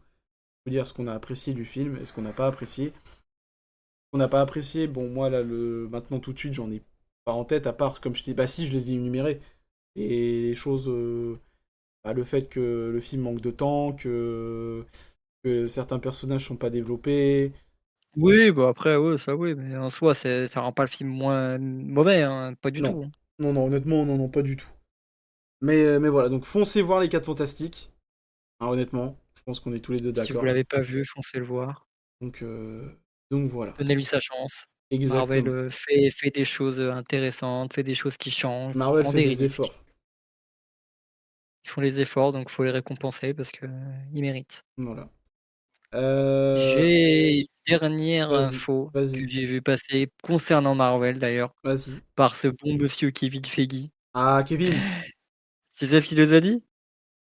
Vous dire ce qu'on a apprécié du film et ce qu'on n'a pas apprécié. On n'a pas apprécié, bon, moi, là, maintenant, tout de suite, j'en ai pas en tête, à part, comme je dis, bah si, je les ai énumérés. Et les choses, bah, le fait que le film manque de temps, que certains personnages sont pas développés. Oui, bah après, ouais, ça oui, mais en soi, ça rend pas le film moins mauvais, hein, pas du Non, tout, hein. non, non, honnêtement, non, non, pas du tout. Mais voilà, donc foncez voir les 4 Fantastiques. Hein, honnêtement, je pense qu'on est tous les deux Si vous d'accord. l'avez pas vu, foncez le voir. Donc, euh, donc voilà, Donnez-lui sa chance. Marvel, exactement. fait des choses, intéressantes, fait des choses qui changent, Marvel prend fait des des risques. efforts. Ils font les efforts, donc faut les récompenser parce que, ils méritent. Voilà. Euh, J'ai une dernière vas-y, info que vas-y, j'ai vu passer concernant Marvel d'ailleurs, vas-y. par ce bon monsieur Kevin Feige. Ah, Kevin, Tu sais ce qu'il nous a dit?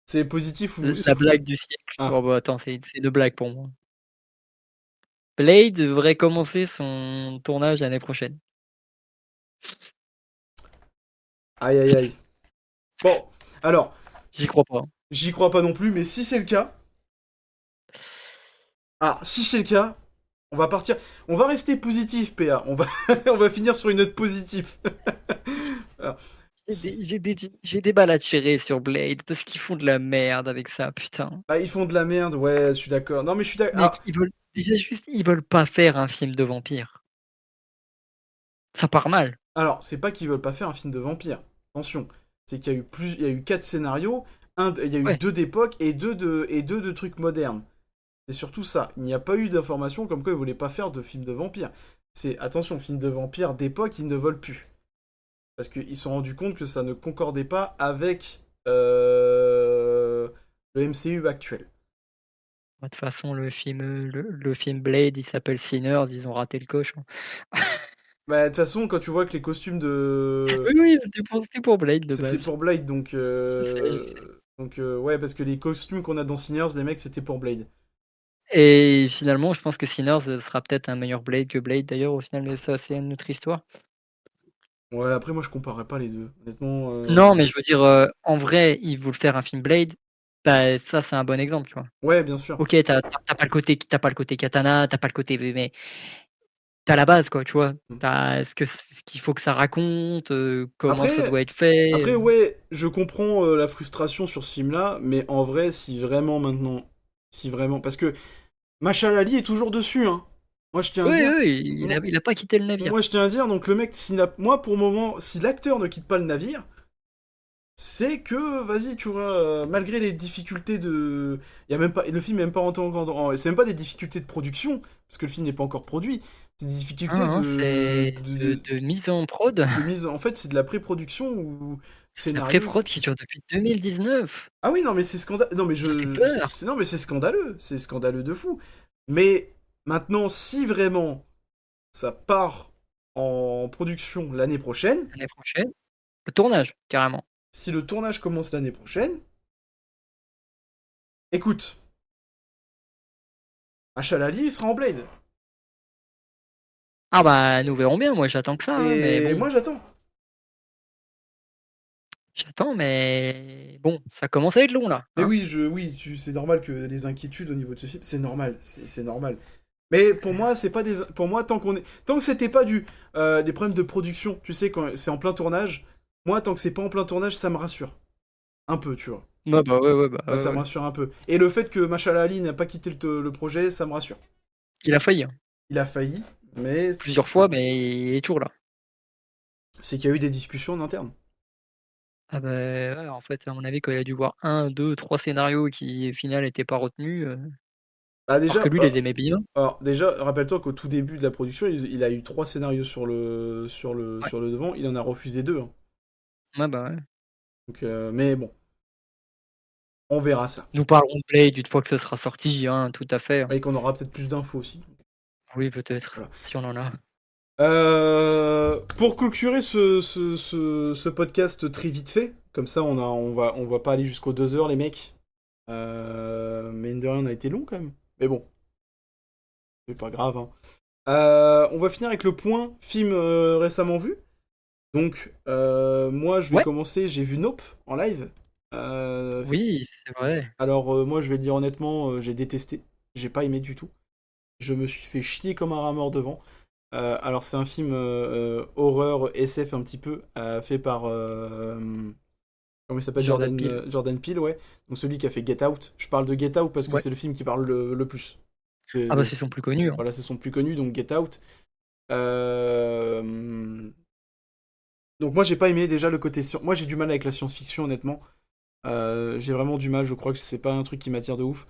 c'est positif ou c'est La faux? blague du siècle. Ah, Oh bah attends, c'est une blague pour moi. Blade devrait commencer son tournage l'année prochaine. aïe aïe aïe. Bon, alors, J'y crois pas. j'y crois pas non plus, mais si c'est le cas, si c'est le cas, on va partir, on va rester positif, PA. On va finir sur une note positive. Alors, J'ai des balles à tirer sur Blade parce qu'ils font de la merde avec ça, putain. ils font de la merde, ouais, je suis d'accord. Non, mais je suis d'accord. Mec, ils veulent pas faire un film de vampire. Ça part mal. Alors, c'est pas qu'ils veulent pas faire un film de vampire. Attention, c'est qu'il y a eu il y a eu 4 scénarios, il y a eu Ouais. 2 d'époque et deux de trucs modernes. C'est surtout ça. Il n'y a pas eu d'informations comme quoi ils voulaient pas faire de film de vampire. C'est, attention, film de vampire d'époque, ils ne veulent plus. Parce qu'ils se sont rendus compte que ça ne concordait pas avec le MCU actuel. De toute façon, le film Blade, il s'appelle Sinners, ils ont raté le coche, hein. Bah, de toute façon, quand tu vois que les costumes de... Oui, oui, c'était pour Blade de C'était base. pour Blade, donc... Je sais. ouais, parce que les costumes qu'on a dans Sinners, les mecs, c'était pour Blade. Et finalement, je pense que Sinners sera peut-être un meilleur Blade que Blade d'ailleurs au final, mais ça, c'est une autre histoire. Ouais, après, moi, je comparerais pas les deux. Honnêtement, Non, mais je veux dire, en vrai, ils veulent faire un film Blade, bah, ça, c'est un bon exemple, tu vois? ouais, bien sûr. OK, tu pas le côté katana, tu pas le côté mais tu la base, quoi, tu vois? Mm. Tu ce qu'il faut que ça raconte, comment ça Après, doit être fait, ouais, je comprends la frustration sur ce film-là, mais en vrai, si vraiment maintenant... Si vraiment... Parce que Machal Ali est toujours dessus, hein. Moi, je tiens à Oui, dire... oui, Moi, il a pas quitté le navire. moi, je tiens à dire, donc le mec, moi, pour le moment, si l'acteur ne quitte pas le navire, c'est que, vas-y, tu vois, malgré les difficultés de... Il y a même pas... Le film n'est même pas rentré c'est même pas des difficultés de production, parce que le film n'est pas encore produit. C'est des difficultés Hein, hein, c'est de mise en prod, de mise... En fait, c'est de la pré-production ou la scénario... pré-prod qui dure depuis 2019. Ah oui, non, mais c'est scandaleux. Non, mais Ça fait peur. Non, mais c'est scandaleux. C'est scandaleux de fou. Mais maintenant, si vraiment ça part en production l'année prochaine, L'année prochaine, le tournage, carrément. si le tournage commence l'année prochaine, écoute, Achalali, il sera en Blade. Ah bah, nous verrons bien, moi j'attends que ça, hein, mais Et bon, moi, j'attends. ça commence à être long là, Mais hein. oui, c'est normal que les inquiétudes au niveau de ce film, c'est normal, c'est normal. Mais pour moi, c'est pas des, pour moi, tant que c'était pas des problèmes de production, tu sais, quand c'est en plein tournage, moi, tant que c'est pas en plein tournage, ça me rassure. Un peu, tu vois. Ouais, bah, ouais, ouais, bah, Ouais, ouais, ça me ouais. rassure un peu. Et le fait que Mashallah Ali n'a pas quitté le projet, ça me rassure. Il a failli, hein, Il a failli, mais plusieurs fois, mais il est toujours là. c'est qu'il y a eu des discussions en interne. Ah bah, ouais, en fait, à mon avis, quand il a dû voir un, 2, 3 scénarios qui, au final, étaient pas retenus, Bah alors que déjà, lui les aimait bien. rappelle-toi qu'au tout début de la production, il a eu 3 scénarios Ouais, sur le devant, il en a refusé 2. Hein. ouais, bah, ouais. Donc, mais bon, on verra ça. Nous parlerons de Blade une fois que ce sera sorti, hein, tout à fait, hein. Et qu'on aura peut-être plus d'infos aussi. Oui, peut-être, Voilà. si on en a. Pour clôturer ce podcast très vite fait, comme ça on va pas aller jusqu'aux 2 heures les mecs. Mais mine de rien, on a été long quand même. Mais bon, c'est pas grave, hein. On va finir avec le point film récemment vu. Donc, moi, je vais Ouais, commencer. J'ai vu Nope en live. oui, c'est vrai. Alors, moi, je vais le dire honnêtement, j'ai détesté. J'ai pas aimé du tout. Je me suis fait chier comme un rat mort devant. Alors, c'est un film horreur SF un petit peu, fait par. Comment il s'appelle Jordan Peele. Jordan Peele, ouais. Donc, celui qui a fait Get Out. Je parle de Get Out parce que Ouais. c'est le film qui parle le plus. Ah bah c'est son plus connu, hein. Voilà, c'est son plus connu, donc Get Out. Euh, Donc moi j'ai pas aimé déjà le côté moi j'ai du mal avec la science-fiction honnêtement. J'ai vraiment du mal, je crois que c'est pas un truc qui m'attire de ouf.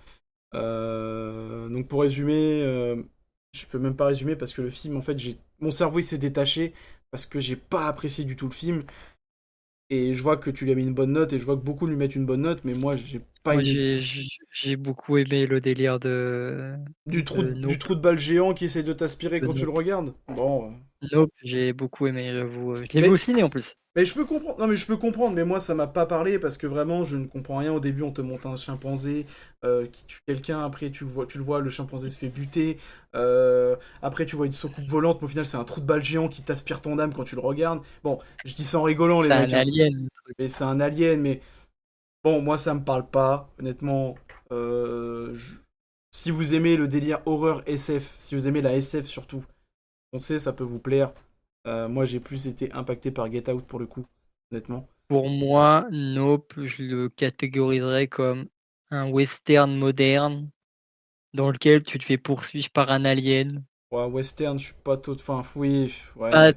Donc pour résumer, je peux même pas résumer parce que le film en fait mon cerveau il s'est détaché parce que j'ai pas apprécié du tout le film et je vois que tu lui as mis une bonne note et je vois que beaucoup lui mettent une bonne note mais moi j'ai pas Moi aimé j'ai beaucoup aimé le délire de du Nope. trou de balle géant qui essaie de t'aspirer De quand tu le Nope. regardes. Bon, Nope, j'ai beaucoup aimé, j'avoue. Je l'ai vu au mais ciné en plus. Mais je peux comprendre, non mais je peux comprendre, mais moi ça m'a pas parlé parce que vraiment je ne comprends rien. Au début on te monte un chimpanzé qui tue quelqu'un, après tu le vois, le chimpanzé se fait buter. Après tu vois une soucoupe volante, mais au final c'est un trou de balle géant qui t'aspire ton âme quand tu le regardes. Bon, je dis ça en rigolant les C'est mecs, un hein, alien, le truc. mais c'est un alien, mais bon moi ça me parle pas, honnêtement. Si vous aimez le délire horreur SF, si vous aimez la SF surtout, on sait ça peut vous plaire. Moi j'ai plus été impacté par Get Out pour le coup, honnêtement. Pour moi, Nope, je le catégoriserais comme un western moderne dans lequel tu te fais poursuivre par un alien. Ouais, western, je suis pas tout. Enfin, oui, Pas, ouais.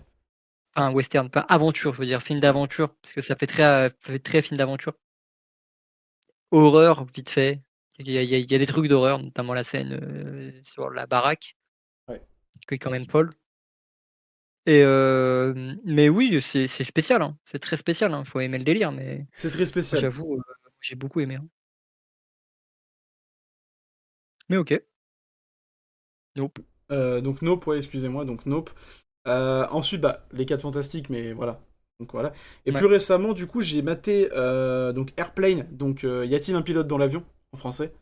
pas un western, pas aventure, je veux dire, film Ouais. d'aventure, parce que ça fait très film d'aventure. Horreur, vite fait. Il y a des trucs d'horreur, notamment la scène sur la baraque, Ouais. qui est quand même folle. Mais oui, c'est spécial, hein. C'est très spécial, hein. Faut aimer le délire, mais moi, C'est très spécial. j'avoue, j'ai beaucoup aimé, hein. Mais OK, Nope. Donc Nope, ouais, excusez-moi, donc Nope. Ensuite, bah, les 4 fantastiques, mais voilà. Donc voilà. Et plus Ouais. récemment, du coup, j'ai maté donc Airplane, donc Y a-t-il un pilote dans l'avion en français?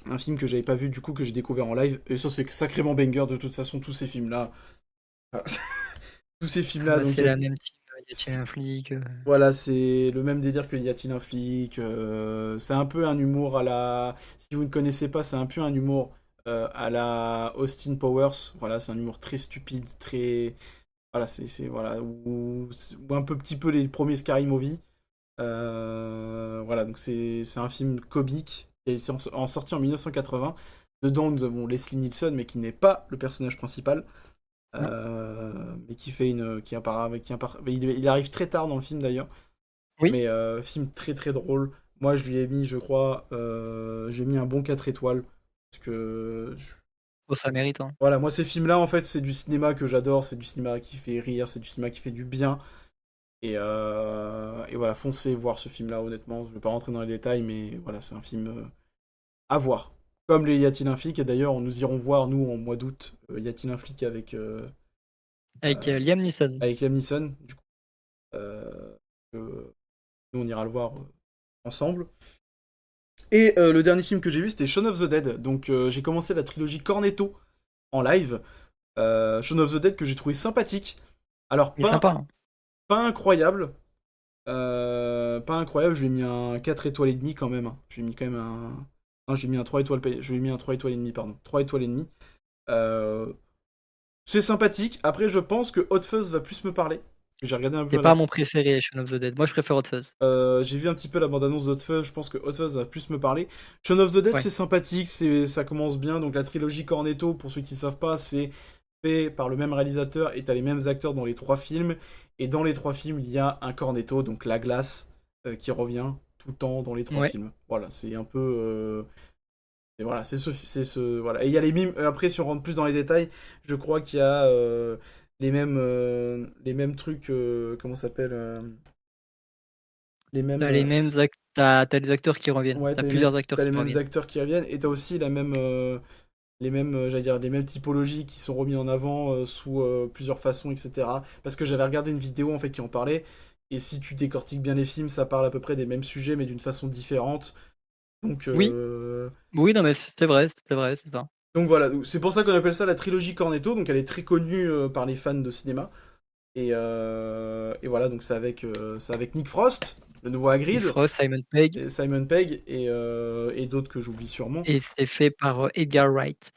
Un film que j'avais pas vu, du coup, que j'ai découvert en live. Et ça, c'est sacrément banger de toute façon, tous ces films-là. Tous ces Ah films-là, bah, donc c'est la même team, y a-t-il un flic? voilà, c'est le même délire que Y a-t-il un flic. C'est un peu un humour à la. Si vous ne connaissez pas, c'est un peu un humour à la Austin Powers. Voilà, c'est un humour très stupide, très. Voilà, voilà, ou un peu petit peu les premiers Scary Movie. Voilà, donc c'est un film comique qui est sorti en 1980. Dedans, nous avons Leslie Nielsen, mais qui n'est pas le personnage principal. Non? Mais qui fait il arrive très tard dans le film d'ailleurs. Oui? Mais film très très drôle. Moi, je lui ai mis, je crois, j'ai mis un bon 4 étoiles. Parce que, Oh, ça mérite, hein. voilà, moi, ces films-là, en fait, c'est du cinéma que j'adore. C'est du cinéma qui fait rire, c'est du cinéma qui fait du bien. Et voilà, foncez voir ce film-là, honnêtement. Je vais pas rentrer dans les détails, mais voilà, c'est un film à voir. Comme les Y a-t-il un flic? Et d'ailleurs, nous irons voir, nous, en mois d'août, Y a-t-il un flic Avec, euh, Liam Neeson. avec Liam Neeson, du coup. Nous, on ira le voir ensemble. Et le dernier film que j'ai vu, c'était Shaun of the Dead. Donc j'ai commencé la trilogie Cornetto en live. Shaun of the Dead que j'ai trouvé sympathique. Alors Il est sympa, hein. pas incroyable. Pas incroyable, je lui ai mis un 4 étoiles et demi quand même, hein. J'ai mis quand même un. Non, j'ai mis un 3 étoiles. Je lui ai mis un 3 étoiles et demi, pardon. 3 étoiles et demi. Euh, C'est sympathique. Après, je pense que Hot Fuzz va plus me parler. J'ai regardé un C'est peu pas là. mon préféré, Shaun of the Dead. Moi, je préfère Hot Fuzz. J'ai vu un petit peu la bande-annonce de Hot Fuzz, je pense que Hot Fuzz va plus me parler. Shaun of the Dead, Ouais. c'est sympathique, ça commence bien. Donc la trilogie Cornetto, pour ceux qui ne savent pas, c'est fait par le même réalisateur et t'as les mêmes acteurs dans les 3 films. Et dans les 3 films, il y a un Cornetto, donc la glace, qui revient tout le temps dans les trois Ouais. films. Voilà, c'est un peu... et voilà, voilà. Et il y a les mimes. Après, si on rentre plus dans les détails, je crois qu'il y a les mêmes trucs. Comment ça s'appelle les mêmes. T'as les mêmes act tu des acteurs qui reviennent. Ouais, T'as plusieurs acteurs t'as les qui mêmes reviennent. acteurs qui reviennent. Et t'as aussi les mêmes, j'allais dire, les mêmes typologies qui sont remis en avant sous plusieurs façons, etc. Parce que j'avais regardé une vidéo en fait qui en parlait. Et si tu décortiques bien les films, ça parle à peu près des mêmes sujets, mais d'une façon différente. Donc, Oui, oui, non, mais c'est vrai, c'est vrai, c'est ça. donc voilà, c'est pour ça qu'on appelle ça la trilogie Cornetto, donc elle est très connue par les fans de cinéma. Et voilà, donc c'est avec Nick Frost, le nouveau Nick Hagrid, Frost, Simon Pegg, et Simon Pegg, et d'autres que j'oublie sûrement. et c'est fait par Edgar Wright.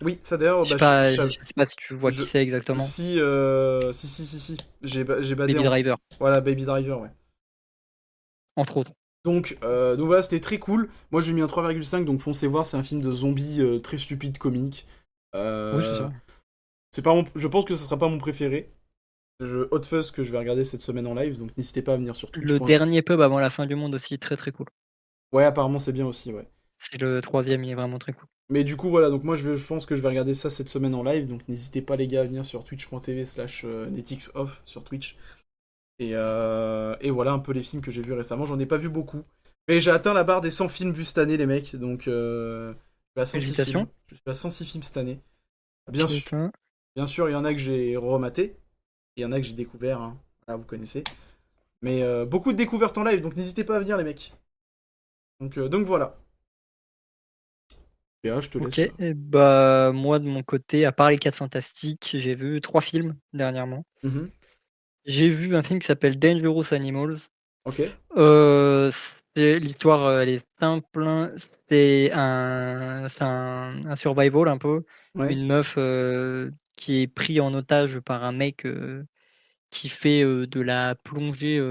Oui, ça d'ailleurs, Je sais bah, pas, je sais pas si tu vois je- qui c'est exactement. si, j'ai badé Baby en... Driver, Voilà, Baby Driver, ouais. entre autres. Donc voilà, c'était très cool. Moi, j'ai mis un 3,5, donc foncez voir, c'est un film de zombies très stupide, comique. Oui, c'est Euh, ça. c'est pas je pense que ce sera pas mon préféré. Hot Fuzz que je vais regarder cette semaine en live, donc n'hésitez pas à venir sur Twitch. Le dernier pub avant la fin du monde aussi, très très cool. Ouais, apparemment c'est bien aussi, ouais. C'est le troisième, il est vraiment très cool. Mais du coup, voilà, donc moi je pense que je vais regarder ça cette semaine en live, donc n'hésitez pas les gars à venir sur twitch.tv/netixoff sur Twitch. Et voilà un peu les films que j'ai vus récemment. J'en ai pas vu beaucoup. Mais j'ai atteint la barre des 100 films vus cette année, les mecs, donc je suis à 106 films. Félicitations. Je suis à 106 films cette année. Bien sûr, Putain. bien sûr, il y en a que j'ai rematé, il y en a que j'ai découvert, hein. Là, vous connaissez. Mais beaucoup de découvertes en live, donc n'hésitez pas à venir, les mecs. Donc voilà. Et là, je te Ok, laisse. et bah moi de mon côté, à part les 4 Fantastiques, j'ai vu 3 films dernièrement. Mhm. J'ai vu un film qui s'appelle Dangerous Animals. Ok. L'histoire, elle est simple, hein. C'est un survival un peu. Ouais. Une meuf, qui est prise en otage par un mec, qui fait, de la plongée,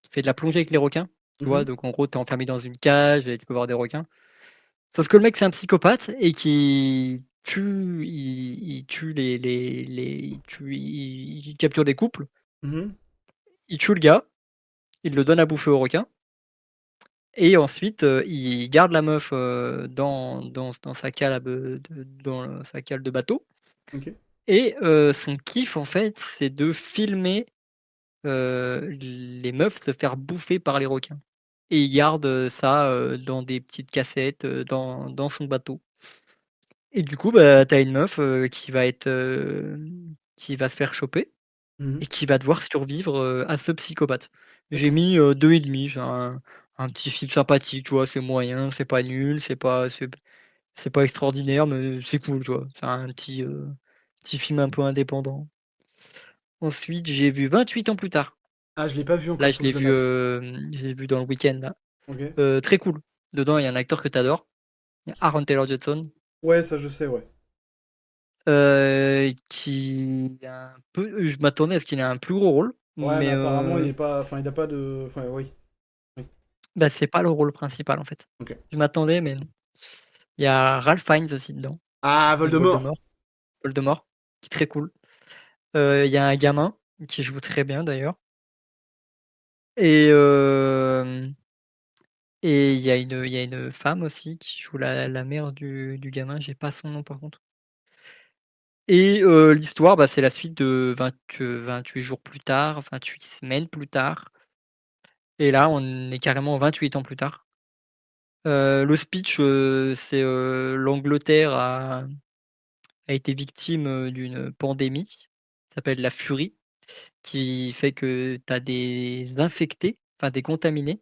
qui fait de la plongée avec les requins, tu vois? Mhm. Donc en gros, tu es enfermé dans une cage et tu peux voir des requins. Sauf que le mec, c'est un psychopathe et qui tue il tue il capture des couples, Mhm. il tue le gars, il le donne à bouffer aux requins. Et ensuite, il garde la meuf, dans sa cale dans sa cale de bateau Ok. et son kiff, en fait, c'est de filmer, les meufs se faire bouffer par les requins et il garde, ça, dans des petites cassettes, dans son bateau et du coup, bah, tu as une meuf, qui va se faire choper Mhm. et qui va devoir survivre, à ce psychopathe. J'ai D'accord. mis, 2,5, c'est un petit film sympathique, tu vois? C'est moyen, c'est pas nul, c'est pas extraordinaire, mais c'est cool, tu vois? C'est un petit film un peu indépendant. Ensuite, j'ai vu 28 ans plus tard. Ah, je l'ai pas vu Là, encore, je faut que l'ai je le vu, mate. je l'ai vu dans le week-end là. Ok. Très cool. Dedans, il y a un acteur que tu adores, il y a Aaron Taylor-Johnson, Ouais, ça je sais, ouais. qui a un peu je m'attendais à ce qu'il ait un plus gros rôle, Ouais, mais mais apparemment, il est pas. Enfin, il a pas de. Enfin, oui. Oui. bah, c'est pas le rôle principal, en fait. Ok. Je m'attendais, mais non. Il y a Ralph Fiennes aussi dedans, Ah, avec Voldemort! Voldemort, qui est très cool. Il y a un gamin qui joue très bien d'ailleurs et hem et il y a une femme aussi qui joue la mère du gamin, j'ai pas son nom par contre et l'histoire, bah, c'est la suite de 28 jours plus tard, 28 semaines plus tard et là, on est carrément 28 ans plus tard. Le speech, c'est, l'Angleterre a été victime, d'une pandémie, qui s'appelle la Furie, qui fait que tu as des infectés, enfin des contaminés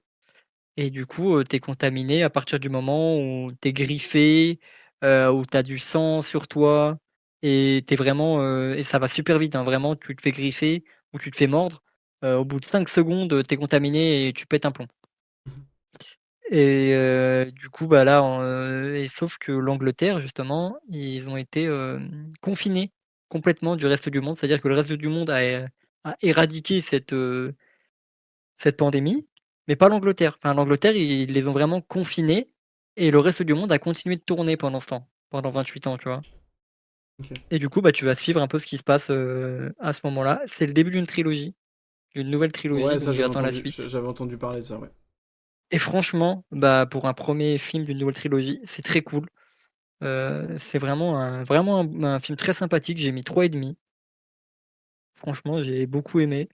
et du coup, tu es contaminé à partir du moment où tu es griffé, où tu as du sang sur toi et tu es vraiment, et ça va super vite, hein, vraiment, tu te fais griffer ou tu te fais mordre, au bout de 5 secondes, tu es contaminé et tu pètes un plomb. Et du coup, bah, là, et sauf que l'Angleterre, justement, ils ont été, confinés complètement du reste du monde. C'est-à-dire que le reste du monde a éradiqué cette pandémie, mais pas l'Angleterre. Enfin, l'Angleterre, ils les ont vraiment confinés et le reste du monde a continué de tourner pendant ce temps, pendant 28 ans, tu vois? Ok. Et du coup, bah, tu vas suivre un peu ce qui se passe, à ce moment-là. C'est le début d'une nouvelle trilogie, Ouais, ça donc j'attends la suite. j'avais entendu parler de ça, ouais. Et franchement, bah, pour un premier film d'une nouvelle trilogie, c'est très cool. C'est vraiment un film très sympathique, j'ai mis 3,5. Franchement, j'ai beaucoup aimé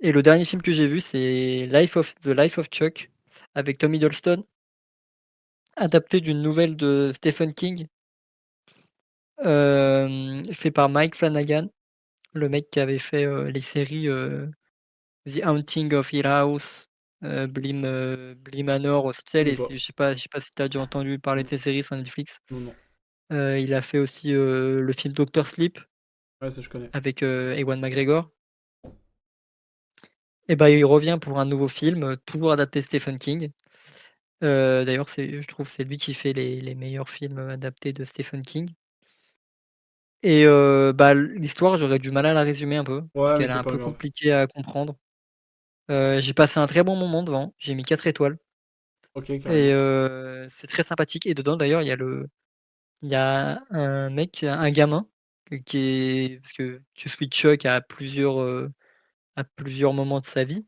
et le dernier film que j'ai vu, c'est The Life of Chuck avec Tom Hiddleston, adapté d'une nouvelle de Stephen King, fait par Mike Flanagan, le mec qui avait fait, les séries, The Haunting of Hill House, Bly Manor aussi, tu sais, Je sais pas. je sais pas si tu as déjà entendu parler de Non, ces séries sur Netflix. non, non. Il a fait aussi le film Doctor Sleep Ouais, ça je connais. avec Ewan McGregor. Et bah, il revient pour un nouveau film, toujours adapté Stephen King. D'ailleurs, je trouve c'est lui qui fait les meilleurs films adaptés de Stephen King. Et bah, l'histoire, j'aurais du mal à la résumer un peu, parce Ouais, mais qu'elle est c'est un pas peu grave. compliquée à comprendre. J'ai passé un très bon moment devant, j'ai mis 4 étoiles Ok, et carrément. c'est très sympathique et dedans d'ailleurs, il y a un mec, un gamin qui est parce que tu suis Chuck à plusieurs moments de sa vie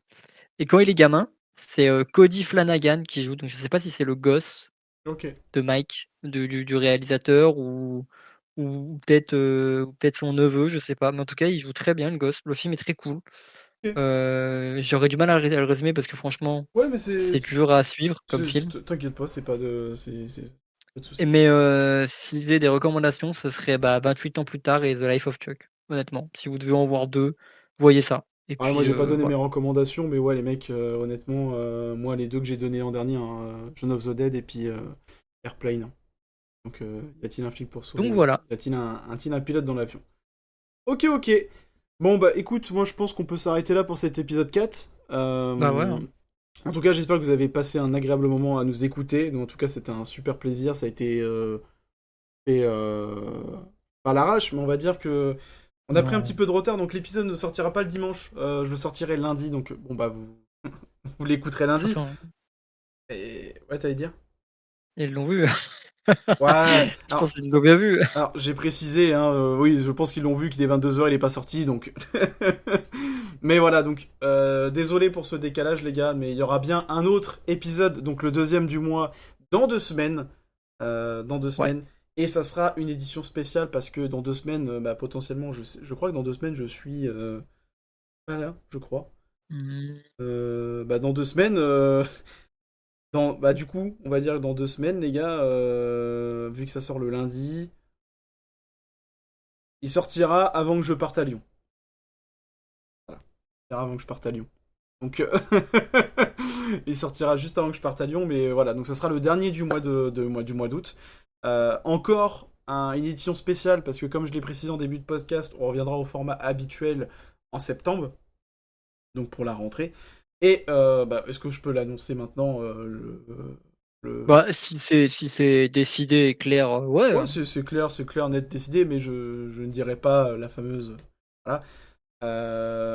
et quand il est gamin, c'est, Cody Flanagan qui joue, donc je sais pas si c'est le gosse Ok. de Mike, du réalisateur ou peut-être son neveu, je sais pas, mais en tout cas, il joue très bien le gosse. Le film est très cool. Ok. J'aurais du mal à le résumer parce que franchement, Ouais, mais c'est dur à suivre comme film. T'inquiète pas, c'est pas de. Pas de Et soucis. mais si j'ai des recommandations, ce serait, bah, 28 ans plus tard et The Life of Chuck, honnêtement. Si vous devez en voir 2, voyez ça et Ah, moi puis, j'ai pas donné mes voilà. recommandations, mais ouais, les mecs, honnêtement, moi les deux que j'ai donnés l'an dernier, hein, Shaun of the Dead et puis Airplane, hein. Donc, y a-t-il un flic pour sauver Donc l'avion? voilà. Y a-t-il un pilote dans l'avion? Ok, ok. Bon, bah écoute, moi je pense qu'on peut s'arrêter là pour cet épisode 4. Bah, ouais, hein. En tout cas, j'espère que vous avez passé un agréable moment à nous écouter. Donc, en tout cas, c'était un super plaisir. Ça a été fait à l'arrache, mais on va dire que on a pris un petit Non, peu de retard, donc l'épisode ne sortira pas le dimanche. Je le sortirai lundi, donc bon bah vous l'écouterez de toute lundi. façon, Et ouais, t'allais dire? ils l'ont vu. Ouais. Je pense qu'ils l'ont bien vu. Alors j'ai précisé, hein, oui, je pense qu'ils l'ont vu qu'il est 22 h, il est pas sorti, donc. Mais voilà, donc désolé pour ce décalage, les gars, mais il y aura bien un autre épisode, donc le deuxième du mois, dans 2 semaines. Dans deux Ouais. semaines. Et ça sera une édition spéciale parce que dans 2 semaines, bah, potentiellement, je crois que dans 2 semaines, je suis pas là, je crois. Mmh. Bah, dans 2 semaines, bah, du coup, on va dire que dans 2 semaines, les gars, vu que ça sort le lundi, il sortira avant que je parte à Lyon. Voilà. Il sortira avant que je parte à Lyon. Donc, il sortira juste avant que je parte à Lyon, mais voilà. Donc, ça sera le dernier du du mois d'août. Encore une édition spéciale parce que, comme je l'ai précisé en début de podcast, on reviendra au format habituel en septembre, donc pour la rentrée. Et bah, est-ce que je peux l'annoncer maintenant le... Bah, si c'est décidé et clair, ouais, Ouais, c'est clair, net, décidé, mais je ne dirai pas la fameuse. Voilà.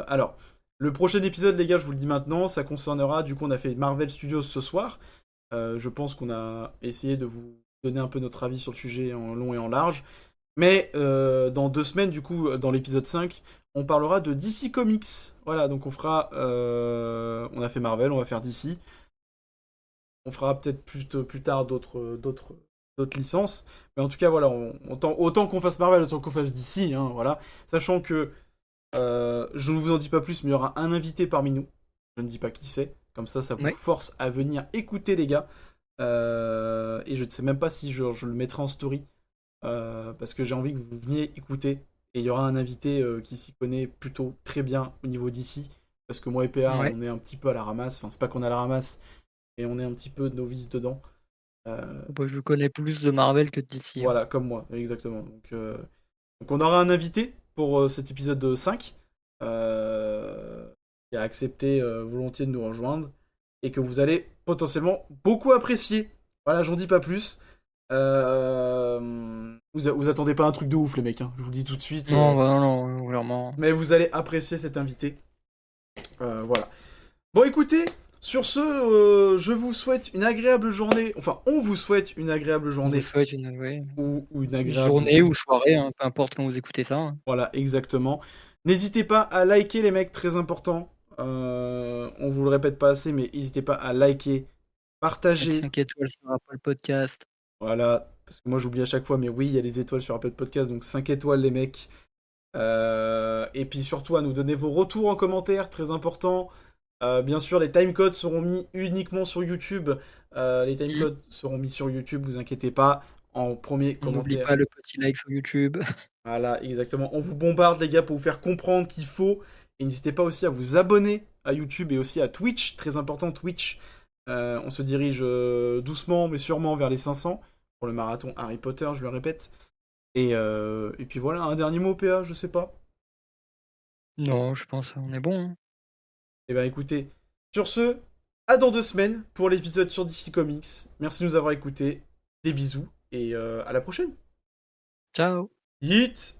Alors, le prochain épisode, les gars, je vous le dis maintenant, ça concernera, du coup, on a fait Marvel Studios ce soir. Je pense qu'on a essayé de vous donner un peu notre avis sur le sujet en long et en large. Mais dans 2 semaines, du coup, dans l'épisode 5, on parlera de DC Comics. Voilà, donc on fera. On a fait Marvel, on va faire DC. On fera peut-être plus tard d'autres licences. Mais en tout cas, voilà, autant qu'on fasse Marvel, autant qu'on fasse DC. Hein, voilà. Sachant que je ne vous en dis pas plus, mais il y aura un invité parmi nous. Je ne dis pas qui c'est. Comme ça vous ouais. force à venir écouter, les gars. Et je ne sais même pas si je le mettrai en story. Parce que j'ai envie que vous veniez écouter. Et il y aura un invité qui s'y connaît plutôt très bien au niveau d'ici. Parce que moi et PA, Ouais. on est un petit peu à la ramasse. Enfin, c'est pas qu'on est à la ramasse, mais on est un petit peu novice dedans. Bah, je connais plus de Marvel que de DC, hein. Voilà, comme moi, exactement. Donc on aura un invité pour cet épisode 5 qui a accepté volontiers de nous rejoindre et que vous allez potentiellement beaucoup apprécier. Voilà, j'en dis pas plus. Vous attendez pas un truc de ouf, les mecs, hein, je vous le dis tout de suite. Non, bah, non, non, clairement. Mais vous allez apprécier cet invité. Voilà. Bon, écoutez, sur ce, je vous souhaite une agréable journée. Enfin, on vous souhaite une agréable On vous journée souhaite une ouais, ou une agréable. journée ou soirée, hein, peu importe quand vous écoutez ça, hein. Voilà, exactement. N'hésitez pas à liker, les mecs, très important. On vous le répète pas assez, mais n'hésitez pas à liker, Mettre partager. 5 étoiles sur Apple Podcast. Voilà, parce que moi j'oublie à chaque fois, mais oui, il y a les étoiles sur Apple Podcast, donc 5 étoiles, les mecs. Et puis surtout à nous donner vos retours en commentaire, très important. Bien sûr, les timecodes seront mis uniquement sur YouTube. Les Mmh. timecodes seront mis sur YouTube, vous inquiétez pas. En premier On n'oublie commentaire. pas le petit like sur YouTube. Voilà, exactement. On vous bombarde, les gars, pour vous faire comprendre qu'il faut. Et n'hésitez pas aussi à vous abonner à YouTube et aussi à Twitch, très important Twitch. On se dirige doucement mais sûrement vers les 500 pour le marathon Harry Potter, je le répète. Et puis voilà, un dernier mot, PA, je sais pas. Non, je pense on est bon, hein. Eh ben écoutez, sur ce, à dans 2 semaines pour l'épisode sur DC Comics. Merci de nous avoir écoutés, des bisous et à la prochaine. Ciao! Yeet!